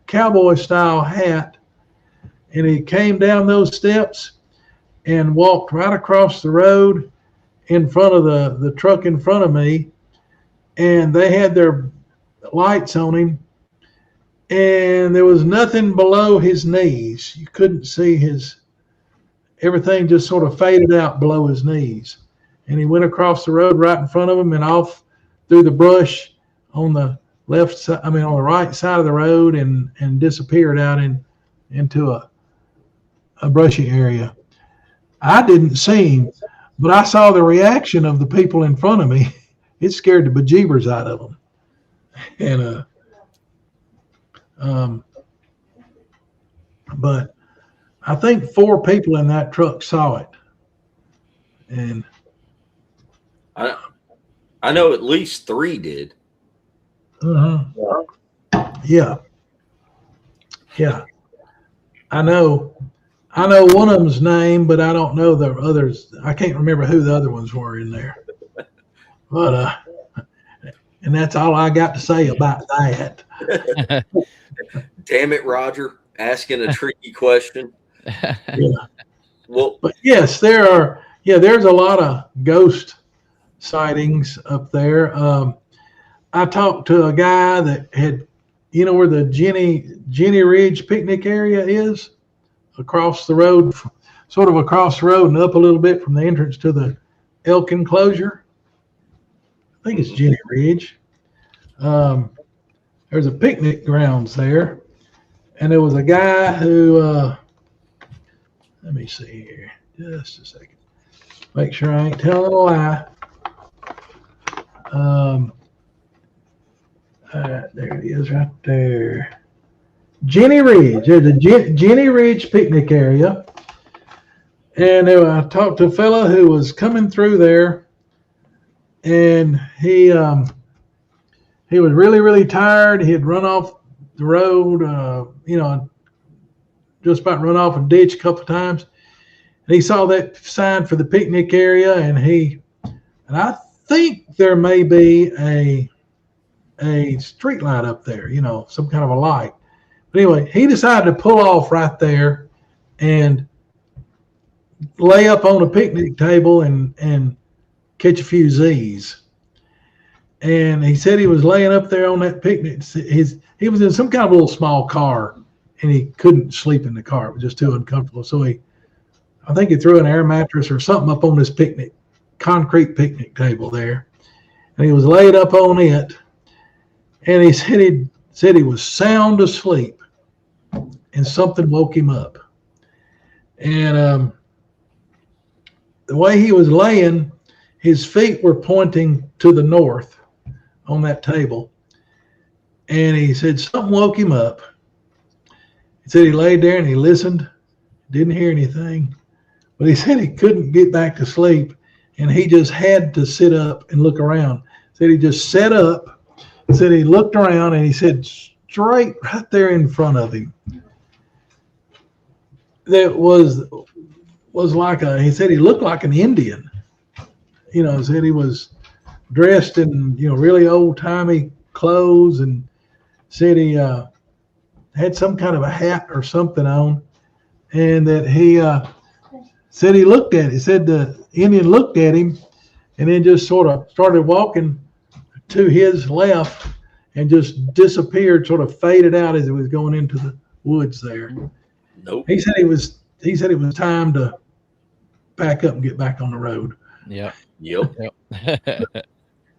cowboy style hat, and he came down those steps and walked right across the road in front of the truck in front of me, and they had their lights on him, and there was nothing below his knees. You couldn't see everything just sort of faded out below his knees. And he went across the road right in front of him and off through the brush on the on the right side of the road, and disappeared out into a brushy area. I didn't see him, but I saw the reaction of the people in front of me. It scared the bejeebers out of them. And but I think 4 people in that truck saw it, and I know at least 3 did. Yeah. I know one of them's name, but I don't know the others. I can't remember who the other ones were in there. But and that's all I got to say about that. Damn it, Roger, asking a tricky question. Yeah. Well, but yes, there's a lot of ghost sightings up there. I talked to a guy that had, where the Jenny Ridge picnic area is, across the road, sort of across the road and up a little bit from the entrance to the elk enclosure. I think it's Jenny Ridge. There's a picnic grounds there, and there was a guy who, let me see here, just a second, make sure I ain't telling a lie. There it is right there. Jenny Ridge. There's a Jenny Ridge picnic area. And I talked to a fellow who was coming through there, and he was really, really tired. He had run off the road, just about run off a ditch a couple of times. And he saw that sign for the picnic area, and I think there may be a street light up there, some kind of a light. But anyway, he decided to pull off right there and lay up on a picnic table and catch a few Z's. And he said he was laying up there on that picnic. He was in some kind of a little small car, and he couldn't sleep in the car. It was just too uncomfortable. So I think he threw an air mattress or something up on this concrete picnic table there. And he was laid up on it. And he said he was sound asleep, and something woke him up. And the way he was laying, his feet were pointing to the north on that table. And he said something woke him up. He said he laid there and he listened, didn't hear anything. But he said he couldn't get back to sleep, and he just had to sit up and look around. He said he just sat up. He said he looked around, and he said straight right there in front of him, that was like he said he looked like an Indian. He said he was dressed in, really old-timey clothes, and said he had some kind of a hat or something on, and that he said he looked at it. He said the Indian looked at him and then just sort of started walking to his left and just disappeared, sort of faded out as it was going into the woods there. Nope. He said it was time to pack up and get back on the road. Yeah. Yep.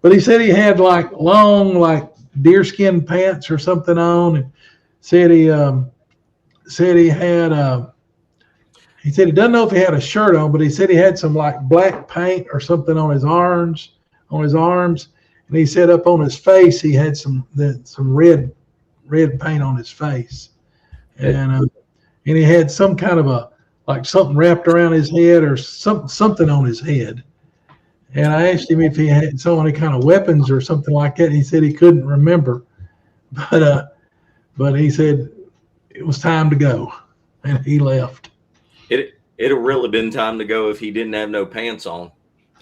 But he said he had like long, deerskin pants or something on, and said he had he said he doesn't know if he had a shirt on, but he said he had some like black paint or something on his arms. And he said up on his face, he had some red paint on his face. And he had some kind of something wrapped around his head or something on his head. And I asked him if he had any kind of weapons or something like that. He said he couldn't remember, but he said it was time to go, and he left. It'd have really been time to go if he didn't have no pants on.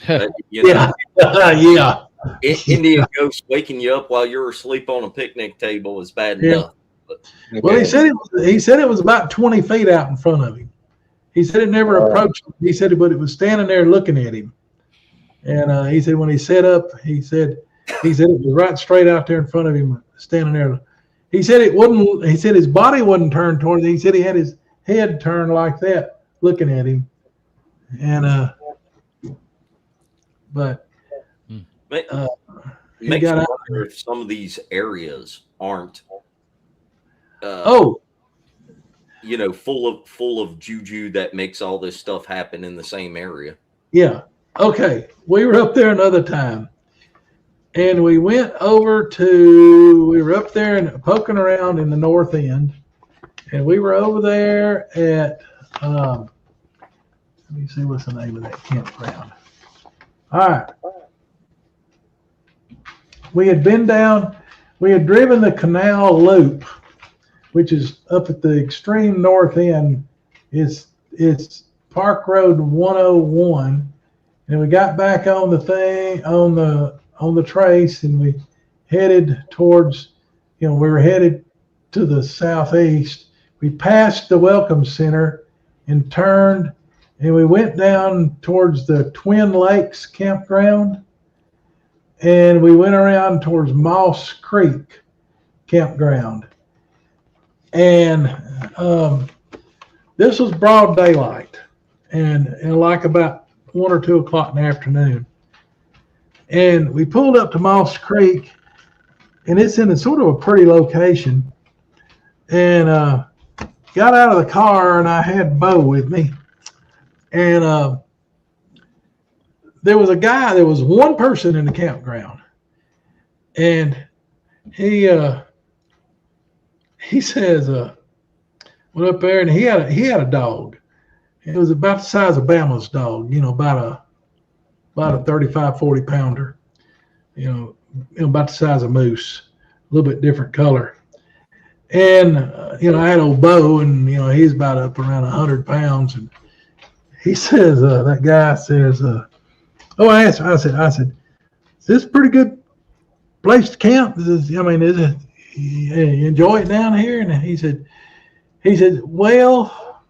Yeah. Indian ghosts waking you up while you're asleep on a picnic table is bad enough. Well, he said it was about 20 feet out in front of him. He said it never approached him. He said, but it was standing there looking at him. And he said when he set up, he said it was right straight out there in front of him, standing there. He said it wouldn't. He said his body wasn't turned towards him. He said he had his head turned like that, looking at him. And but makes me wonder if some of these areas aren't full of juju that makes all this stuff happen in the same area. Yeah. Okay. We were up there another time, and we went over we were up there and poking around in the north end, and we were over there at let me see what's the name of that campground. All right. We had driven the canal loop, which is up at the extreme north end. It's Park Road 101, and we got back on the thing on the trace, and we headed towards, we were headed to the southeast. We passed the Welcome Center and turned, and we went down towards the Twin Lakes campground, and we went around towards Moss Creek campground. And this was broad daylight, and like about 1 or 2 o'clock in the afternoon. And we pulled up to Moss Creek, and it's in a sort of a pretty location. And got out of the car, and I had Bo with me. And there was one person in the campground, and he says, went up there, and he had a dog. It was about the size of Bama's dog, about a 35, 40 pounder, about the size of Moose, a little bit different color. And, I had old Bo, and, he's about up around 100 pounds. And he says, that guy says, I asked him, I said, is this a pretty good place to camp? Is it, you enjoy it down here? And he said, well,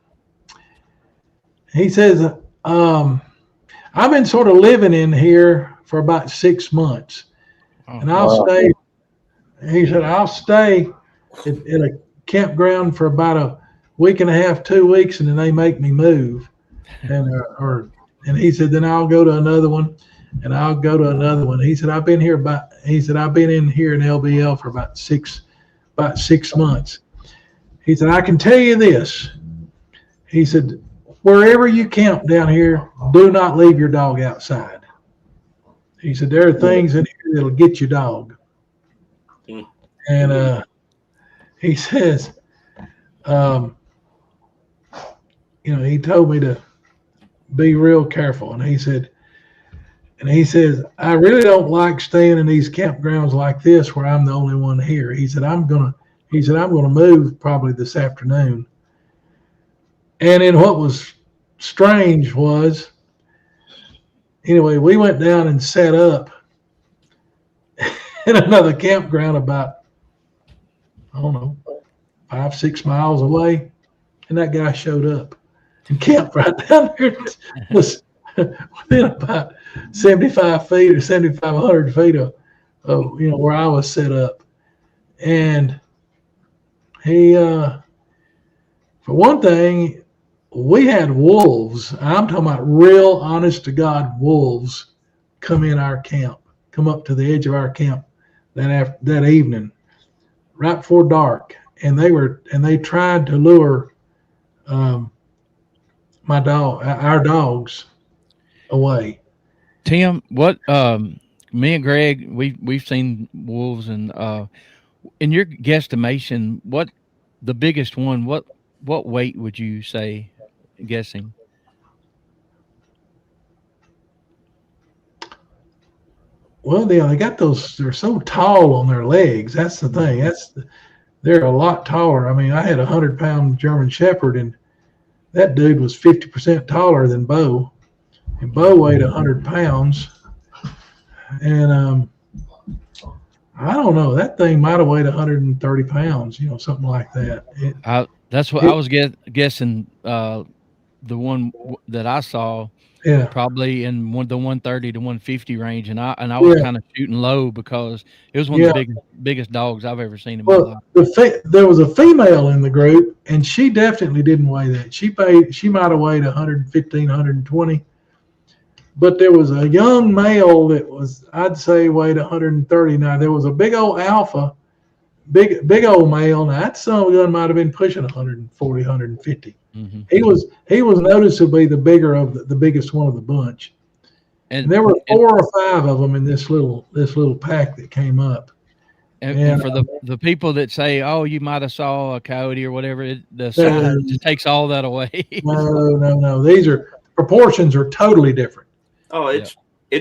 he says, I've been sort of living in here for about 6 months, and I'll stay. He said, I'll stay at a campground for about a week and a half, 2 weeks, and then they make me move. And he said, then I'll go to another one, and I'll go to another one. He said, I've been in here in LBL for about six months. He said, I can tell you this. He said, wherever you camp down here, do not leave your dog outside. He said, there are things in here that'll get your dog. And he says, he told me to be real careful. And he says, I really don't like staying in these campgrounds like this where I'm the only one here. He said, I'm gonna move probably this afternoon. And then what was strange was, anyway, we went down and set up in another campground about, 5, 6 miles away. And that guy showed up and camped right down there. It was within about 75 feet or 7,500 feet of where I was set up. And he, for one thing, we had wolves. I'm talking about real, honest to God wolves come up to the edge of our camp that evening, right before dark. And they tried to lure our dogs away. Tim, what me and Greg, we've seen wolves, and in your guesstimation, what the biggest one, what weight would you say, guessing? Well, they got those, they're so tall on their legs. That's the thing. They're a lot taller. I mean, I had a 100-pound German Shepherd, and that dude was 50% taller than Bo. And Bo weighed 100 pounds. And I don't know. That thing might have weighed 130 pounds, something like that. That's what I was guessing. The one that I saw, Yeah. probably in the 130 to 150 range, and I was Yeah. kind of shooting low because it was one Yeah. of the biggest dogs I've ever seen in my life. There was a female in the group, and she definitely didn't weigh that. She might have weighed 115, 120. But there was a young male that was, I'd say, weighed 130. Now there was a big old alpha, big old male. Now that son of a gun might have been pushing 140, 150. Mm-hmm. He was noticeably the bigger of the biggest one of the bunch. And there were 4 or 5 of them in this little pack that came up. And for the people that say, "Oh, you might have saw a coyote or whatever," the size just takes all that away. No. Proportions are totally different. Oh, it's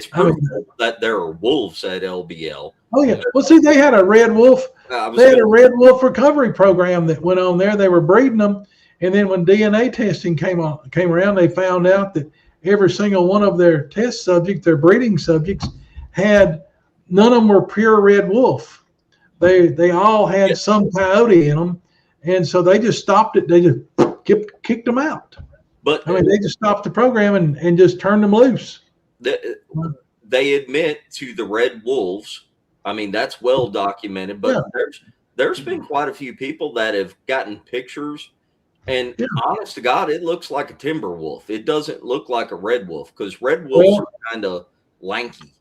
proof that there are wolves at LBL. Oh yeah. Well, see, they had a red wolf. They had a red wolf recovery program that went on there. They were breeding them, and then when DNA testing came around, they found out that every single one of their test subjects, their breeding subjects, none of them were pure red wolf. They all had some coyote in them, and so they just stopped it. They just kicked them out. But they just stopped the program and just turned them loose. They admit to the red wolves. I mean, that's well documented. But there's been quite a few people that have gotten pictures, and honest to God, it looks like a timber wolf. It doesn't look like a red wolf because red wolves are kind of lanky.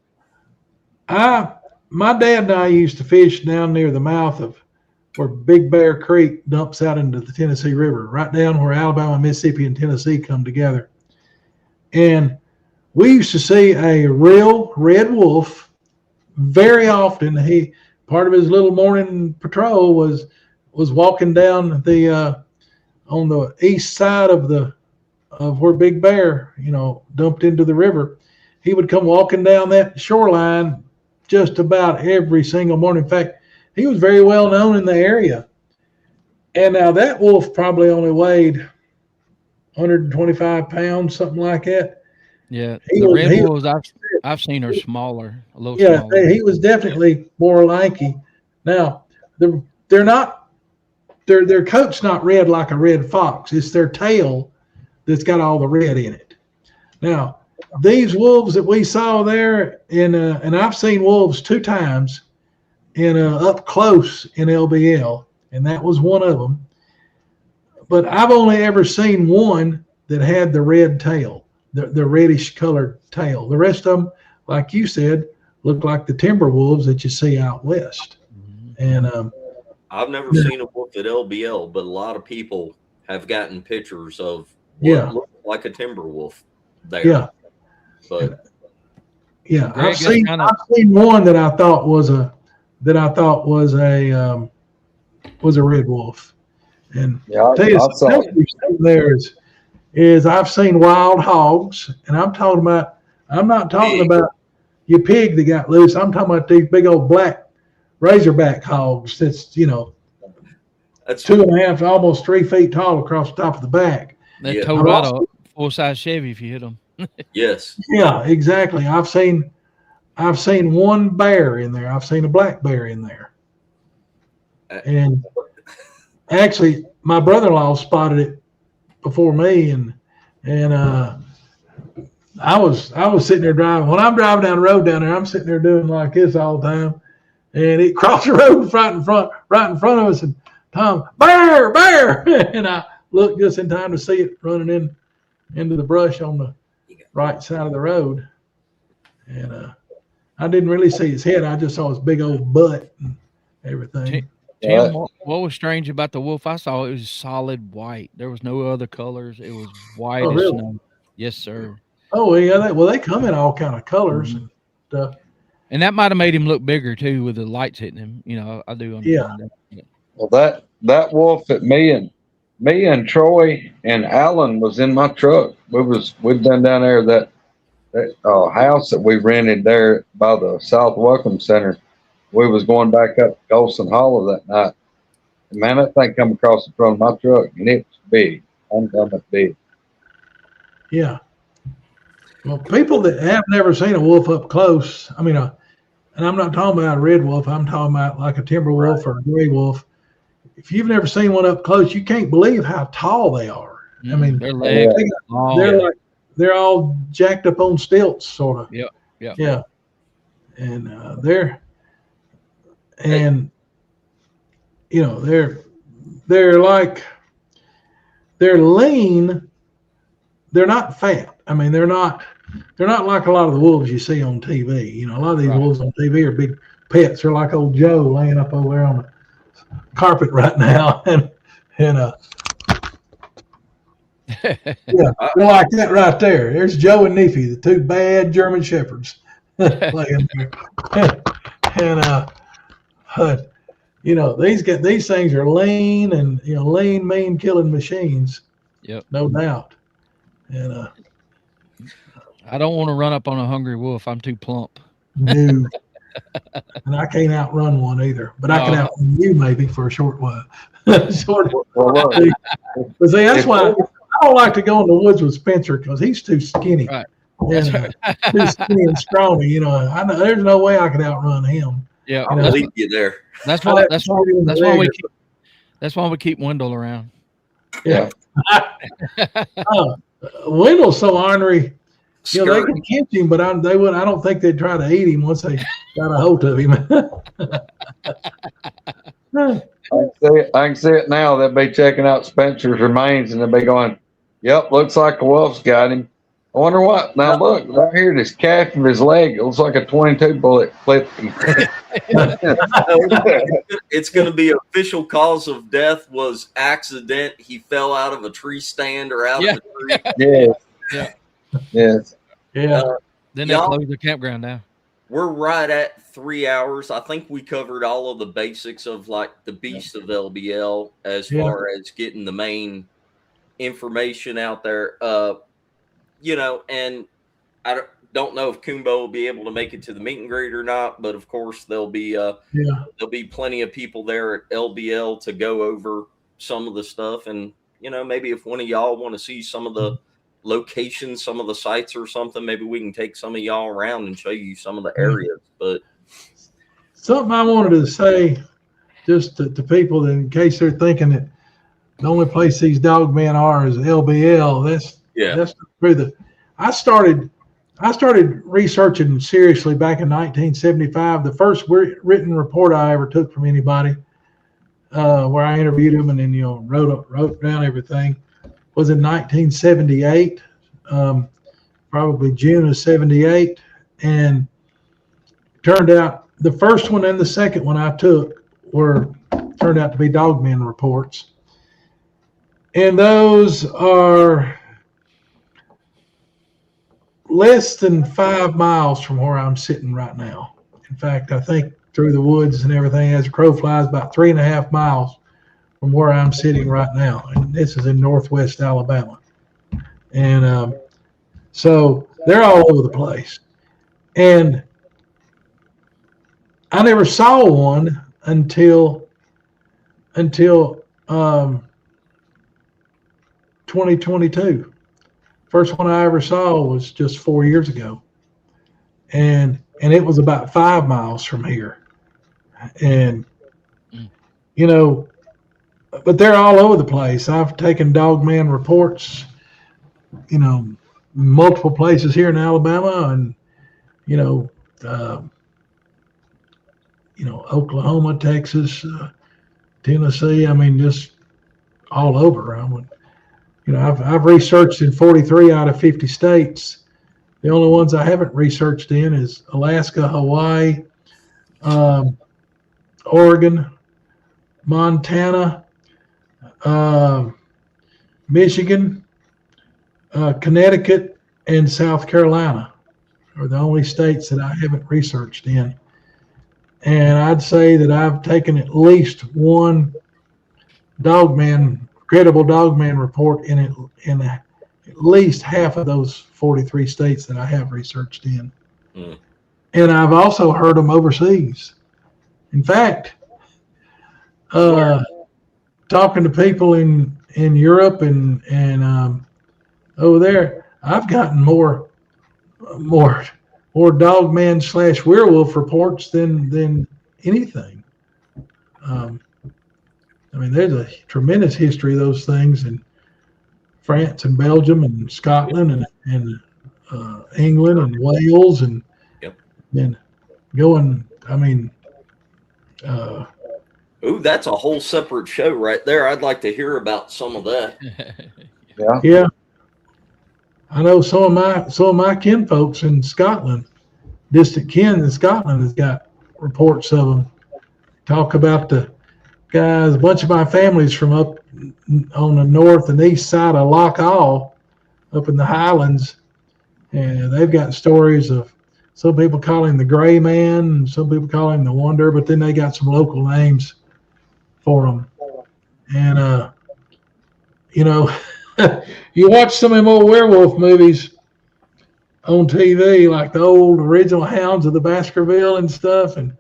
My dad and I used to fish down near the mouth of where Big Bear Creek dumps out into the Tennessee River, right down where Alabama, Mississippi, and Tennessee come together. And we used to see a real red wolf very often. Part of his little morning patrol was walking down on the east side of where Big Bear, dumped into the river. He would come walking down that shoreline just about every single morning. In fact, he was very well known in the area. And now that wolf probably only weighed 125 pounds, something like that. Yeah, the red wolves I've seen are smaller, a little smaller. Yeah, he was definitely more lanky. Now, they're not, their coat's not red like a red fox. It's their tail that's got all the red in it. Now, these wolves that we saw there, and I've seen wolves 2 times up close in LBL, and that was one of them. But I've only ever seen one that had the red tail, the reddish colored tail. The rest of them, like you said, look like the timber wolves that you see out west. And I've never seen a wolf at LBL, but a lot of people have gotten pictures of what looks like a timber wolf there. Yeah. But I've seen one that I thought was a red wolf. And I've seen wild hogs, and I'm not talking about your pig that got loose. I'm talking about these big old black razorback hogs that's 2.5, almost 3 feet tall across the top of the back. They towed out a full-size Chevy if you hit them. Yes. Yeah, exactly. I've seen one bear in there. I've seen a black bear in there. And actually, my brother-in-law spotted it before me, and I was sitting there driving. When I'm driving down the road down there, I'm sitting there doing like this all the time, and it crossed the road right in front of us, and Tom, bear, and I looked just in time to see it running into the brush on the right side of the road, and I didn't really see his head. I just saw his big old butt and everything. Tim, what was strange about the wolf I saw? It was solid white. There was no other colors. It was white as snow. Yes, sir. Oh yeah, they come in all kind of colors and stuff. And that might have made him look bigger too, with the lights hitting him. I do understand that. Yeah. Well, that wolf that me and Troy and Alan was in my truck. We'd been down there that house that we rented there by the South Welcome Center. We was going back up Golson Hollow that night. And man, that thing come across the front of my truck, and it was big. Uncommon big. Yeah. Well, people that have never seen a wolf up close, I mean, and I'm not talking about a red wolf. I'm talking about like a timber wolf or a gray wolf. If you've never seen one up close, you can't believe how tall they are. I mean, their legs, they're all jacked up on stilts, sort of. Yeah. And they're lean. They're not fat. I mean, they're not like a lot of the wolves you see on TV. You know, a lot of these wolves on TV are big pets. They're like old Joe laying up over there on the carpet right now, and they're like that right there. There's Joe and Neefy, the two bad German shepherds, laying there. And these things are lean and lean, mean, killing machines. Yep, no doubt. And I don't want to run up on a hungry wolf. I'm too plump. No. And I can't outrun one either, but I can outrun you maybe for a short while. Sort of. But see, that's why I don't like to go in the woods with Spencer, because he's too skinny. Right. And, too skinny and scrawny. I know there's no way I could outrun him. Yeah, I'll leave you there. That's why we keep Wendell around. Yeah. Wendell's so ornery. They can catch him, but I don't think they'd try to eat him once they got a hold of him. I can see it now. They'll be checking out Spencer's remains, and they'll be going, "Yep, looks like a wolf's got him." I wonder what. Now look right here, this calf of his leg. It looks like a 22 bullet clipped him. It's going to be official cause of death was accident. He fell out of a tree stand or out of a tree. Yes. Yeah. Then they close the campground down. We're right at 3 hours. I think we covered all of the basics of like the Beast of LBL as far as getting the main information out there. And I don't know if Coonbo will be able to make it to the meet and greet or not, but of course there'll be plenty of people there at LBL to go over some of the stuff. And maybe if one of y'all want to see some of the locations, some of the sites or something, maybe we can take some of y'all around and show you some of the areas. But something I wanted to say just to people, that in case they're thinking that the only place these dog men are is LBL, that's true. I started researching seriously back in 1975. The first written report I ever took from anybody, where I interviewed them and then wrote down everything, was in 1978, probably June of '78, and turned out the first one and the second one I took turned out to be dogmen reports, and those are less than 5 miles from where I'm sitting right now. In fact, I think through the woods and everything, as a crow flies, about 3.5 miles from where I'm sitting right now. And this is in northwest Alabama. And so they're all over the place. And I never saw one until 2022. First one I ever saw was just 4 years ago, and it was about 5 miles from here, and but they're all over the place. I've taken dogman reports, multiple places here in Alabama, and Oklahoma, Texas, Tennessee. I mean, just all over. I've researched in 43 out of 50 states. The only ones I haven't researched in is Alaska, Hawaii, Oregon, Montana, Michigan, Connecticut, and South Carolina are the only states that I haven't researched in. And I'd say that I've taken at least one credible dogman report in at least half of those 43 states that I have researched in. And I've also heard them overseas. In fact, talking to people in Europe and over there, I've gotten more dogman / werewolf reports than anything. I mean, there's a tremendous history of those things in France and Belgium and Scotland and England and Wales and then going. I mean, ooh, that's a whole separate show right there. I'd like to hear about some of that. Yeah. I know some of my kinfolks in Scotland, distant kin in Scotland, has got reports of them. Talk about the guys. A bunch of my family's from up on the north and east side of Loch Awe, up in the Highlands, and they've got stories of some people call him the Gray Man, and some people call him the Wonder, but then they got some local names for him. And you know, you watch some of them old werewolf movies on TV, like the old original Hounds of the Baskerville and stuff, and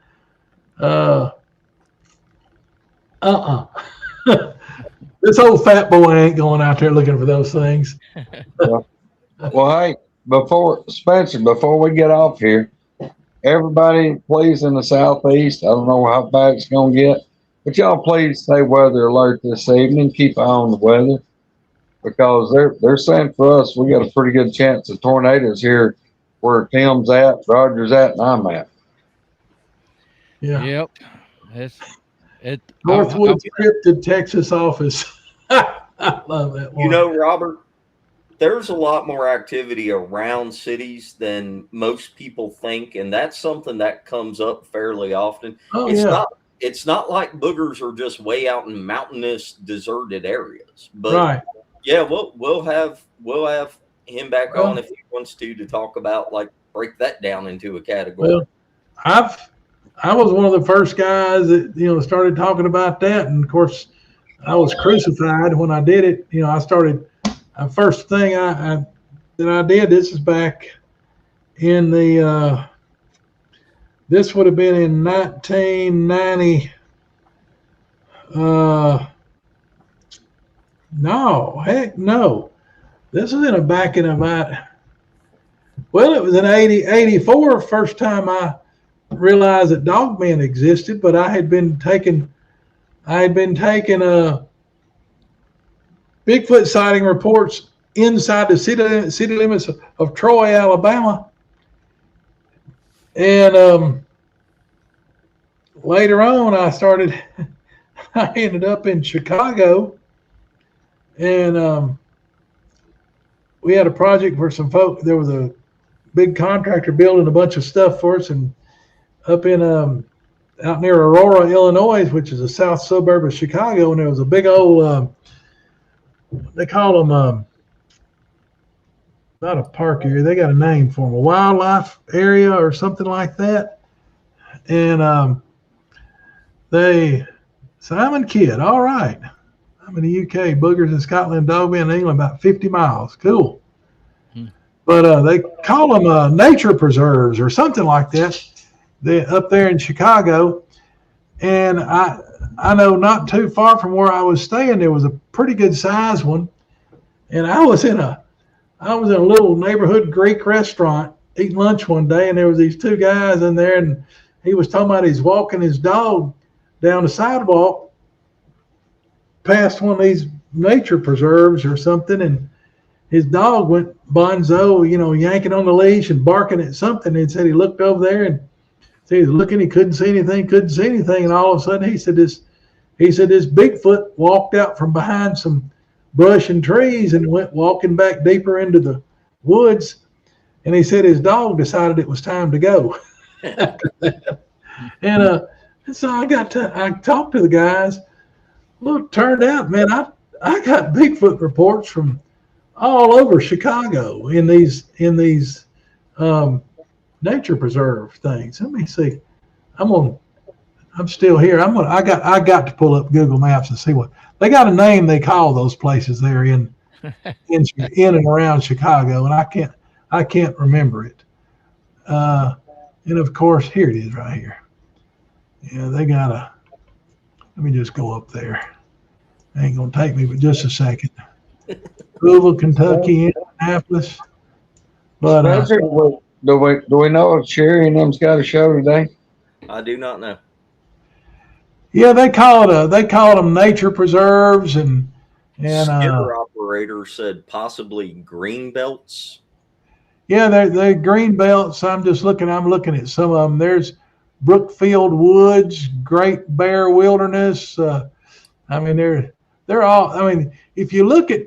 this old fat boy ain't going out there looking for those things. Well, hey, Spencer, before we get off here, everybody, please, in the southeast, I don't know how bad it's going to get, but y'all please stay weather alert this evening. Keep an eye on the weather, because they're saying for us we got a pretty good chance of tornadoes here where Tim's at, Roger's at, and I'm at. Yeah. Yep. It's Northwood Cryptid Texas office. I love that one. You know, Robert, there's a lot more activity around cities than most people think, and that's something that comes up fairly often. It's not like boogers are just way out in mountainous, deserted areas. But yeah, we'll have him back on if he wants to talk about, like, break that down into a category. Well, I was one of the first guys that started talking about that, and of course, I was crucified when I did it. I started. First thing that I did. This is back in the. This would have been in 1990. No, heck no. This was back in about. Well, it was in 84. First time I realized that dogmen existed, but I had been taking Bigfoot sighting reports inside the city limits of Troy, Alabama, and later on I ended up in Chicago, and we had a project for some folk. There was a big contractor building a bunch of stuff for us, and up in out near Aurora, Illinois, which is a south suburb of Chicago, and there was a big old they call them not a park area, they got a name for them, a wildlife area or something like that. And Simon Kidd, all right, I'm in the UK, boogers in Scotland, dogmen in England, about 50 miles. Cool. But they call them nature preserves or something like that. They're up there in Chicago. And I know not too far from where I was staying, there was a pretty good sized one. And I was in a little neighborhood Greek restaurant eating lunch one day, and there was these two guys in there, and he was talking about he's walking his dog down the sidewalk past one of these nature preserves or something, and his dog went bonzo, yanking on the leash and barking at something. And he said he looked over there and he was looking, he couldn't see anything, and all of a sudden he said this Bigfoot walked out from behind some brush and trees and went walking back deeper into the woods, and he said his dog decided it was time to go. And so I talked to the guys. Look, turned out, man, I got Bigfoot reports from all over Chicago in these nature preserve things. Let me see. I'm still here. I got to pull up Google Maps and see what they got a name they call those places there in and around Chicago, and I can't remember it. And of course, here it is right here. Yeah, they got let me just go up there. Ain't gonna take me but just a second. Louisville, Kentucky, Indianapolis. But Do we know if Sherry and them's got a show today? I do not know. Yeah, they call them nature preserves and Skipper operator said possibly green belts. yeah, they're green belts. I'm looking at some of them. There's Brookfield Woods, Great Bear Wilderness. I mean, they're all. I mean, if you look at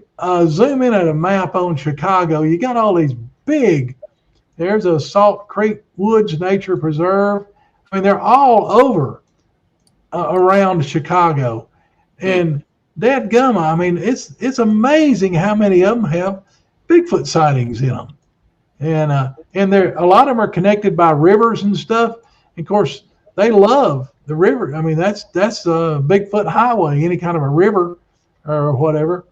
zoom in at a map on Chicago, you got all these big. There's a Salt Creek Woods Nature Preserve. I mean, they're all over around Chicago, and dadgum, I mean, it's amazing how many of them have Bigfoot sightings in them, and there a lot of them are connected by rivers and stuff. And of course, they love the river. I mean, that's a Bigfoot highway, any kind of a river or whatever.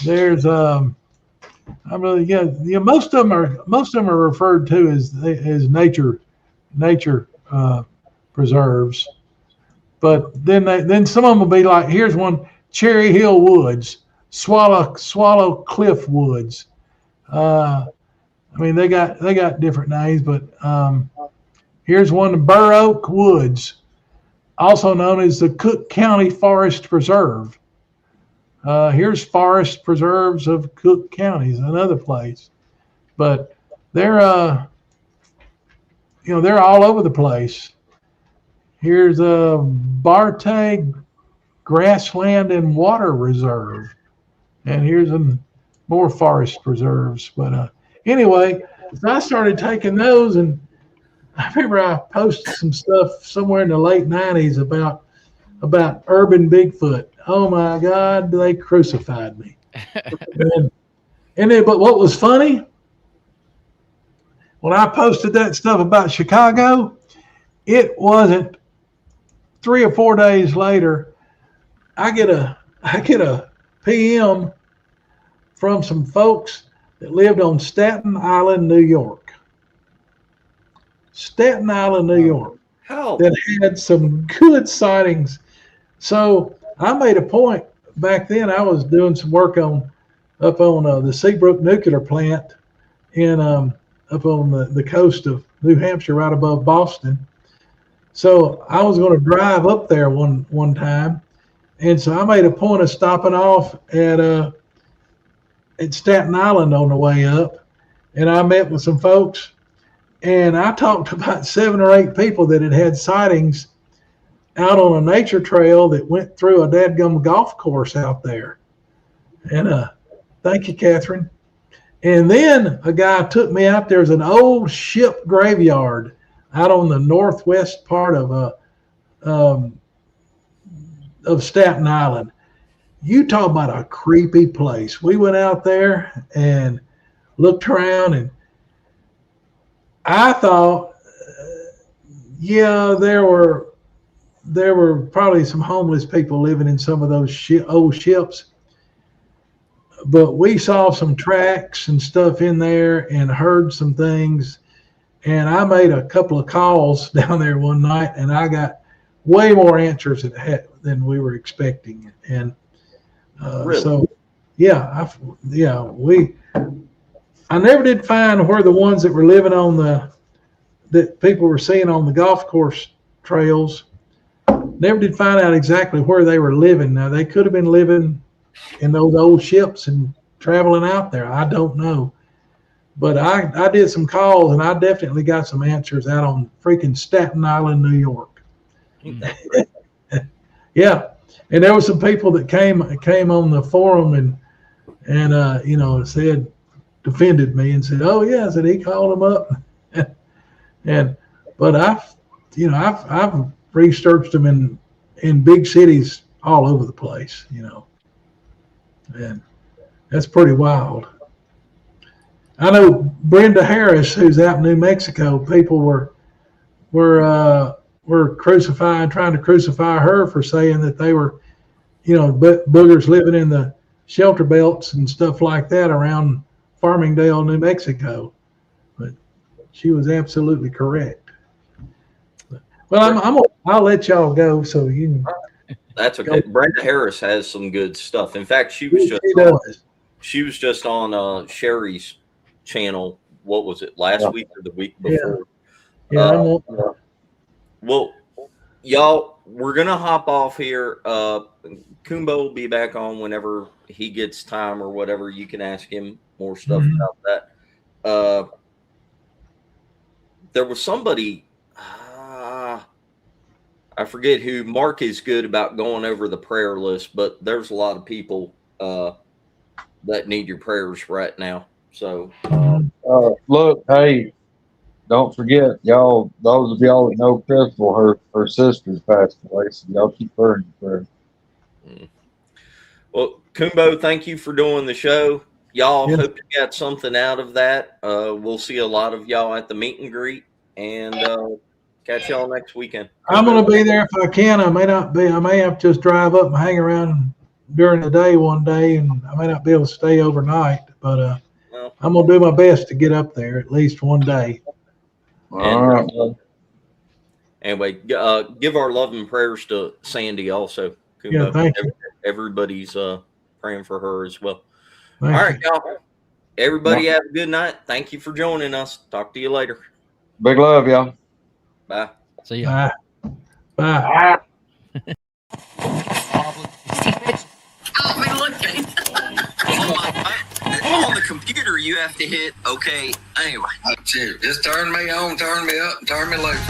There's most of them are referred to as nature preserves. But then some of them will be like, here's one, Cherry Hill Woods, Swallow Cliff Woods. I mean, they got different names, but here's one, Burr Oak Woods, also known as the Cook County Forest Preserve. Here's Forest Preserves of Cook County, another place. But they're they're all over the place. Here's a Barte Grassland and Water Reserve, and here's more forest preserves. But anyway, so I started taking those, and I remember I posted some stuff somewhere in the late '90s about urban Bigfoot. Oh my God, they crucified me. But what was funny, when I posted that stuff about Chicago, it wasn't 3 or 4 days later, I get a PM from some folks that lived on Staten Island, New York. Staten Island, New York. How? That had some good sightings. So I made a point back then. I was doing some work up on the Seabrook nuclear plant up on the coast of New Hampshire, right above Boston. So I was going to drive up there one time, and so I made a point of stopping off at Staten Island on the way up, and I met with some folks, and I talked to about 7 or 8 people that had sightings out on a nature trail that went through a dadgum golf course out there. And thank you, Catherine. And then a guy took me out. There's an old ship graveyard out on the northwest part of Staten Island. You talk about a creepy place. We went out there and looked around, and I thought, there were probably some homeless people living in some of those old ships. But we saw some tracks and stuff in there and heard some things. And I made a couple of calls down there one night, and I got way more answers than we were expecting. And Really? So, I never did find where the ones that were living that people were seeing on the golf course trails, never did find out exactly where they were living. Now, they could have been living in those old ships and traveling out there. I don't know. But I did some calls, and I definitely got some answers out on freaking Staten Island, New York. Yeah. And there were some people that came on the forum and said, defended me and said, oh yeah, said he called them up. But I've researched them in big cities all over the place, and that's pretty wild. I know Brenda Harris, who's out in New Mexico, people were trying to crucify her for saying that they were, boogers living in the shelter belts and stuff like that around Farmingdale, New Mexico. But she was absolutely correct. Well, I'll let y'all go so you can. That's okay. Brenda Harris has some good stuff. In fact, she was just on Sherry's channel what was it, last week or the week before? Yeah. Well, y'all, we're gonna hop off here. Coonbo will be back on whenever he gets time or whatever. You can ask him more stuff about that. There was somebody, I forget who. Mark is good about going over the prayer list, but there's a lot of people that need your prayers right now. So look, hey, don't forget, y'all, those of y'all that know Crystal, her sister's passed away, so y'all keep her in prayer. Well, Coonbo, thank you for doing the show. Y'all, hope you got something out of that. We'll see a lot of y'all at the meet and greet, and catch y'all next weekend. I'm going to be there if I can. I may not be. I may have to just drive up and hang around during the day one day, and I may not be able to stay overnight, but I'm going to do my best to get up there at least one day. And anyway, give our love and prayers to Sandy also. Coonbo. Yeah, thank you. Everybody's praying for her as well. Thank All right, you. y'all. Everybody have a good night. Thank you for joining us. Talk to you later. Big love, y'all. Bye. See ya. Bye. On the computer, you have to hit okay. Anyway, That's it. Just turn me on, turn me up, and turn me loose.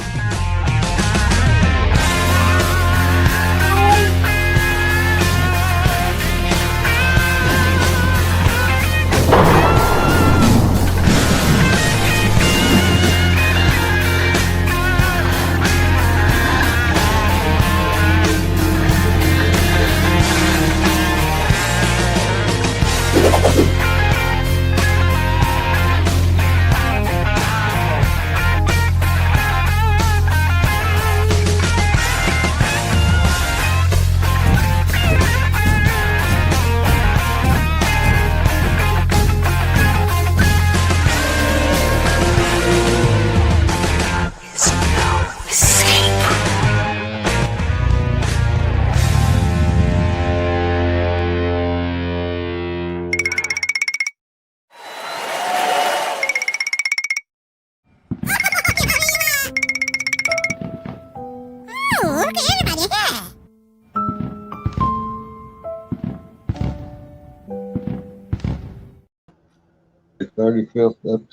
Look at everybody here. 35th episode.